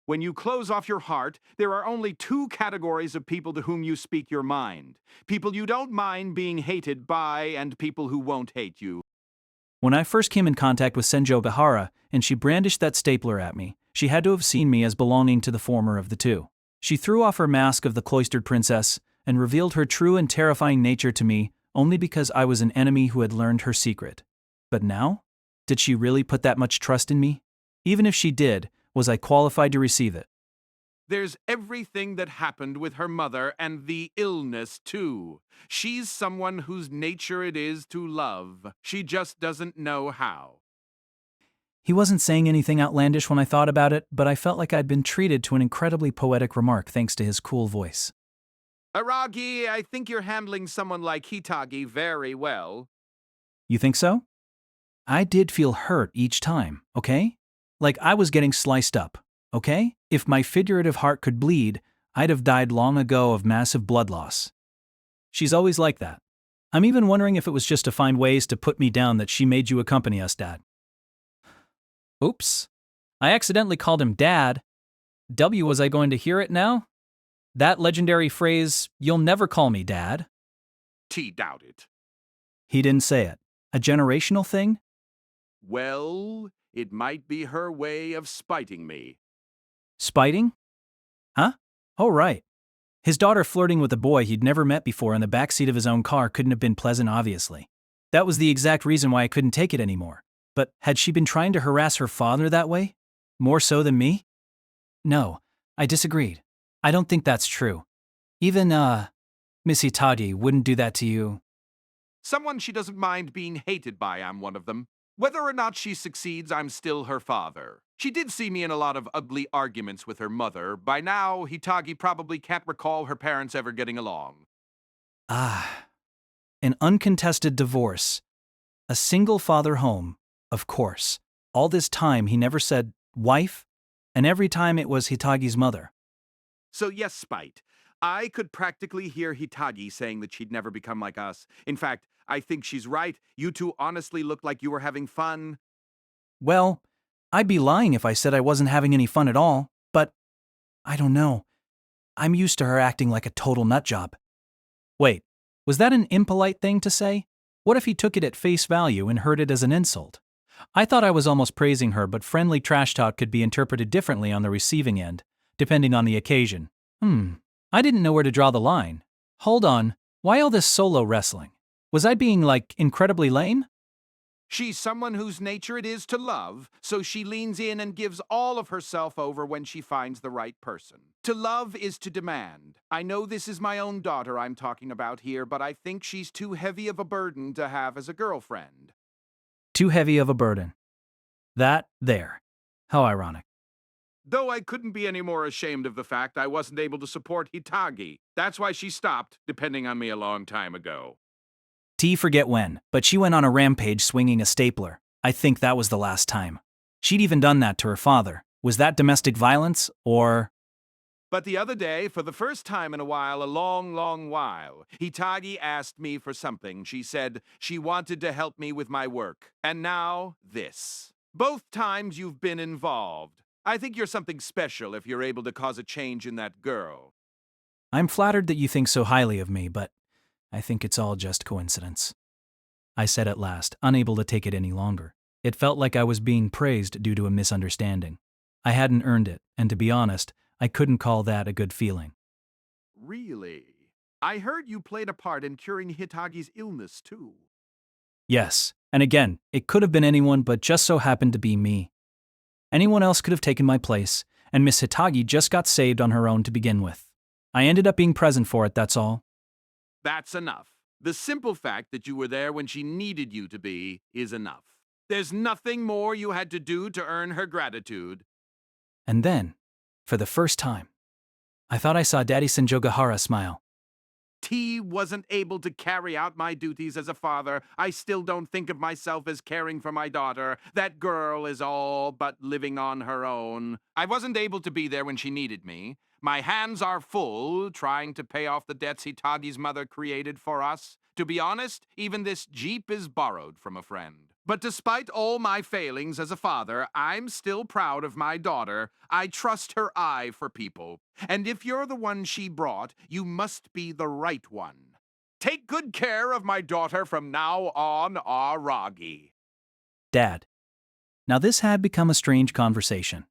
When you close off your heart, there are only two categories of people to whom you speak your mind. People you don't mind being hated by and people who won't hate you. When I first came in contact with Senjogahara and she brandished that stapler at me, she had to have seen me as belonging to the former of the two. She threw off her mask of the cloistered princess and revealed her true and terrifying nature to me only because I was an enemy who had learned her secret. But now? Did she really put that much trust in me? Even if she did, was I qualified to receive it? There's everything that happened with her mother and the illness, too. She's someone whose nature it is to love. She just doesn't know how. He wasn't saying anything outlandish when I thought about it, but I felt like I'd been treated to an incredibly poetic remark thanks to his cool voice. Araragi, I think you're handling someone like Hitagi very well. You think so? I did feel hurt each time, okay? Like I was getting sliced up, okay? If my figurative heart could bleed, I'd have died long ago of massive blood loss. She's always like that. I'm even wondering if it was just to find ways to put me down that she made you accompany us, Dad. Oops. I accidentally called him Dad. Was I going to hear it now? That legendary phrase, "You'll never call me Dad." T doubt it. He didn't say it. A generational thing? Well, it might be her way of spiting me. Spiting? Huh? Oh, right. His daughter flirting with a boy he'd never met before in the backseat of his own car couldn't have been pleasant, obviously. That was the exact reason why I couldn't take it anymore. But had she been trying to harass her father that way? More so than me? No, I disagreed. I don't think that's true. Even, Miss Hitagi wouldn't do that to you. Someone she doesn't mind being hated by, I'm one of them. Whether or not she succeeds, I'm still her father. She did see me in a lot of ugly arguments with her mother. By now, Hitagi probably can't recall her parents ever getting along. Ah, an uncontested divorce. A single father home, of course. All this time he never said, wife, and every time it was Hitagi's mother. So yes, Spite. I could practically hear Hitagi saying that she'd never become like us. In fact, I think she's right. You two honestly looked like you were having fun. Well, I'd be lying if I said I wasn't having any fun at all, but I don't know. I'm used to her acting like a total nutjob. Wait, was that an impolite thing to say? What if he took it at face value and heard it as an insult? I thought I was almost praising her, but friendly trash talk could be interpreted differently on the receiving end, depending on the occasion. I didn't know where to draw the line. Hold on, why all this solo wrestling? Was I being, incredibly lame? She's someone whose nature it is to love, so she leans in and gives all of herself over when she finds the right person. To love is to demand. I know this is my own daughter I'm talking about here, but I think she's too heavy of a burden to have as a girlfriend. Too heavy of a burden. There. How ironic. Though I couldn't be any more ashamed of the fact I wasn't able to support Hitagi. That's why she stopped depending on me a long time ago. Forget when, but she went on a rampage swinging a stapler. I think that was the last time. She'd even done that to her father. Was that domestic violence, or… But the other day, for the first time in a while, a long, long while, Hitagi asked me for something. She said she wanted to help me with my work. And now, this. Both times you've been involved. I think you're something special if you're able to cause a change in that girl. I'm flattered that you think so highly of me, but I think it's all just coincidence. I said at last, unable to take it any longer. It felt like I was being praised due to a misunderstanding. I hadn't earned it, and to be honest, I couldn't call that a good feeling. Really? I heard you played a part in curing Hitagi's illness, too. Yes, and again, it could have been anyone, but just so happened to be me. Anyone else could have taken my place, and Miss Hitagi just got saved on her own to begin with. I ended up being present for it, that's all. That's enough. The simple fact that you were there when she needed you to be is enough. There's nothing more you had to do to earn her gratitude. And then, for the first time, I thought I saw Daddy Senjogahara smile. T wasn't able to carry out my duties as a father. I still don't think of myself as caring for my daughter. That girl is all but living on her own. I wasn't able to be there when she needed me. My hands are full trying to pay off the debts Hitagi's mother created for us. To be honest, even this Jeep is borrowed from a friend. But despite all my failings as a father, I'm still proud of my daughter. I trust her eye for people. And if you're the one she brought, you must be the right one. Take good care of my daughter from now on, Araragi. Dad. Now this had become a strange conversation.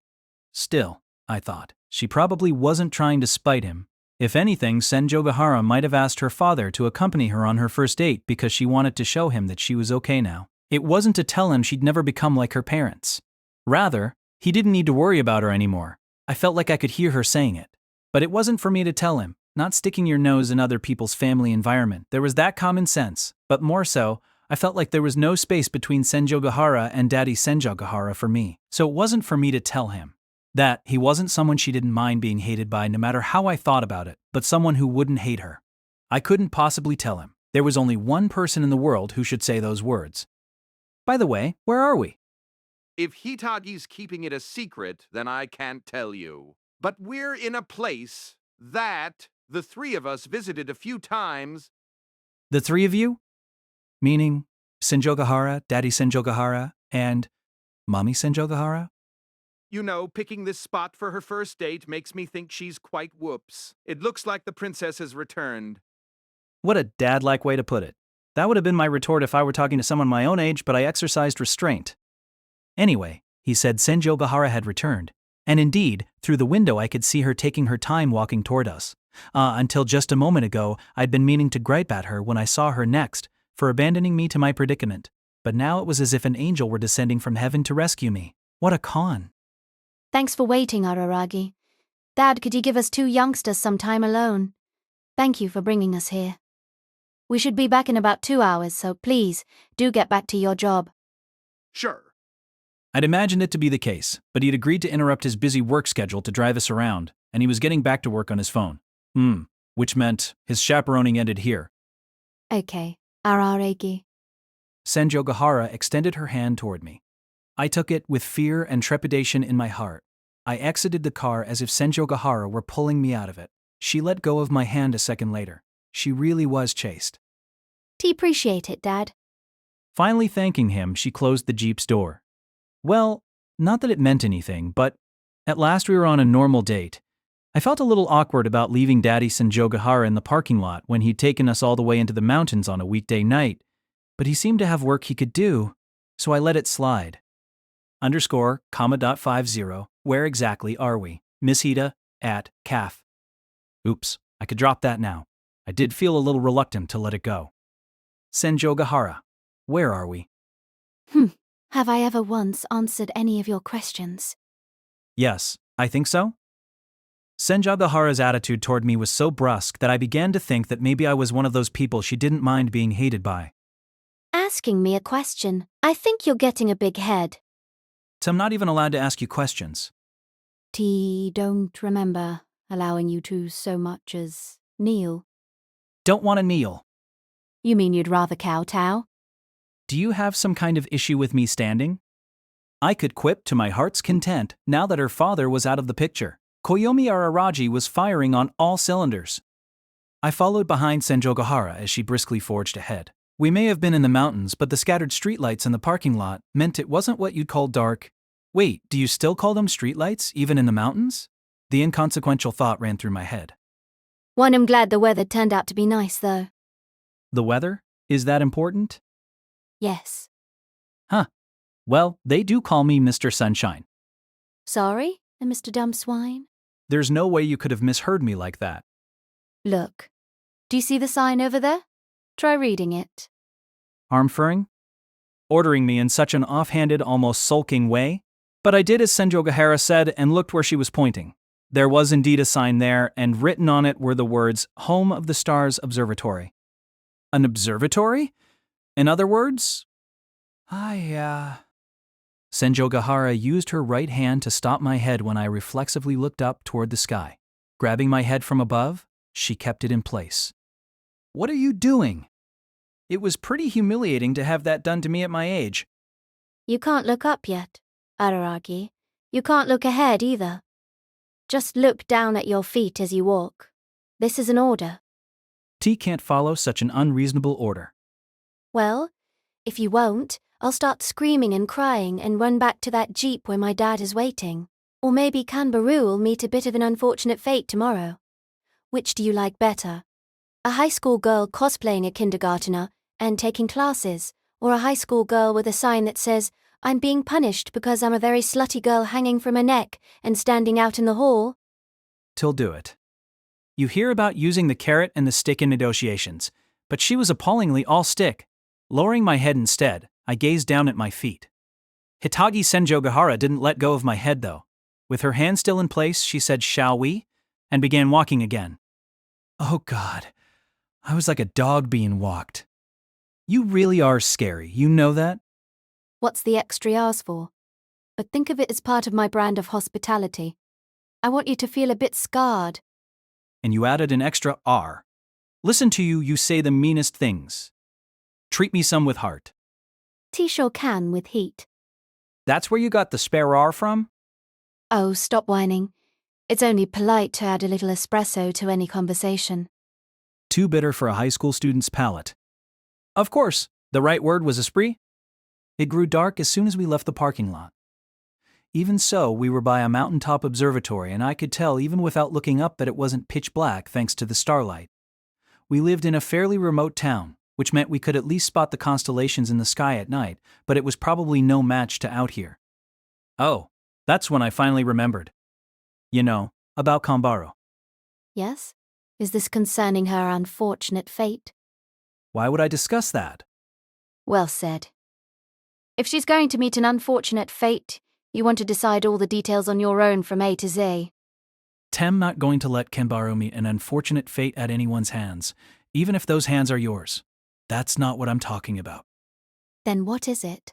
Still, I thought, she probably wasn't trying to spite him. If anything, Senjogahara might have asked her father to accompany her on her first date because she wanted to show him that she was okay now. It wasn't to tell him she'd never become like her parents. Rather, he didn't need to worry about her anymore. I felt like I could hear her saying it. But it wasn't for me to tell him, not sticking your nose in other people's family environment. There was that common sense, but more so, I felt like there was no space between Senjogahara and Daddy Senjogahara for me. So it wasn't for me to tell him that he wasn't someone she didn't mind being hated by no matter how I thought about it, but someone who wouldn't hate her. I couldn't possibly tell him. There was only one person in the world who should say those words. By the way, where are we? If Hitagi's keeping it a secret, then I can't tell you. But we're in a place that the three of us visited a few times. The three of you? Meaning Senjogahara, Daddy Senjogahara, and… Mommy Senjogahara? You know, picking this spot for her first date makes me think she's quite whoops. It looks like the princess has returned. What a dad-like way to put it. That would have been my retort if I were talking to someone my own age, but I exercised restraint. Anyway, he said Senjogahara had returned. And indeed, through the window I could see her taking her time walking toward us. Until just a moment ago, I'd been meaning to gripe at her when I saw her next, for abandoning me to my predicament. But now it was as if an angel were descending from heaven to rescue me. What a con. Thanks for waiting, Araragi. Dad, could you give us two youngsters some time alone? Thank you for bringing us here. We should be back in about 2 hours, so please, do get back to your job. Sure. I'd imagined it to be the case, but he'd agreed to interrupt his busy work schedule to drive us around, and he was getting back to work on his phone. Which meant his chaperoning ended here. Okay, Araragi. Senjogahara extended her hand toward me. I took it with fear and trepidation in my heart. I exited the car as if Senjogahara were pulling me out of it. She let go of my hand a second later. She really was chaste. Appreciate it, Dad. Finally thanking him, she closed the Jeep's door. Well, not that it meant anything, but at last we were on a normal date. I felt a little awkward about leaving Daddy Senjogahara in the parking lot when he'd taken us all the way into the mountains on a weekday night, but he seemed to have work he could do, so I let it slide. _50, where exactly are we? Miss Hida, at CAF. Oops, I could drop that now. I did feel a little reluctant to let it go. Senjogahara, where are we? Have I ever once answered any of your questions? Yes, I think so. Senjogahara's attitude toward me was so brusque that I began to think that maybe I was one of those people she didn't mind being hated by. Asking me a question. I think you're getting a big head. I'm not even allowed to ask you questions. Don't remember allowing you to so much as kneel. Don't want to kneel. You mean you'd rather kowtow? Do you have some kind of issue with me standing? I could quip to my heart's content now that her father was out of the picture. Koyomi Araragi was firing on all cylinders. I followed behind Senjogahara as she briskly forged ahead. We may have been in the mountains, but the scattered streetlights in the parking lot meant it wasn't what you'd call dark. Wait, do you still call them streetlights, even in the mountains? The inconsequential thought ran through my head. Well, I'm glad the weather turned out to be nice, though. The weather? Is that important? Yes. Well, they do call me Mr. Sunshine. Sorry, Mr. Dumb Swine? There's no way you could have misheard me like that. Look. Do you see the sign over there? Try reading it. Arm-furring? Ordering me in such an offhanded, almost sulking way? But I did as Senjogahara said and looked where she was pointing. There was indeed a sign there, and written on it were the words, Home of the Stars Observatory. An observatory? In other words? Senjogahara used her right hand to stop my head when I reflexively looked up toward the sky. Grabbing my head from above, she kept it in place. What are you doing? It was pretty humiliating to have that done to me at my age. You can't look up yet, Araragi. You can't look ahead either. Just look down at your feet as you walk. This is an order. T can't follow such an unreasonable order. Well, if you won't, I'll start screaming and crying and run back to that jeep where my dad is waiting. Or maybe Kanbaru will meet a bit of an unfortunate fate tomorrow. Which do you like better? A high school girl cosplaying a kindergartner and taking classes, or a high school girl with a sign that says, I'm being punished because I'm a very slutty girl hanging from her neck and standing out in the hall? Till do it. You hear about using the carrot and the stick in negotiations, but she was appallingly all stick. Lowering my head instead, I gazed down at my feet. Hitagi Senjogahara didn't let go of my head, though. With her hand still in place, she said, Shall we? And began walking again. Oh God, I was like a dog being walked. You really are scary, you know that? What's the extra R's for? But think of it as part of my brand of hospitality. I want you to feel a bit scarred. And you added an extra R. Listen to you say the meanest things. Treat me some with heart. Sure can with heat. That's where you got the spare R from? Oh, stop whining. It's only polite to add a little espresso to any conversation. Too bitter for a high school student's palate. Of course, the right word was esprit. It grew dark as soon as we left the parking lot. Even so, we were by a mountaintop observatory and I could tell even without looking up that it wasn't pitch black thanks to the starlight. We lived in a fairly remote town, which meant we could at least spot the constellations in the sky at night, but it was probably no match to out here. Oh, that's when I finally remembered. You know, about Kanbaru. Yes? Is this concerning her unfortunate fate? Why would I discuss that? Well said. If she's going to meet an unfortunate fate, you want to decide all the details on your own from A to Z. Tem not going to let Kanbaru meet an unfortunate fate at anyone's hands, even if those hands are yours. That's not what I'm talking about. Then what is it?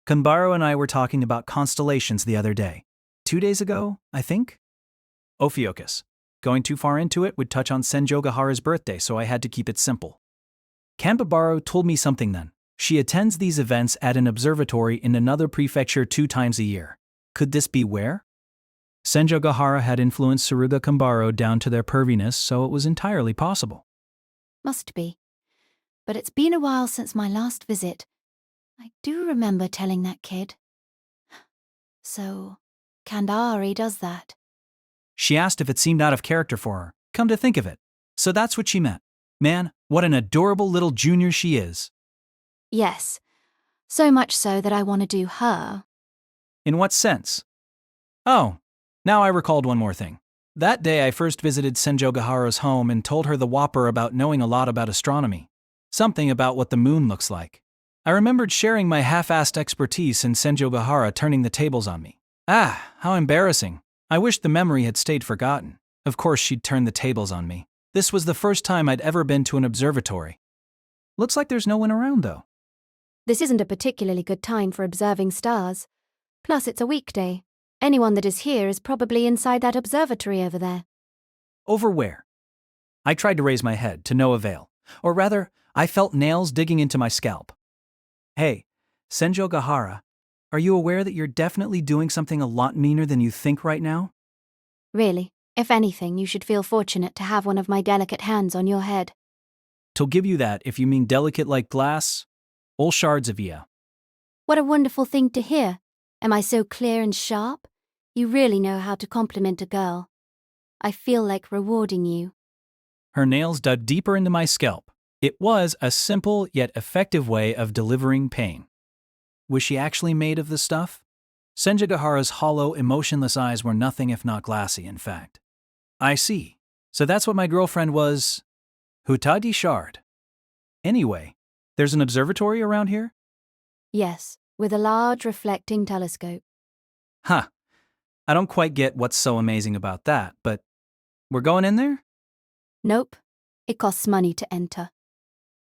Kanbaru and I were talking about constellations the other day. 2 days ago, I think? Ophiokus. Going too far into it would touch on Senjogahara's birthday, so I had to keep it simple. Kanbaru told me something then. She attends these events at an observatory in another prefecture 2 times a year. Could this be where? Senjogahara had influenced Suruga Kanbaru down to their perviness, so it was entirely possible. Must be. But it's been a while since my last visit. I do remember telling that kid. So, Kandari does that. She asked if it seemed out of character for her. Come to think of it. So that's what she meant. Man, what an adorable little junior she is. Yes. So much so that I want to do her. In what sense? Oh, now I recalled one more thing. That day I first visited Senjogahara's home and told her the whopper about knowing a lot about astronomy. Something about what the moon looks like. I remembered sharing my half-assed expertise and Senjogahara turning the tables on me. Ah, how embarrassing. I wished the memory had stayed forgotten. Of course she'd turn the tables on me. This was the first time I'd ever been to an observatory. Looks like there's no one around though. This isn't a particularly good time for observing stars. Plus, it's a weekday. Anyone that is here is probably inside that observatory over there. Over where? I tried to raise my head, to no avail. Or rather, I felt nails digging into my scalp. Hey, Senjogahara, are you aware that you're definitely doing something a lot meaner than you think right now? Really, if anything, you should feel fortunate to have one of my delicate hands on your head. To give you that, if you mean delicate like glass, all shards of ya. What a wonderful thing to hear. Am I so clear and sharp? You really know how to compliment a girl. I feel like rewarding you. Her nails dug deeper into my scalp. It was a simple yet effective way of delivering pain. Was she actually made of the stuff? Senjogahara's hollow, emotionless eyes were nothing if not glassy, in fact. I see. So that's what my girlfriend was. Hutadi Shard. Anyway, there's an observatory around here? Yes, with a large reflecting telescope. Huh. I don't quite get what's so amazing about that, but we're going in there? Nope. It costs money to enter.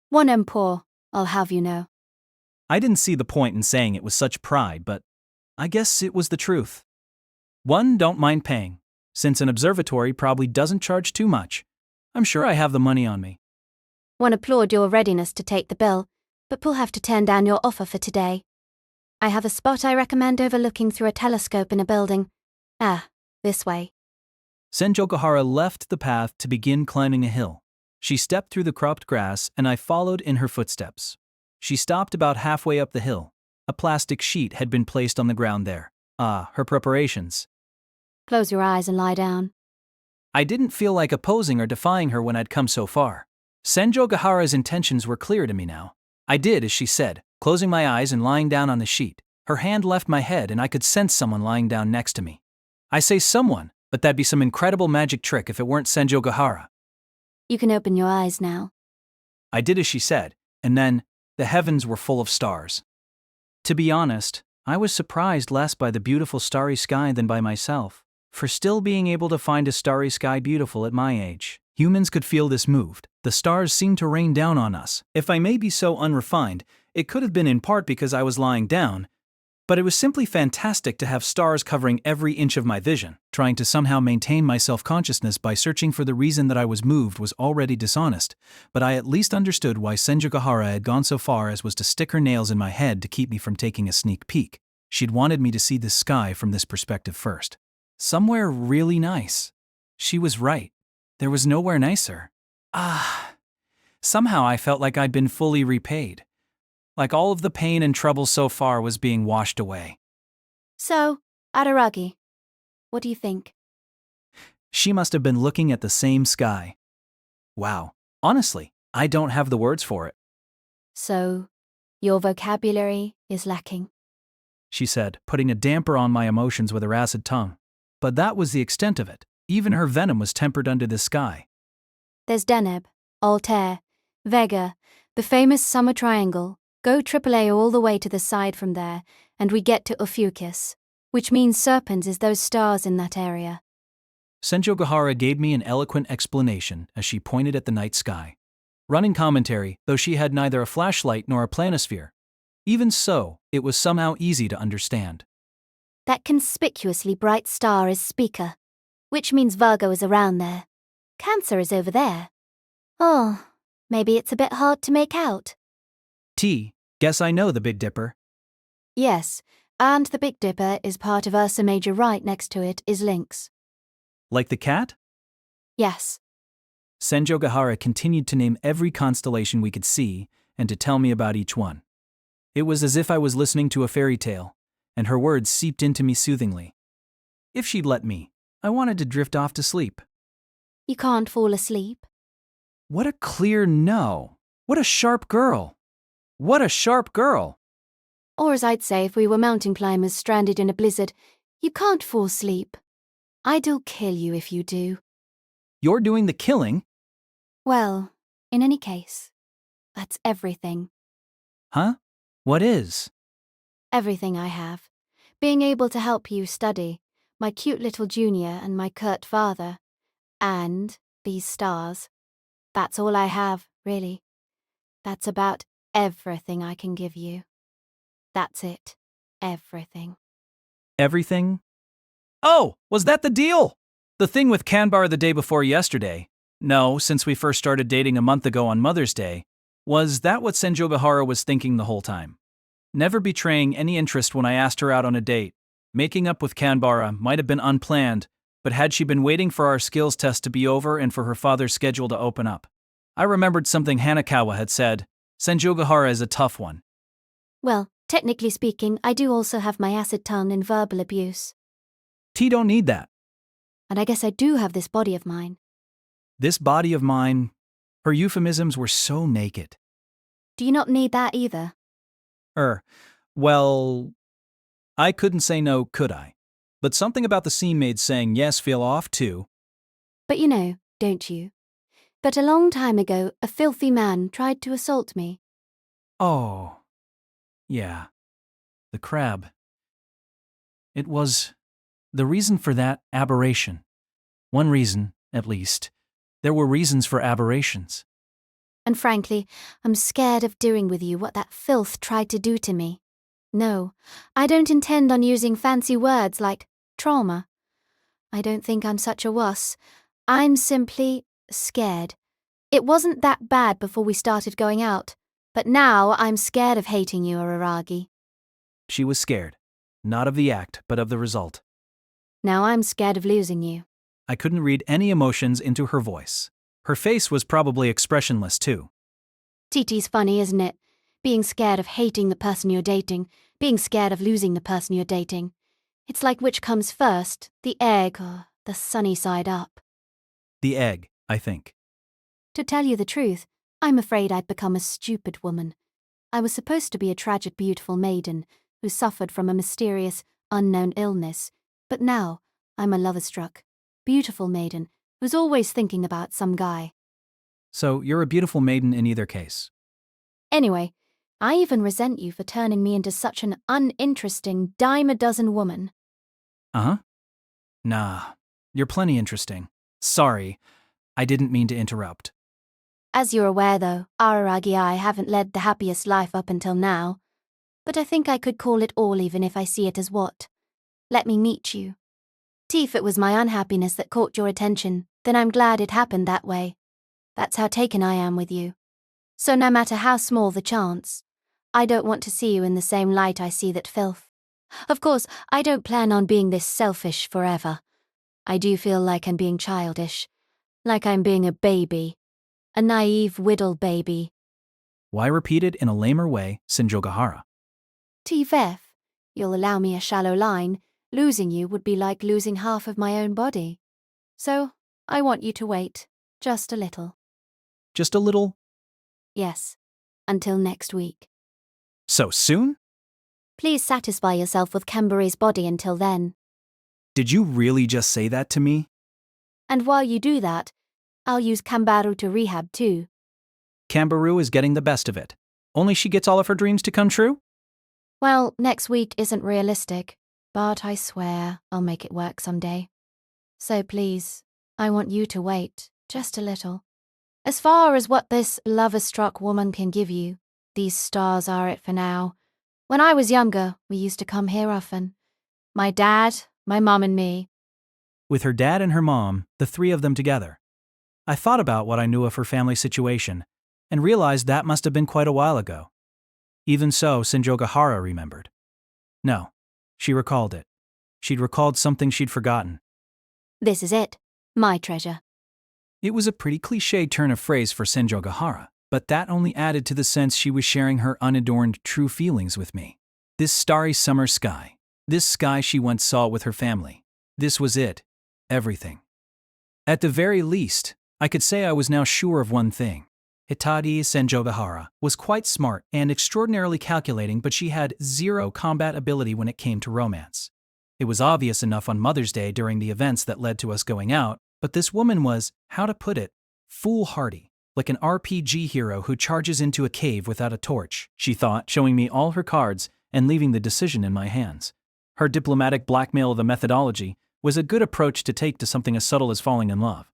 1 empor, I'll have you know. I didn't see the point in saying it with such pride, but I guess it was the truth. 1, don't mind paying, since an observatory probably doesn't charge too much. I'm sure I have the money on me. 1, applaud your readiness to take the bill, but we'll have to turn down your offer for today. I have a spot I recommend overlooking through a telescope in a building. This way. Senjogahara left the path to begin climbing a hill. She stepped through the cropped grass and I followed in her footsteps. She stopped about halfway up the hill. A plastic sheet had been placed on the ground there. Her preparations. Close your eyes and lie down. I didn't feel like opposing or defying her when I'd come so far. Senjogahara's intentions were clear to me now. I did as she said, closing my eyes and lying down on the sheet. Her hand left my head and I could sense someone lying down next to me. I say someone, but that'd be some incredible magic trick if it weren't Senjogahara. You can open your eyes now. I did as she said, and then the heavens were full of stars. To be honest, I was surprised less by the beautiful starry sky than by myself, for still being able to find a starry sky beautiful at my age. Humans could feel this moved. The stars seemed to rain down on us. If I may be so unrefined, it could have been in part because I was lying down, but it was simply fantastic to have stars covering every inch of my vision. Trying to somehow maintain my self-consciousness by searching for the reason that I was moved was already dishonest, but I at least understood why Senjogahara had gone so far as was to stick her nails in my head to keep me from taking a sneak peek. She'd wanted me to see the sky from this perspective first. Somewhere really nice. She was right. There was nowhere nicer. Somehow I felt like I'd been fully repaid. Like all of the pain and trouble so far was being washed away. So, Araragi, what do you think? She must have been looking at the same sky. Wow, honestly, I don't have the words for it, So, your vocabulary is lacking. she said, putting a damper on my emotions with her acid tongue. But that was the extent of it. Even her venom was tempered under the sky. There's Deneb, Altair, Vega, the famous Summer Triangle. Go AAA all the way to the side from there, and we get to Ophiuchus, which means serpents is those stars in that area. Senjogahara gave me an eloquent explanation as she pointed at the night sky. Running commentary, though she had neither a flashlight nor a planisphere. Even so, it was somehow easy to understand. That conspicuously bright star is Spica, which means Virgo is around there. Cancer is over there. Oh, maybe it's a bit hard to make out. T, guess I know the Big Dipper. Yes, and the Big Dipper is part of Ursa Major. Right next to it is Lynx. Like the cat? Yes. Senjogahara continued to name every constellation we could see and to tell me about each one. It was as if I was listening to a fairy tale, and her words seeped into me soothingly. If she'd let me, I wanted to drift off to sleep. You can't fall asleep. What a clear no. What a sharp girl. What a sharp girl. Or as I'd say if we were mountain climbers stranded in a blizzard, you can't fall asleep. I'll kill you if you do. You're doing the killing? Well, in any case, that's everything. Huh? What is? Everything I have. Being able to help you study, my cute little junior and my curt father, and these stars. That's all I have, really. That's about everything I can give you. That's it. Everything. Everything? Oh, was that the deal? The thing with Kanbar the day before yesterday. No, since we first started dating a month ago on Mother's Day. Was that what Senjogahara was thinking the whole time? Never betraying any interest when I asked her out on a date. Making up with Kanbara might have been unplanned, but had she been waiting for our skills test to be over and for her father's schedule to open up? I remembered something Hanakawa had said. Senjogahara is a tough one. Well, technically speaking, I do also have my acid tongue and verbal abuse. T don't need that. And I guess I do have this body of mine. This body of mine, her euphemisms were so naked. Do you not need that either? Well, I couldn't say no, could I? But something about the scene made saying yes feel off too. But you know, don't you? That a long time ago, a filthy man tried to assault me. Oh, yeah. The crab. It was the reason for that aberration. One reason, at least. There were reasons for aberrations. And frankly, I'm scared of doing with you what that filth tried to do to me. No, I don't intend on using fancy words like trauma. I don't think I'm such a wuss. I'm simply scared. It wasn't that bad before we started going out, but now I'm scared of hating you, Araragi. She was scared. Not of the act, but of the result. Now I'm scared of losing you. I couldn't read any emotions into her voice. Her face was probably expressionless too. TT's funny, isn't it? Being scared of hating the person you're dating, being scared of losing the person you're dating. It's like which comes first, the egg or the sunny side up. The egg, I think. To tell you the truth, I'm afraid I'd become a stupid woman. I was supposed to be a tragic, beautiful maiden who suffered from a mysterious, unknown illness, but now I'm a lover-struck, beautiful maiden who's always thinking about some guy. So you're a beautiful maiden in either case. Anyway, I even resent you for turning me into such an uninteresting dime-a-dozen woman. Uh-huh. Nah, you're plenty interesting. Sorry, I didn't mean to interrupt. As you're aware, though, Araragi and I haven't led the happiest life up until now. But I think I could call it all even if I see it as what. Let me meet you. If it was my unhappiness that caught your attention, then I'm glad it happened that way. That's how taken I am with you. So no matter how small the chance, I don't want to see you in the same light I see that filth. Of course, I don't plan on being this selfish forever. I do feel like I'm being childish, like I'm being a baby, a naive whittle baby. Why repeat it in a lamer way, Senjogahara? Vef, you'll allow me a shallow line, Losing you would be like losing half of my own body. So, I want you to wait, just a little. Just a little. Yes, until next week. So soon? Please satisfy yourself with Kanbaru's body until then. Did you really just say that to me? And while you do that, I'll use Kanbaru to rehab too. Kanbaru is getting the best of it. Only she gets all of her dreams to come true? Well, next week isn't realistic, but I swear I'll make it work someday. So please, I want you to wait, just a little. As far as what this lover-struck woman can give you, these stars are it for now. When I was younger, we used to come here often. My dad, my mum and me. With her dad and her mom, the three of them together. I thought about what I knew of her family situation, and realized that must have been quite a while ago. Even so, Senjogahara remembered. No, she recalled it. She'd recalled something she'd forgotten. This is it, my treasure. It was a pretty cliché turn of phrase for Senjogahara, but that only added to the sense she was sharing her unadorned true feelings with me. This starry summer sky. This sky she once saw with her family. This was it. Everything. At the very least, I could say I was now sure of one thing. Hitade Senjogahara was quite smart and extraordinarily calculating, but she had zero combat ability when it came to romance. It was obvious enough on Mother's Day during the events that led to us going out, but this woman was, how to put it, foolhardy, like an RPG hero who charges into a cave without a torch, she thought, showing me all her cards and leaving the decision in my hands. Her diplomatic blackmail of the methodology was a good approach to take to something as subtle as falling in love.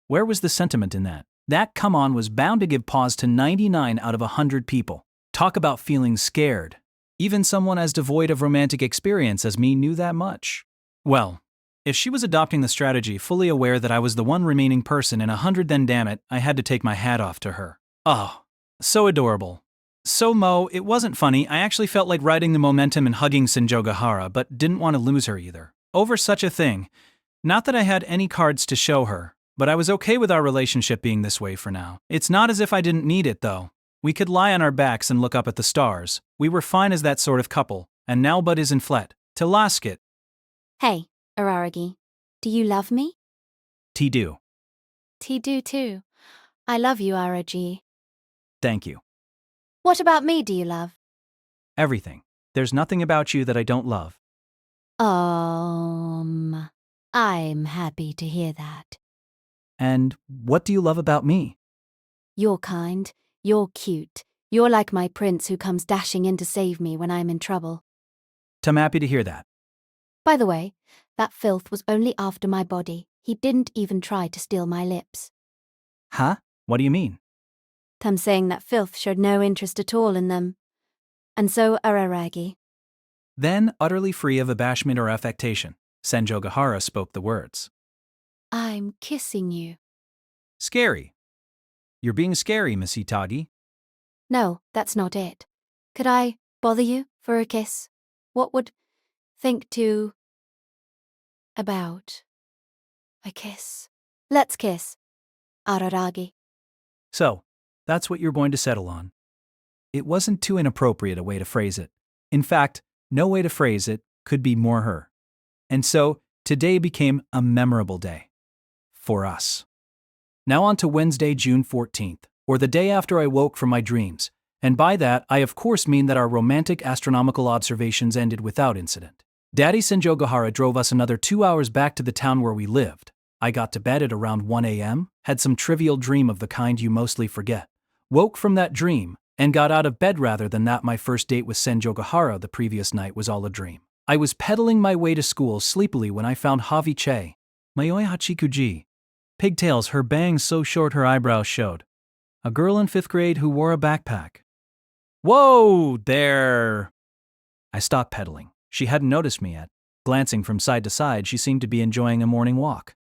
Where was the sentiment in that? That come on was bound to give pause to 99 out of 100 people. Talk about feeling scared. Even someone as devoid of romantic experience as me knew that much. Well, if she was adopting the strategy fully aware that I was the one remaining person in 100, then damn it, I had to take my hat off to her. Oh, so adorable. So it wasn't funny. I actually felt like riding the momentum and hugging Senjogahara, but didn't want to lose her either. Over such a thing. Not that I had any cards to show her, but I was okay with our relationship being this way for now. It's not as if I didn't need it, though. We could lie on our backs and look up at the stars. We were fine as that sort of couple, and now Bud is in flet. To Laskit. Hey, Araragi, do you love me? T-do. T-do too. I love you, Araragi. Thank you. What about me do you love? Everything. There's nothing about you that I don't love. I'm happy to hear that. And what do you love about me? You're kind, you're cute, you're like my prince who comes dashing in to save me when I'm in trouble. I'm happy to hear that. By the way, that filth was only after my body. He didn't even try to steal my lips. Huh? What do you mean? I'm saying that filth showed no interest at all in them. And so Araragi. Then, utterly free of abashment or affectation, Senjogahara spoke the words. I'm kissing you. Scary. You're being scary, Miss Hitade. No, that's not it. Could I bother you for a kiss? What would think to about a kiss? Let's kiss, Araragi. So, that's what you're going to settle on. It wasn't too inappropriate a way to phrase it. In fact, no way to phrase it could be more her. And so, today became a memorable day. For us. Now on to Wednesday, June 14th, or the day after I woke from my dreams, and by that I of course mean that our romantic astronomical observations ended without incident. Daddy Senjogahara drove us another 2 hours back to the town where we lived. I got to bed at around 1 a.m., had some trivial dream of the kind you mostly forget, woke from that dream, and got out of bed rather than that my first date with Senjogahara the previous night was all a dream. I was pedaling my way to school sleepily when I found Havi-che, Mayoi Hachikuji. Pigtails, her bangs so short her eyebrows showed. A girl in 5th grade who wore a backpack. Whoa, there! I stopped pedaling. She hadn't noticed me yet. Glancing from side to side, she seemed to be enjoying a morning walk.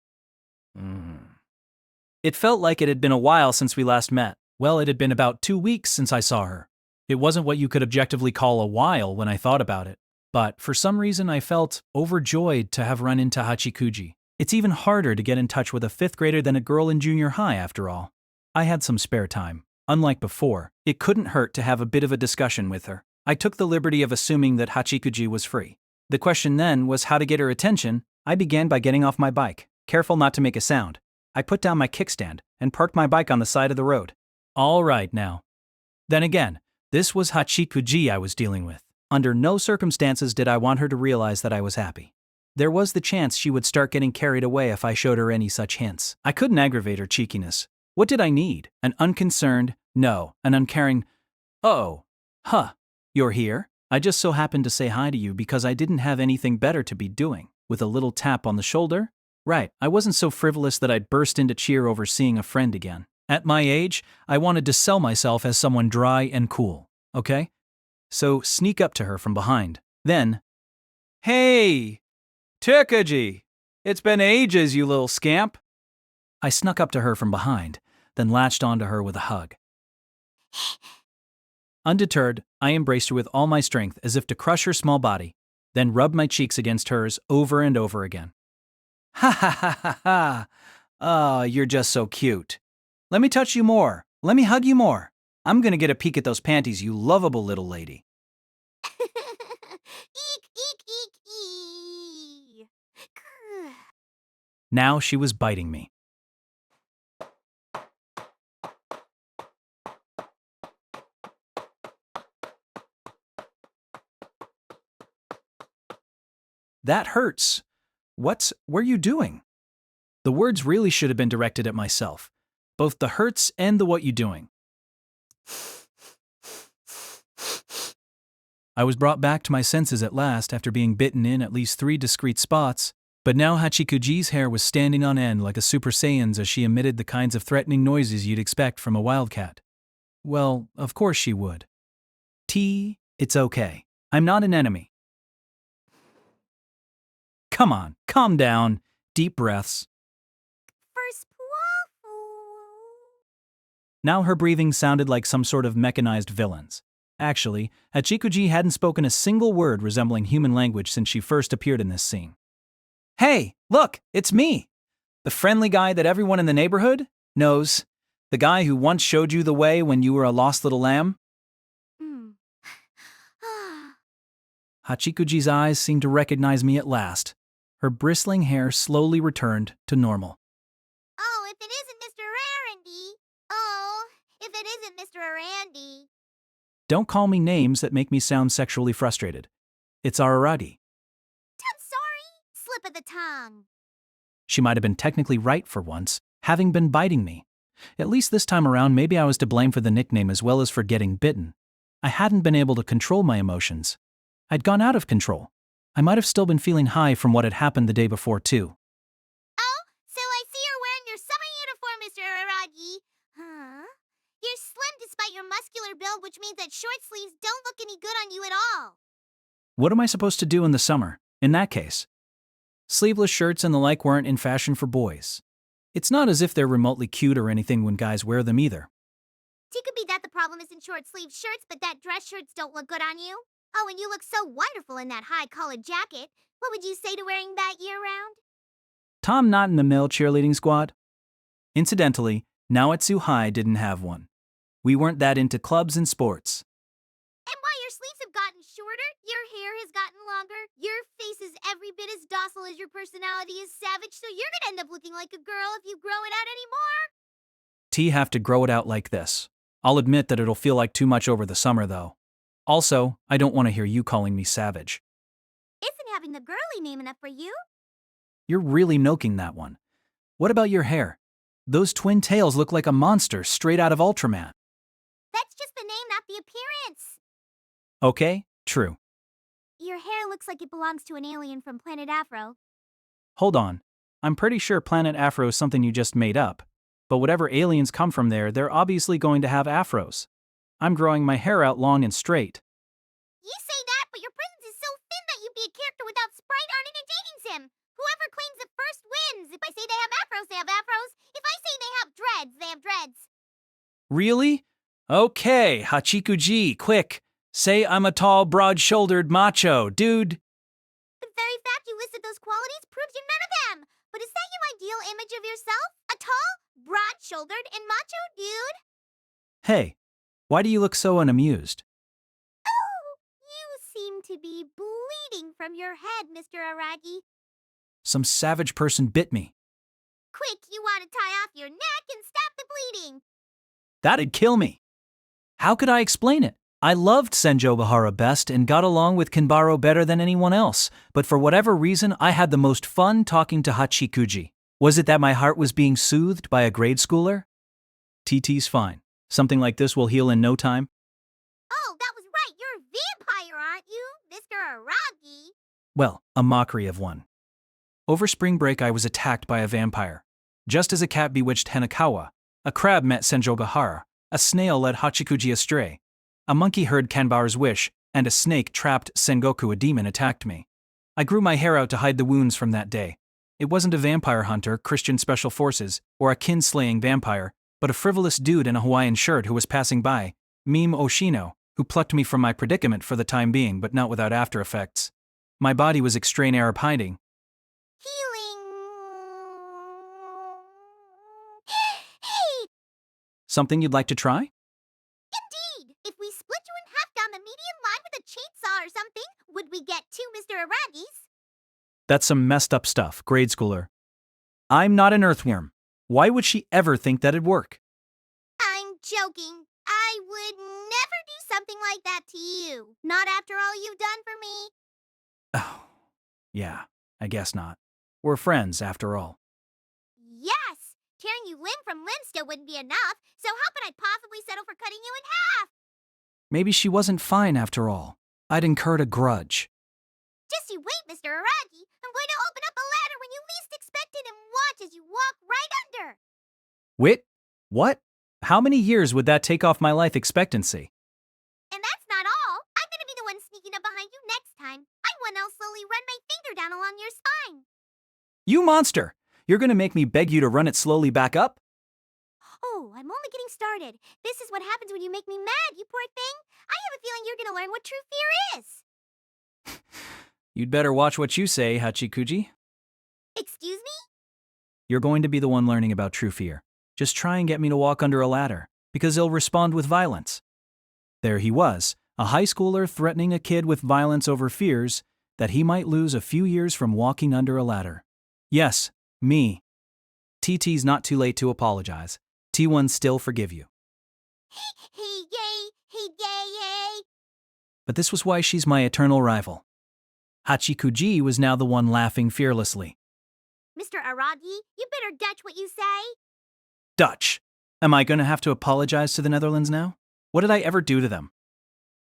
It felt like it had been a while since we last met. Well, it had been about 2 weeks since I saw her. It wasn't what you could objectively call a while when I thought about it. But for some reason I felt overjoyed to have run into Hachikuji. It's even harder to get in touch with a 5th grader than a girl in junior high, after all. I had some spare time. Unlike before, it couldn't hurt to have a bit of a discussion with her. I took the liberty of assuming that Hachikuji was free. The question then was how to get her attention. I began by getting off my bike, careful not to make a sound. I put down my kickstand and parked my bike on the side of the road. All right now. Then again, this was Hachikuji I was dealing with. Under no circumstances did I want her to realize that I was happy. There was the chance she would start getting carried away if I showed her any such hints. I couldn't aggravate her cheekiness. What did I need? An unconcerned, no, an uncaring, oh, huh, you're here? I just so happened to say hi to you because I didn't have anything better to be doing. With a little tap on the shoulder? Right, I wasn't so frivolous that I'd burst into cheer over seeing a friend again. At my age, I wanted to sell myself as someone dry and cool, okay? So sneak up to her from behind. Then, hey, Takaji, it's been ages, you little scamp. I snuck up to her from behind, then latched onto her with a hug. Undeterred, I embraced her with all my strength as if to crush her small body, then rubbed my cheeks against hers over and over again. Ha ha ha ha ha! Oh, you're just so cute. Let me touch you more. Let me hug you more. I'm gonna get a peek at those panties, you lovable little lady. Eek, eek, eek, eek. Now she was biting me. That hurts. What were you doing? The words really should have been directed at myself. Both the hurts and the what you doing. I was brought back to my senses at last after being bitten in at least 3 discrete spots, but now Hachikuji's hair was standing on end like a Super Saiyan's as she emitted the kinds of threatening noises you'd expect from a wildcat. Well, of course she would. It's okay. I'm not an enemy. Come on, calm down. Deep breaths. First Now her breathing sounded like some sort of mechanized villain's. Actually, Hachikuji hadn't spoken a single word resembling human language since she first appeared in this scene. Hey, look, it's me! The friendly guy that everyone in the neighborhood knows. The guy who once showed you the way when you were a lost little lamb. Hachikuji's eyes seemed to recognize me at last. Her bristling hair slowly returned to normal. Oh, if it isn't Mr. Araragi. Oh, if it isn't Mr. Araragi. Don't call me names that make me sound sexually frustrated. It's Araragi. I'm sorry. Slip of the tongue. She might have been technically right for once, having been biting me. At least this time around, maybe I was to blame for the nickname as well as for getting bitten. I hadn't been able to control my emotions. I'd gone out of control. I might have still been feeling high from what had happened the day before, too. Oh, so I see you're wearing your summer uniform, Mr. Araragi. Huh? You're slim despite your muscular build, which means that short sleeves don't look any good on you at all. What am I supposed to do in the summer, in that case? Sleeveless shirts and the like weren't in fashion for boys. It's not as if they're remotely cute or anything when guys wear them either. It could be that the problem isn't short-sleeved shirts, but that dress shirts don't look good on you. Oh, and you look so wonderful in that high-collared jacket. What would you say to wearing that year-round? Tom not in the mill cheerleading squad? Incidentally, Naotsu High didn't have one. We weren't that into clubs and sports. And while your sleeves have gotten shorter, your hair has gotten longer, your face is every bit as docile as your personality is savage, so you're gonna end up looking like a girl if you grow it out anymore. Have to grow it out like this. I'll admit that it'll feel like too much over the summer, though. Also, I don't want to hear you calling me savage. Isn't having the girly name enough for you? You're really milking that one. What about your hair? Those twin tails look like a monster straight out of Ultraman. That's just the name, not the appearance. Okay, true. Your hair looks like it belongs to an alien from Planet Afro. Hold on. I'm pretty sure Planet Afro is something you just made up. But whatever aliens come from there, they're obviously going to have afros. I'm growing my hair out long and straight. You say that, but your presence is so thin that you'd be a character without sprite on in a dating sim. Whoever claims it first wins. If I say they have afros, they have afros. If I say they have dreads, they have dreads. Really? Okay, Hachikuji, quick. Say I'm a tall, broad-shouldered macho, dude. The very fact you listed those qualities proves you're none of them. But is that your ideal image of yourself? A tall, broad-shouldered, and macho dude? Hey, why do you look so unamused? Oh, you seem to be bleeding from your head, Mr. Araragi. Some savage person bit me. Quick, you want to tie off your neck and stop the bleeding. That'd kill me. How could I explain it? I loved Senjogahara best and got along with Kanbaru better than anyone else, but for whatever reason, I had the most fun talking to Hachikuji. Was it that my heart was being soothed by a grade schooler? TT's fine. Something like this will heal in no time. Oh, that was right. You're a vampire, aren't you, Mr. Araragi? Well, a mockery of one. Over spring break, I was attacked by a vampire. Just as a cat bewitched Hanakawa, a crab met Senjogahara, a snail led Hachikuji astray, a monkey heard Kanbaru's wish, and a snake trapped Sengoku, a demon, attacked me. I grew my hair out to hide the wounds from that day. It wasn't a vampire hunter, Christian Special Forces, or a kin-slaying vampire, but a frivolous dude in a Hawaiian shirt who was passing by, Meme Oshino, who plucked me from my predicament for the time being, but not without after effects. My body was extrain Arab hiding. Healing. Hey, Something you'd like to try? indeed. If we split you in half down the median line with a chainsaw or something, would we get 2 Mr. Aragis? That's some messed up stuff, grade schooler. I'm not an earthworm. Why would she ever think that'd work? I'm joking. I would never do something like that to you. Not after all you've done for me. Oh, yeah, I guess not. We're friends, after all. Yes! Tearing you limb from limb still wouldn't be enough, so how could I possibly settle for cutting you in half? Maybe she wasn't fine after all. I'd incurred a grudge. Just you wait, Mr. Aragi. I'm going to open up a ladder when you least expect it and watch as you walk right under. Wit? What? How many years would that take off my life expectancy? And that's not all. I'm going to be the one sneaking up behind you next time. I'm one I'll slowly run my finger down along your spine. You monster! You're gonna make me beg you to run it slowly back up? Oh, I'm only getting started. This is what happens when you make me mad, you poor thing. I have a feeling you're going to learn what true fear is. You'd better watch what you say, Hachikuji. Excuse me? You're going to be the one learning about true fear. Just try and get me to walk under a ladder, because he'll respond with violence. There he was, a high schooler threatening a kid with violence over fears that he might lose a few years from walking under a ladder. Yes, me. TT's not too late to apologize. T1 still forgive you. Hey, yay. But this was why she's my eternal rival. Hachikuji was now the one laughing fearlessly. Mr. Aragi, you better Dutch what you say. Dutch. Am I gonna have to apologize to the Netherlands now? What did I ever do to them?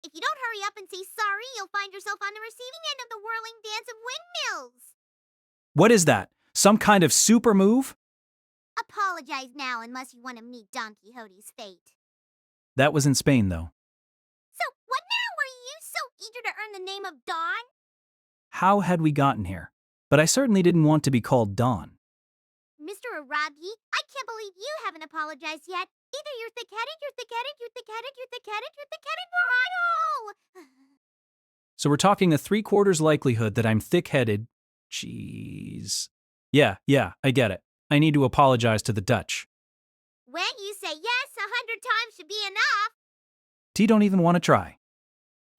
If you don't hurry up and say sorry, you'll find yourself on the receiving end of the whirling dance of windmills. What is that? Some kind of super move? Apologize now unless you want to meet Don Quixote's fate. That was in Spain, though. So, what now? Were you so eager to earn the name of Don? How had we gotten here? But I certainly didn't want to be called Don. Mr. Aragi, I can't believe you haven't apologized yet. Either you're thick-headed, you're thick-headed, you're thick-headed, you're thick-headed, you're thick-headed, no! So we're talking a 3/4 likelihood that I'm thick-headed. Jeez. Yeah, I get it. I need to apologize to the Dutch. When you say yes 100 times should be enough. T don't even want to try.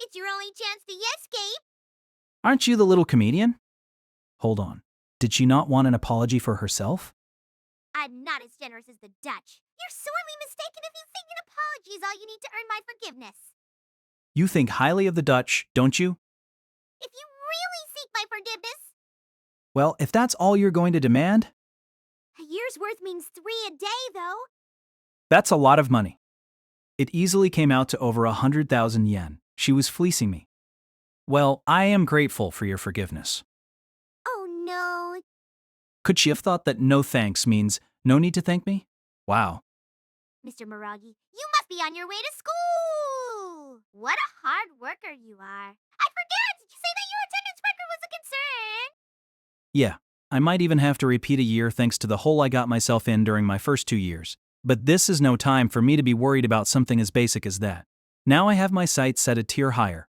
It's your only chance to escape. Aren't you the little comedian? Hold on. Did she not want an apology for herself? I'm not as generous as the Dutch. You're sorely mistaken if you think an apology is all you need to earn my forgiveness. You think highly of the Dutch, don't you? If you really seek my forgiveness, Well, if that's all you're going to demand, a year's worth means 3 a day, though. that's a lot of money. It easily came out to over 100,000 yen. She was fleecing me. Well, I am grateful for your forgiveness. Oh no. Could she have thought that no thanks means no need to thank me? Wow. Mr. Miragi, you must be on your way to school. What a hard worker you are. I forget, did you say that your attendance record was a concern? Yeah, I might even have to repeat a year thanks to the hole I got myself in during my first 2 years. But this is no time for me to be worried about something as basic as that. Now I have my sights set a tier higher.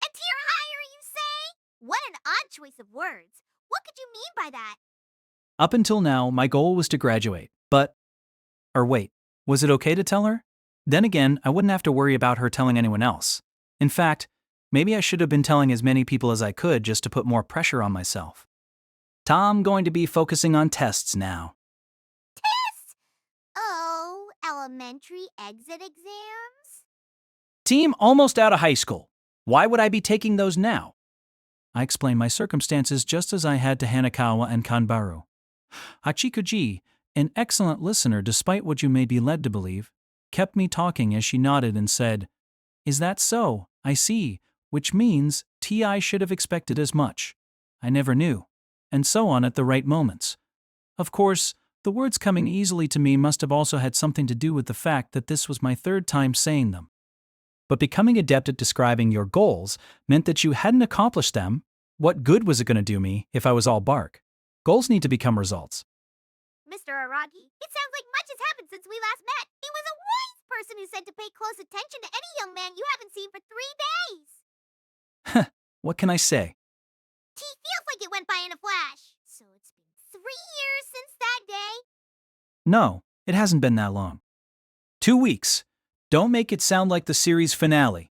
A tier higher, you say? What an odd choice of words. What could you mean by that? Up until now, my goal was to graduate, but... Or wait, was it okay to tell her? Then again, I wouldn't have to worry about her telling anyone else. In fact, Maybe I should have been telling as many people as I could just to put more pressure on myself. I'm going to be focusing on tests now. Tests? Oh, elementary exit exams? Team almost out of high school. Why would I be taking those now? I explained my circumstances just as I had to Hanakawa and Kanbaru. Hachikuji, an excellent listener despite what you may be led to believe, kept me talking as she nodded and said, "Is that so? I see, which means T.I. should have expected as much. I never knew." And so on at the right moments. Of course, the words coming easily to me must have also had something to do with the fact that this was my third time saying them. But becoming adept at describing your goals meant that you hadn't accomplished them. What good was it going to do me if I was all bark? Goals need to become results. Mr. Araragi, it sounds like much has happened since we last met. He was a wise person who said to pay close attention to any young man you haven't seen for 3 days. What can I say? Feels like it went by in a flash. So it's been 3 years since that day? No, it hasn't been that long. 2 weeks. Don't make it sound like the series finale.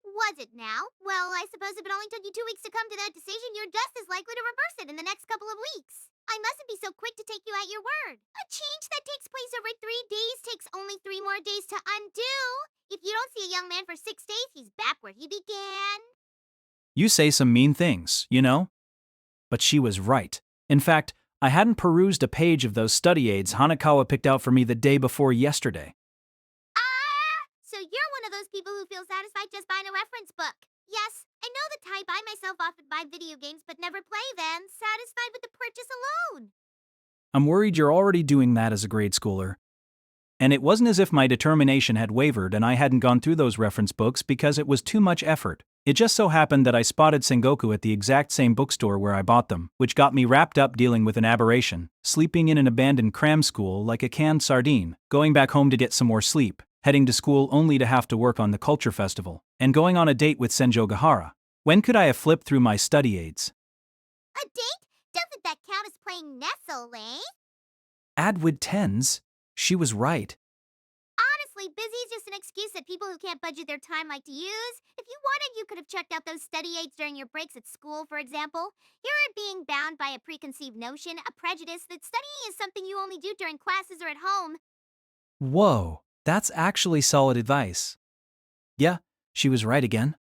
Was it now? Well, I suppose if it only took you 2 weeks to come to that decision, you're just as likely to reverse it in the next couple of weeks. I mustn't be so quick to take you at your word. A change that takes place over 3 days takes only 3 more days to undo. If you don't see a young man for 6 days, he's back where he began. You say some mean things, you know? But she was right. In fact, I hadn't perused a page of those study aids Hanakawa picked out for me the day before yesterday. So you're one of those people who feel satisfied just buying a reference book. Yes, I know the type. I myself often buy video games but never play them, satisfied with the purchase alone. I'm worried you're already doing that as a grade schooler. And it wasn't as if my determination had wavered and I hadn't gone through those reference books because it was too much effort. It just so happened that I spotted Sengoku at the exact same bookstore where I bought them, which got me wrapped up dealing with an aberration, sleeping in an abandoned cram school like a canned sardine, going back home to get some more sleep, heading to school only to have to work on the culture festival, and going on a date with Senjo Gahara. When could I have flipped through my study aids? A date? Doesn't that count as playing Nestle, eh? Adwid tens. She was right. Honestly, busy is just an excuse that people who can't budget their time like to use. If you wanted, you could have checked out those study aids during your breaks at school, for example. You're being bound by a preconceived notion, a prejudice that studying is something you only do during classes or at home. Whoa, that's actually solid advice. Yeah, she was right again.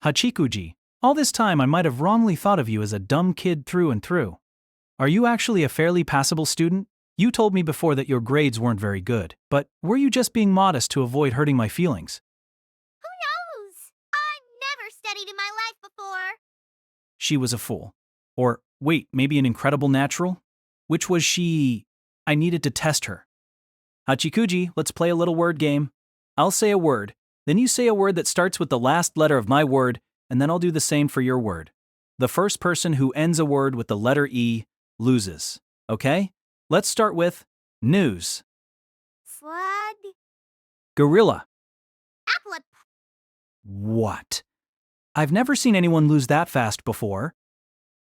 Hachikuji, all this time I might have wrongly thought of you as a dumb kid through and through. Are you actually a fairly passable student? You told me before that your grades weren't very good, but were you just being modest to avoid hurting my feelings? Who knows? I've never studied in my life before. She was a fool. Or, wait, maybe an incredible natural? Which was she? I needed to test her. Hachikuji, let's play a little word game. I'll say a word, then you say a word that starts with the last letter of my word, and then I'll do the same for your word. The first person who ends a word with the letter E loses. Okay? Let's start with news. Slug. Gorilla. Apple. What? I've never seen anyone lose that fast before.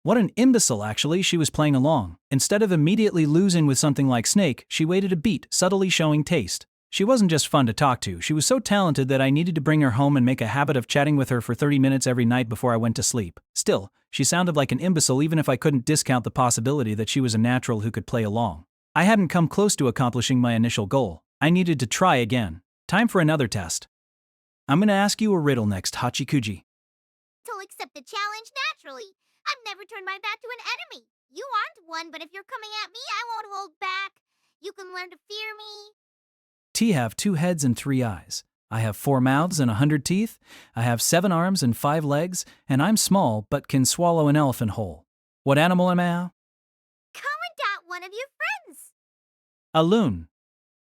What an imbecile, actually. She was playing along. Instead of immediately losing with something like snake, she waited a beat, subtly showing taste. She wasn't just fun to talk to, she was so talented that I needed to bring her home and make a habit of chatting with her for 30 minutes every night before I went to sleep. Still, she sounded like an imbecile even if I couldn't discount the possibility that she was a natural who could play along. I hadn't come close to accomplishing my initial goal. I needed to try again. Time for another test. I'm going to ask you a riddle next, Hachikuji. I'll accept the challenge naturally. I've never turned my back to an enemy. You aren't one, but if you're coming at me, I won't hold back. You can learn to fear me. T have 2 heads and 3 eyes. I have 4 mouths and 100 teeth. I have 7 arms and 5 legs, and I'm small but can swallow an elephant whole. What animal am I? Come and dot one of your friends. A loon.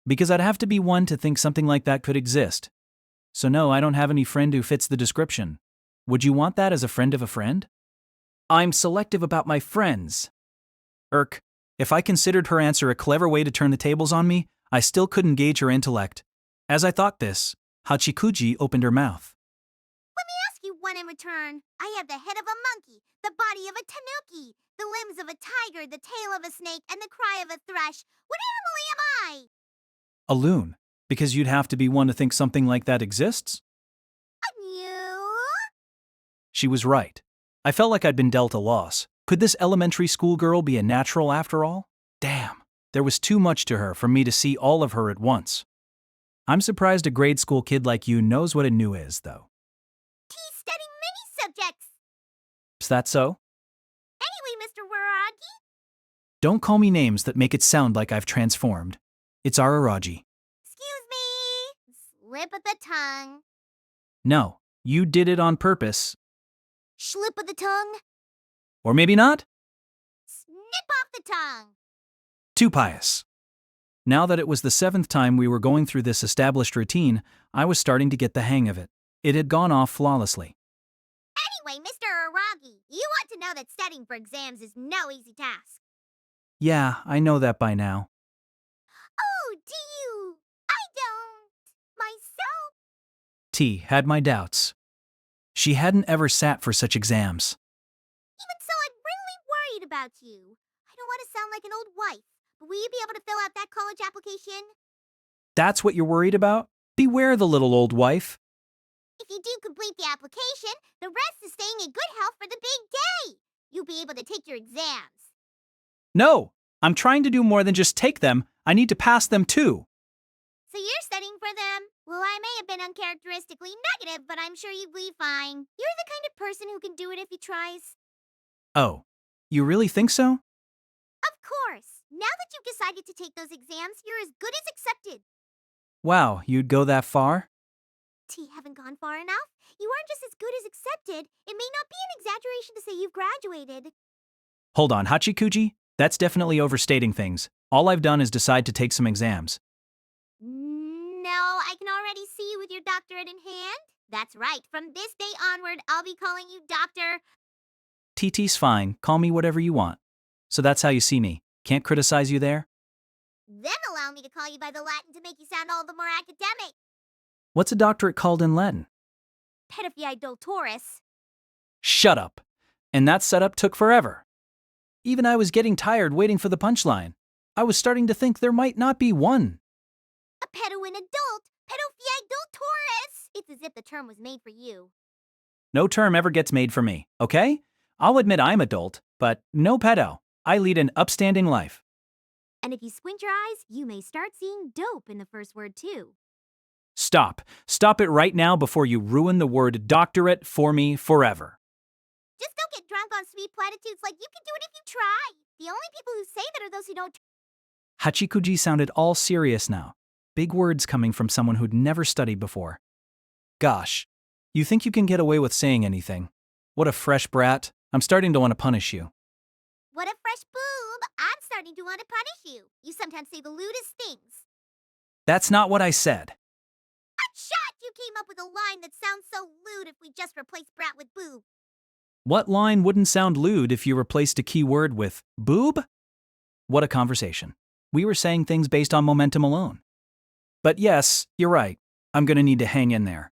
Because I'd have to be one to think something like that could exist. So no, I don't have any friend who fits the description. Would you want that as a friend of a friend? I'm selective about my friends. If I considered her answer a clever way to turn the tables on me, I still couldn't gauge her intellect. As I thought this, Hachikuji opened her mouth. Let me ask you one in return. I have the head of a monkey, the body of a tanuki, the limbs of a tiger, the tail of a snake, and the cry of a thrush. What animal am I? A loon. Because you'd have to be one to think something like that exists? You? She was right. I felt like I'd been dealt a loss. Could this elementary school girl be a natural after all? Damn, there was too much to her for me to see all of her at once. I'm surprised a grade school kid like you knows what a new is, though. He's studying many subjects. Is that so? Anyway, Mr. Araragi. Don't call me names that make it sound like I've transformed. It's Araragi. Excuse me. Slip of the tongue. No, you did it on purpose. Slip of the tongue. Or maybe not? Snip off the tongue. Too pious. Now that it was the 7th time we were going through this established routine, I was starting to get the hang of it. It had gone off flawlessly. Anyway, Mr. Araragi, you ought to know that studying for exams is no easy task. Yeah, I know that by now. Oh, do you? I don't. Myself. T had my doubts. She hadn't ever sat for such exams. Even so, I'm really worried about you. I don't want to sound like an old wife, but will you be able to fill out that college application? That's what you're worried about? Beware the little old wife. If you do complete the application, the rest is staying in good health for the big day. You'll be able to take your exams. No, I'm trying to do more than just take them. I need to pass them too. So you're studying for them? Well, I may have been uncharacteristically negative, but I'm sure you'll be fine. You're the kind of person who can do it if he tries. Oh, you really think so? Of course. Now that you've decided to take those exams, you're as good as accepted. Wow, you'd go that far? Haven't gone far enough? You aren't just as good as accepted. It may not be an exaggeration to say you've graduated. Hold on, Hachikuji. That's definitely overstating things. All I've done is decide to take some exams. No, I can already see you with your doctorate in hand. That's right. From this day onward, I'll be calling you Doctor. TT's fine. Call me whatever you want. So that's how you see me. Can't criticize you there? Then allow me to call you by the Latin to make you sound all the more academic. What's a doctorate called in Latin? Pedophili Doctoris. Shut up. And that setup took forever. Even I was getting tired waiting for the punchline. I was starting to think there might not be one. A pedo-in adult. Pedophili Doctoris. It's as if the term was made for you. No term ever gets made for me, okay? I'll admit I'm adult, but no pedo. I lead an upstanding life. And if you squint your eyes, you may start seeing dope in the first word too. Stop. Stop it right now before you ruin the word doctorate for me forever. Just don't get drunk on sweet platitudes like you can do it if you try. The only people who say that are those who don't. Hachikuji sounded all serious now. Big words coming from someone who'd never studied before. Gosh, you think you can get away with saying anything? What a fresh brat. I'm starting to want to punish you. What a fresh boob. I'm starting to want to punish you. You sometimes say the lewdest things. That's not what I said. Hot shot! You came up with a line that sounds so lewd if we just replaced brat with boob. What line wouldn't sound lewd if you replaced a key word with boob? What a conversation. We were saying things based on momentum alone. But yes, you're right. I'm gonna need to hang in there.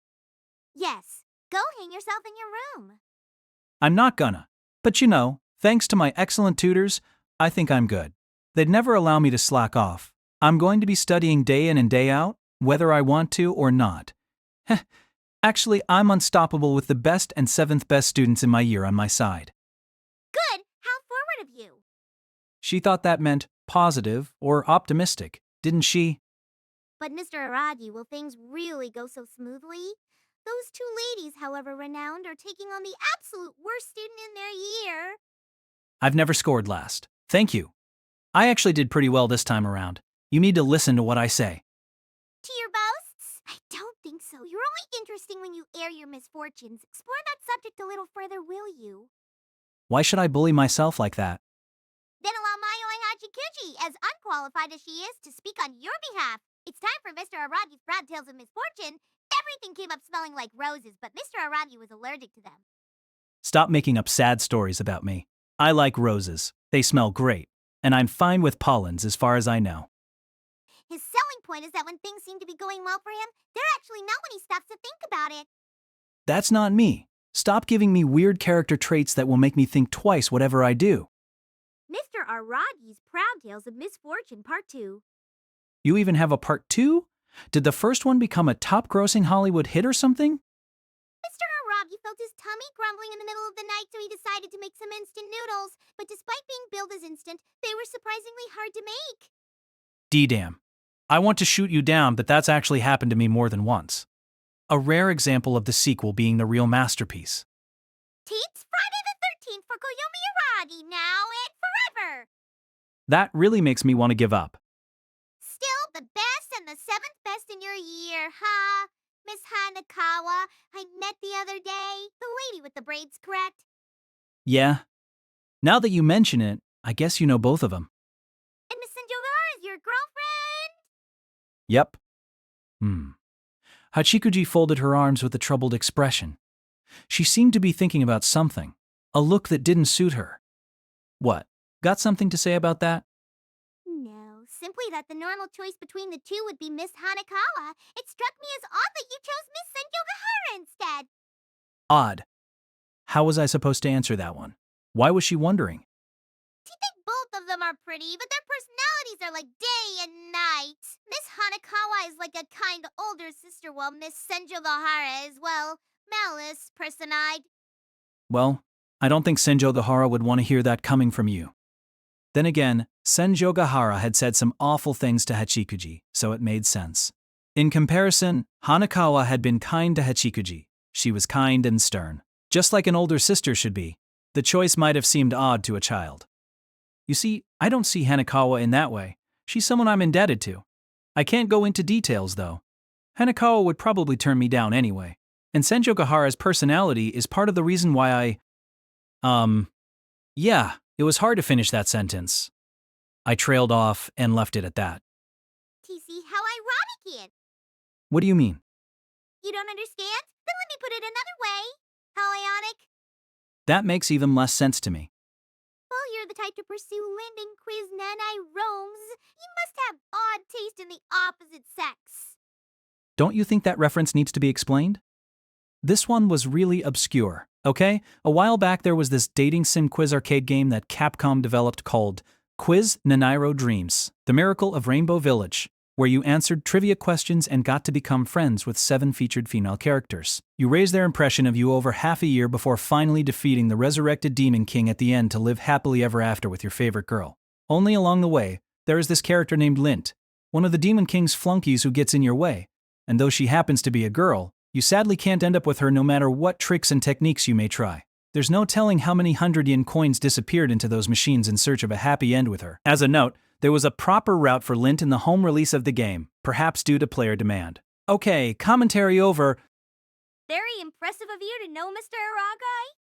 Yes. Go hang yourself in your room. I'm not gonna. But you know, thanks to my excellent tutors, I think I'm good. They'd never allow me to slack off. I'm going to be studying day in and day out, whether I want to or not. Actually, I'm unstoppable with the best and 7th best students in my year on my side. Good. How forward of you. She thought that meant positive or optimistic, didn't she? But Mr. Araragi, will things really go so smoothly? Those two ladies, however renowned, are taking on the absolute worst student in their year. I've never scored last. Thank you. I actually did pretty well this time around. You need to listen to what I say. To your boasts? I don't think so. You're only interesting when you air your misfortunes. Explore that subject a little further, will you? Why should I bully myself like that? Then allow Mayoi Hachikuji, as unqualified as she is, to speak on your behalf. It's time for Mr. Aragi's proud tales of misfortune. Everything came up smelling like roses, but Mr. Aragi was allergic to them. Stop making up sad stories about me. I like roses. They smell great. And I'm fine with pollens as far as I know. His selling point is that when things seem to be going well for him, they're actually not when he stops to think about it. That's not me. Stop giving me weird character traits that will make me think twice whatever I do. Mr. Aragi's Proud Tales of Misfortune Part 2. You even have a part 2? Did the first one become a top-grossing Hollywood hit or something? Mr. Araragi felt his tummy grumbling in the middle of the night, so he decided to make some instant noodles. But despite being billed as instant, they were surprisingly hard to make. D-damn. I want to shoot you down, but that's actually happened to me more than once. A rare example of the sequel being the real masterpiece. Teats, Friday the 13th for Koyomi Araragi, now and forever! That really makes me want to give up. Still the best and the 7th best in your year, huh? Miss Hanakawa, I met the other day. The lady with the braids, correct? Yeah. Now that you mention it, I guess you know both of them. And Miss Senjogahara is your girlfriend? Yep. Hachikuji folded her arms with a troubled expression. She seemed to be thinking about something, a look that didn't suit her. What? Got something to say about that? No, simply that the normal choice between the two would be Miss Hanakawa. It struck me as odd that you chose Miss Senjogahara instead. Odd. How was I supposed to answer that one? Why was she wondering? I think both of them are pretty, but their personalities are like day and night. Miss Hanakawa is like a kind older sister, while Miss Senjogahara is, well, malice person-eyed. Well, I don't think Senjogahara would want to hear that coming from you. Then again, Senjogahara had said some awful things to Hachikuji, so it made sense. In comparison, Hanakawa had been kind to Hachikuji. She was kind and stern, just like an older sister should be. The choice might have seemed odd to a child. You see, I don't see Hanakawa in that way. She's someone I'm indebted to. I can't go into details, though. Hanakawa would probably turn me down anyway. And Senjogahara's personality is part of the reason why yeah, it was hard to finish that sentence. I trailed off and left it at that. TC, how ironic, Ian. What do you mean? You don't understand? Then let me put it another way. How ionic? That makes even less sense to me. Well, you're the type to pursue Linden quiz nanai roams. You must have odd taste in the opposite sex. Don't you think that reference needs to be explained? This one was really obscure, okay? A while back there was this dating sim quiz arcade game that Capcom developed called Quiz Nanairo Dreams, The Miracle of Rainbow Village, where you answered trivia questions and got to become friends with 7 featured female characters. You raised their impression of you over half a year before finally defeating the resurrected Demon King at the end to live happily ever after with your favorite girl. Only along the way, there is this character named Lint, one of the Demon King's flunkies who gets in your way, and though she happens to be a girl, you sadly can't end up with her no matter what tricks and techniques you may try. There's no telling how many 100-yen coins disappeared into those machines in search of a happy end with her. As a note, there was a proper route for Lint in the home release of the game, perhaps due to player demand. Okay, commentary over. Very impressive of you to know Mr. Araragi.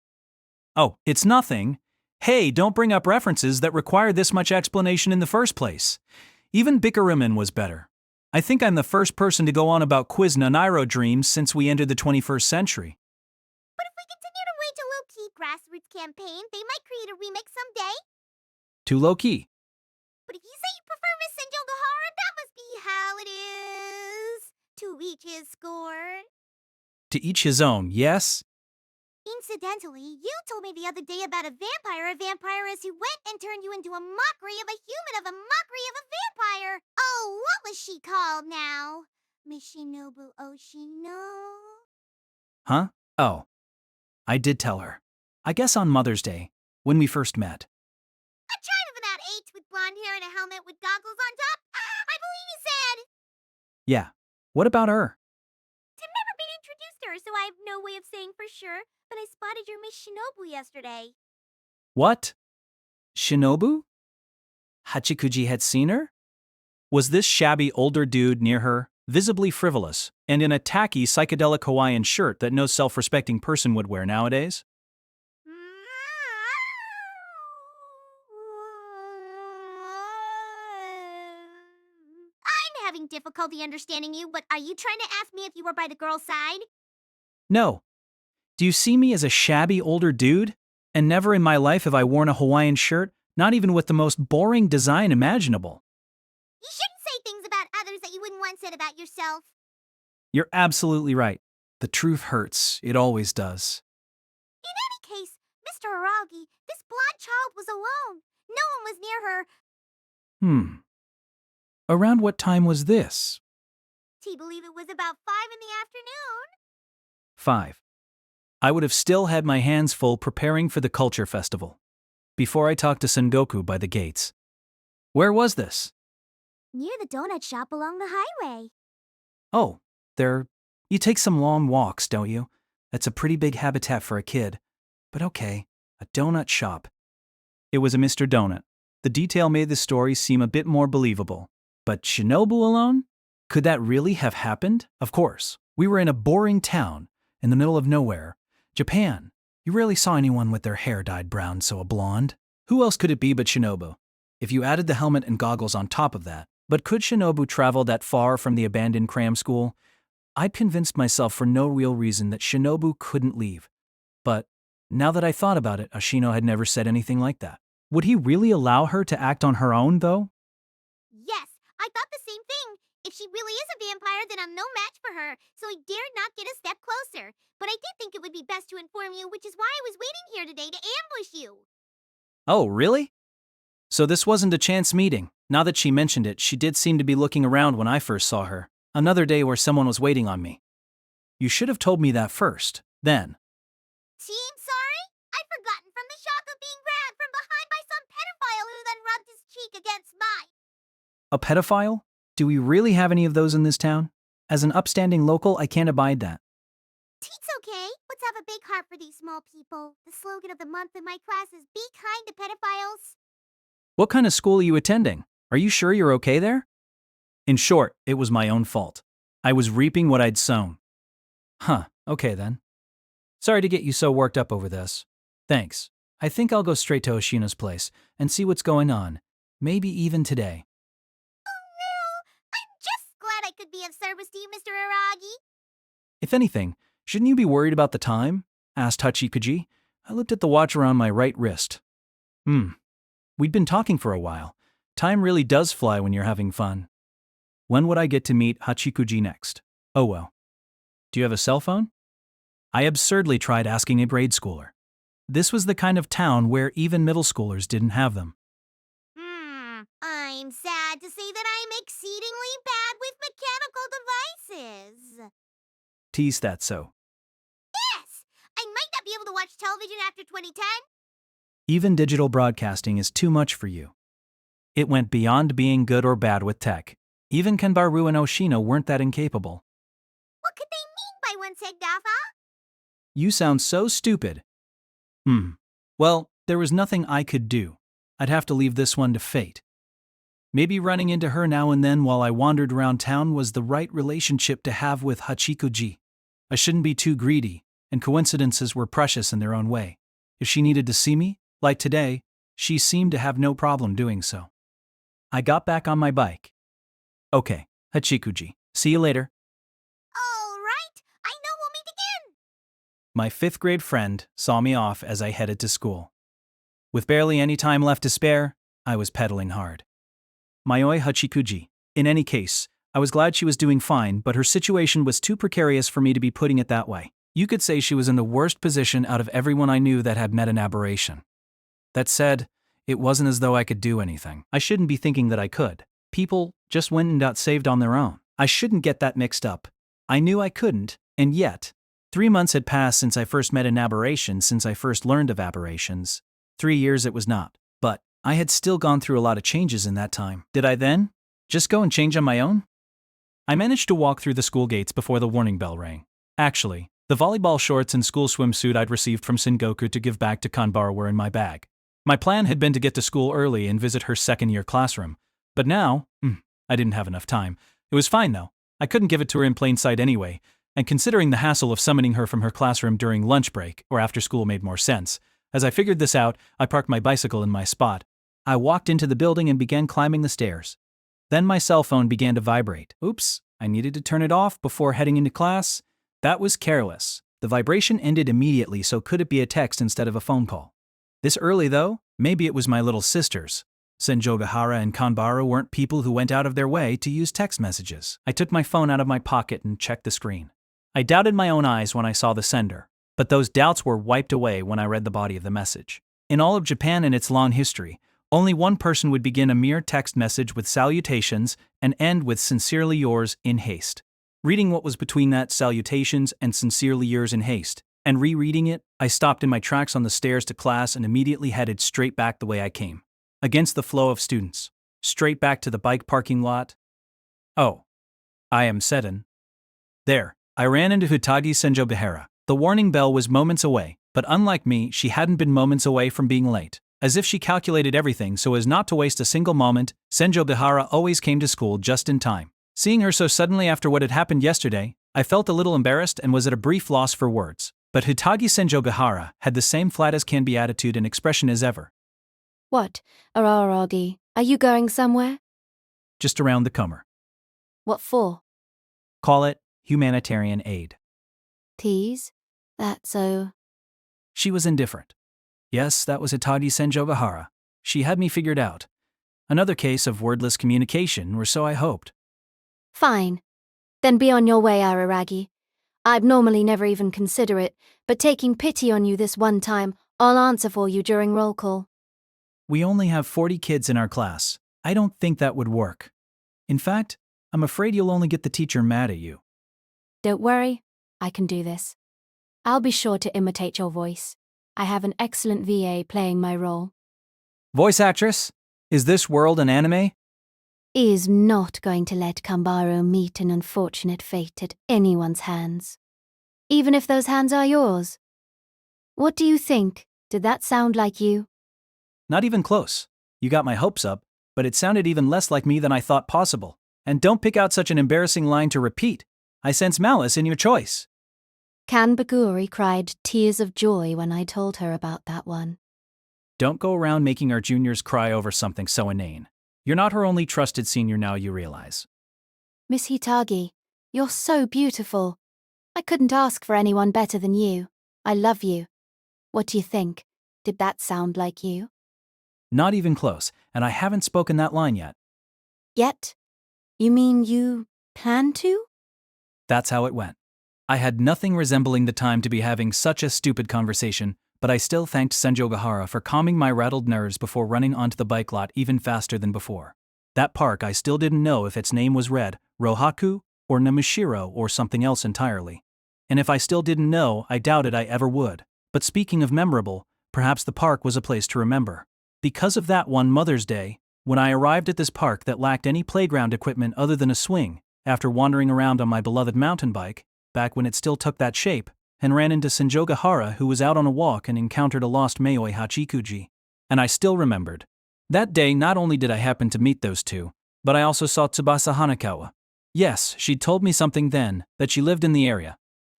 Oh, it's nothing. Hey, don't bring up references that require this much explanation in the first place. Even Bikariman was better. I think I'm the first person to go on about Quiz Nanairo Dreams since we entered the 21st century. But if we continue to wage a low-key grassroots campaign, they might create a remix someday. Too low-key. But if you say you prefer Miss Senjogahara, that must be how it is. To each his score. To each his own, yes? Incidentally, you told me the other day about a vampiress who went and turned you into a mockery of a human of a mockery of a vampire. Oh, what was she called now? Miss Shinobu Oshino? Huh? Oh. I did tell her. I guess on Mother's Day, when we first met. A child of about 8 with blonde hair and a helmet with goggles on top? I believe you said. Yeah. What about her? I've never been introduced to her, so I have no way of saying for sure, but I spotted your Miss Shinobu yesterday. What? Shinobu? Hachikuji had seen her? Was this shabby older dude near her, visibly frivolous, and in a tacky psychedelic Hawaiian shirt that no self-respecting person would wear nowadays? I'm having difficulty understanding you, but are you trying to ask me if you were by the girl's side? No. Do you see me as a shabby older dude? And never in my life have I worn a Hawaiian shirt, not even with the most boring design imaginable. You shouldn't say things about others that you wouldn't want said about yourself. You're absolutely right. The truth hurts. It always does. In any case, Mr. Araragi, this blonde child was alone. No one was near her. Around what time was this? T believe it was about 5 in the afternoon. 5. I would have still had my hands full preparing for the culture festival. Before I talked to Sengoku by the gates. Where was this? Near the donut shop along the highway. Oh, there. You take some long walks, don't you? That's a pretty big habitat for a kid. But okay, a donut shop. It was a Mr. Donut. The detail made the story seem a bit more believable. But Shinobu alone? Could that really have happened? Of course. We were in a boring town, in the middle of nowhere. Japan. You rarely saw anyone with their hair dyed brown, so a blonde. Who else could it be but Shinobu? If you added the helmet and goggles on top of that. But could Shinobu travel that far from the abandoned cram school? I'd convinced myself for no real reason that Shinobu couldn't leave. But now that I thought about it, Ashino had never said anything like that. Would he really allow her to act on her own, though? Yes, I thought the same thing. If she really is a vampire, then I'm no match for her, so I dared not get a step closer. But I did think it would be best to inform you, which is why I was waiting here today to ambush you. Oh, really? So this wasn't a chance meeting. Now that she mentioned it, she did seem to be looking around when I first saw her. Another day where someone was waiting on me. You should have told me that first, then. Team sorry? I'd forgotten from the shock of being grabbed from behind by some pedophile who then rubbed his cheek against mine. A pedophile? Do we really have any of those in this town? As an upstanding local, I can't abide that. It's okay. Let's have a big heart for these small people. The slogan of the month in my class is Be Kind to Pedophiles. What kind of school are you attending? Are you sure you're okay there? In short, it was my own fault. I was reaping what I'd sown. Huh, okay then. Sorry to get you so worked up over this. Thanks. I think I'll go straight to Oshino's place and see what's going on. Maybe even today. Oh no! I'm just glad I could be of service to you, Mr. Araragi. If anything, shouldn't you be worried about the time? Asked Hachikuji. I looked at the watch around my right wrist. We'd been talking for a while. Time really does fly when you're having fun. When would I get to meet Hachikuji next? Oh well. Do you have a cell phone? I absurdly tried asking a grade schooler. This was the kind of town where even middle schoolers didn't have them. I'm sad to say that I'm exceedingly bad with mechanical devices. Tease that so. Yes! I might not be able to watch television after 2010. Even digital broadcasting is too much for you. It went beyond being good or bad with tech. Even Kanbaru and Oshino weren't that incapable. What could they mean by one said Dafa? You sound so stupid. Well, there was nothing I could do. I'd have to leave this one to fate. Maybe running into her now and then while I wandered around town was the right relationship to have with Hachikuji. I shouldn't be too greedy, and coincidences were precious in their own way. If she needed to see me, like today, she seemed to have no problem doing so. I got back on my bike. Okay, Hachikuji, see you later. All right, I know we'll meet again. My 5th grade friend saw me off as I headed to school. With barely any time left to spare, I was pedaling hard. Mayoi Hachikuji. In any case, I was glad she was doing fine, but her situation was too precarious for me to be putting it that way. You could say she was in the worst position out of everyone I knew that had met an aberration. That said, it wasn't as though I could do anything. I shouldn't be thinking that I could. People just went and got saved on their own. I shouldn't get that mixed up. I knew I couldn't, and yet, 3 months had passed since I first met an aberration, since I first learned of aberrations. 3 years it was not. But I had still gone through a lot of changes in that time. Did I then just go and change on my own? I managed to walk through the school gates before the warning bell rang. Actually, the volleyball shorts and school swimsuit I'd received from Sengoku to give back to Kanbaru were in my bag. My plan had been to get to school early and visit her second-year classroom. But now, I didn't have enough time. It was fine though. I couldn't give it to her in plain sight anyway, and considering the hassle of summoning her from her classroom during lunch break or after school made more sense. As I figured this out, I parked my bicycle in my spot. I walked into the building and began climbing the stairs. Then my cell phone began to vibrate. Oops, I needed to turn it off before heading into class. That was careless. The vibration ended immediately, so could it be a text instead of a phone call? This early though, maybe it was my little sisters. Senjogahara and Kanbaru weren't people who went out of their way to use text messages. I took my phone out of my pocket and checked the screen. I doubted my own eyes when I saw the sender, but those doubts were wiped away when I read the body of the message. In all of Japan and its long history, only one person would begin a mere text message with salutations and end with sincerely yours in haste. Reading what was between that salutations and sincerely yours in haste, And rereading it, I stopped in my tracks on the stairs to class and immediately headed straight back the way I came. Against the flow of students. Straight back to the bike parking lot. Oh. I am Sedan. There, I ran into Hitagi Senjogahara. The warning bell was moments away, but unlike me, she hadn't been moments away from being late. As if she calculated everything so as not to waste a single moment, Senjogahara always came to school just in time. Seeing her so suddenly after what had happened yesterday, I felt a little embarrassed and was at a brief loss for words. But Hitagi Senjogahara had the same flat-as-can-be attitude and expression as ever. What, Araragi, are you going somewhere? Just around the corner. What for? Call it humanitarian aid. Tease? That's so... She was indifferent. Yes, that was Hitagi Senjogahara. She had me figured out. Another case of wordless communication, or so I hoped. Fine. Then be on your way, Araragi. I'd normally never even consider it, but taking pity on you this one time, I'll answer for you during roll call. We only have 40 kids in our class. I don't think that would work. In fact, I'm afraid you'll only get the teacher mad at you. Don't worry, I can do this. I'll be sure to imitate your voice. I have an excellent VA playing my role. Voice actress? Is this world an anime? Is not going to let Kanbaru meet an unfortunate fate at anyone's hands. Even if those hands are yours. What do you think? Did that sound like you? Not even close. You got my hopes up, but it sounded even less like me than I thought possible. And don't pick out such an embarrassing line to repeat. I sense malice in your choice. Kanbaguri cried tears of joy when I told her about that one. Don't go around making our juniors cry over something so inane. You're not her only trusted senior now, you realize. Miss Hitagi, you're so beautiful. I couldn't ask for anyone better than you. I love you. What do you think? Did that sound like you? Not even close, and I haven't spoken that line yet. Yet? You mean you plan to? That's how it went. I had nothing resembling the time to be having such a stupid conversation, but I still thanked Senjogahara for calming my rattled nerves before running onto the bike lot even faster than before. That park, I still didn't know if its name was Red, Rohaku, or Namashiro, or something else entirely. And if I still didn't know, I doubted I ever would. But speaking of memorable, perhaps the park was a place to remember. Because of that one Mother's Day, when I arrived at this park that lacked any playground equipment other than a swing, after wandering around on my beloved mountain bike, back when it still took that shape, and ran into Senjogahara, who was out on a walk and encountered a lost Maoi Hachikuji. And I still remembered. That day, not only did I happen to meet those two, but I also saw Tsubasa Hanakawa. Yes, she'd told me something then, that she lived in the area.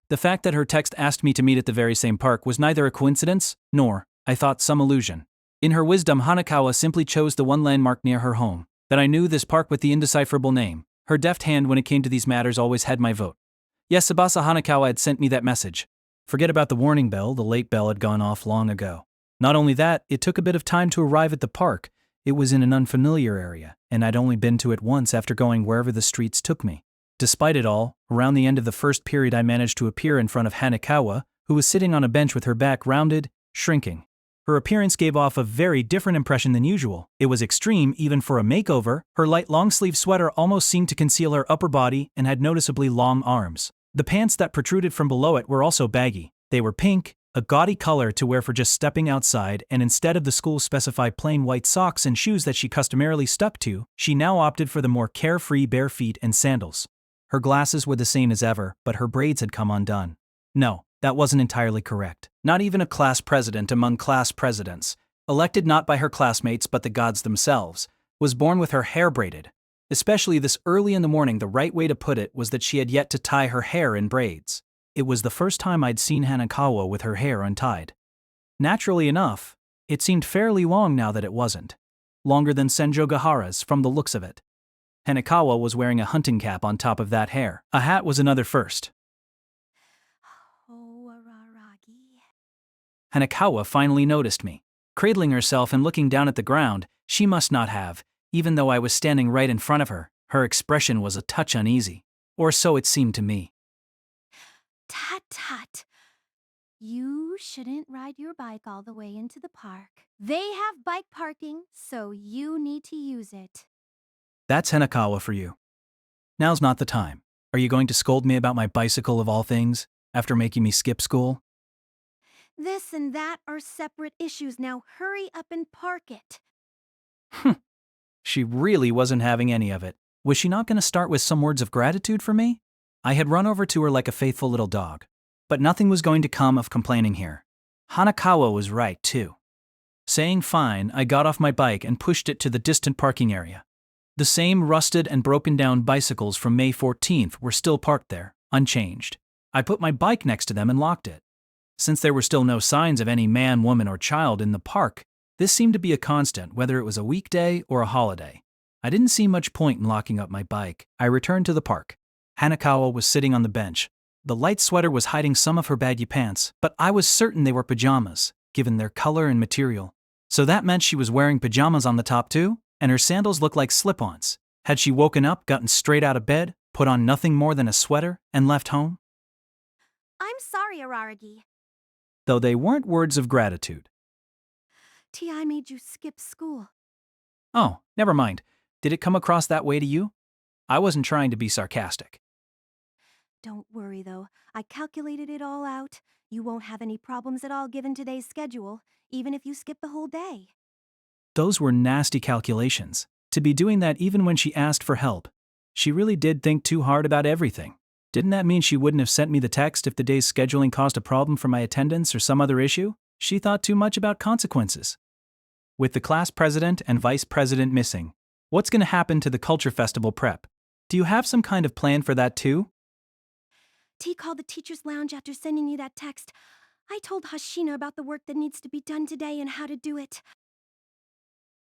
The fact that her text asked me to meet at the very same park was neither a coincidence, nor, I thought, some illusion. In her wisdom, Hanakawa simply chose the one landmark near her home, that I knew, this park with the indecipherable name. Her deft hand when it came to these matters always had my vote. Yes, Tsubasa Hanakawa had sent me that message. Forget about the warning bell, the late bell had gone off long ago. Not only that, it took a bit of time to arrive at the park. It was in an unfamiliar area, and I'd only been to it once after going wherever the streets took me. Despite it all, around the end of the first period I managed to appear in front of Hanakawa, who was sitting on a bench with her back rounded, shrinking. Her appearance gave off a very different impression than usual. It was extreme even for a makeover. Her light long-sleeve sweater almost seemed to conceal her upper body and had noticeably long arms. The pants that protruded from below it were also baggy. They were pink, a gaudy color to wear for just stepping outside, and instead of the school-specified plain white socks and shoes that she customarily stuck to, she now opted for the more carefree bare feet and sandals. Her glasses were the same as ever, but her braids had come undone. No, that wasn't entirely correct. Not even a class president among class presidents, elected not by her classmates but the gods themselves, was born with her hair braided. Especially this early in the morning, the right way to put it was that she had yet to tie her hair in braids. It was the first time I'd seen Hanakawa with her hair untied. Naturally enough, it seemed fairly long now that it wasn't. Longer than Senjogahara's from the looks of it. Hanakawa was wearing a hunting cap on top of that hair. A hat was another first. Oh, Araragi. Hanakawa finally noticed me. Cradling herself and looking down at the ground, she must not have, even though I was standing right in front of her. Her expression was a touch uneasy. Or so it seemed to me. Tut tut. You shouldn't ride your bike all the way into the park. They have bike parking, so you need to use it. That's Hanakawa for you. Now's not the time. Are you going to scold me about my bicycle of all things, after making me skip school? This and that are separate issues. Now hurry up and park it. She really wasn't having any of it. Was she not going to start with some words of gratitude for me? I had run over to her like a faithful little dog. But nothing was going to come of complaining here. Hanakawa was right, too. Saying fine, I got off my bike and pushed it to the distant parking area. The same rusted and broken down bicycles from May 14th were still parked there, unchanged. I put my bike next to them and locked it. Since there were still no signs of any man, woman, or child in the park, this seemed to be a constant whether it was a weekday or a holiday. I didn't see much point in locking up my bike. I returned to the park. Hanakawa was sitting on the bench. The light sweater was hiding some of her baggy pants, but I was certain they were pajamas, given their color and material. So that meant she was wearing pajamas on the top too, and her sandals looked like slip-ons. Had she woken up, gotten straight out of bed, put on nothing more than a sweater, and left home? I'm sorry, Araragi. Though they weren't words of gratitude. T.I. made you skip school. Oh, never mind. Did it come across that way to you? I wasn't trying to be sarcastic. Don't worry, though. I calculated it all out. You won't have any problems at all given today's schedule, even if you skip the whole day. Those were nasty calculations. To be doing that even when she asked for help. She really did think too hard about everything. Didn't that mean she wouldn't have sent me the text if the day's scheduling caused a problem for my attendance or some other issue? She thought too much about consequences. With the class president and vice president missing, what's going to happen to the culture festival prep? Do you have some kind of plan for that too? T called the teacher's lounge after sending you that text. I told Hashina about the work that needs to be done today and how to do it.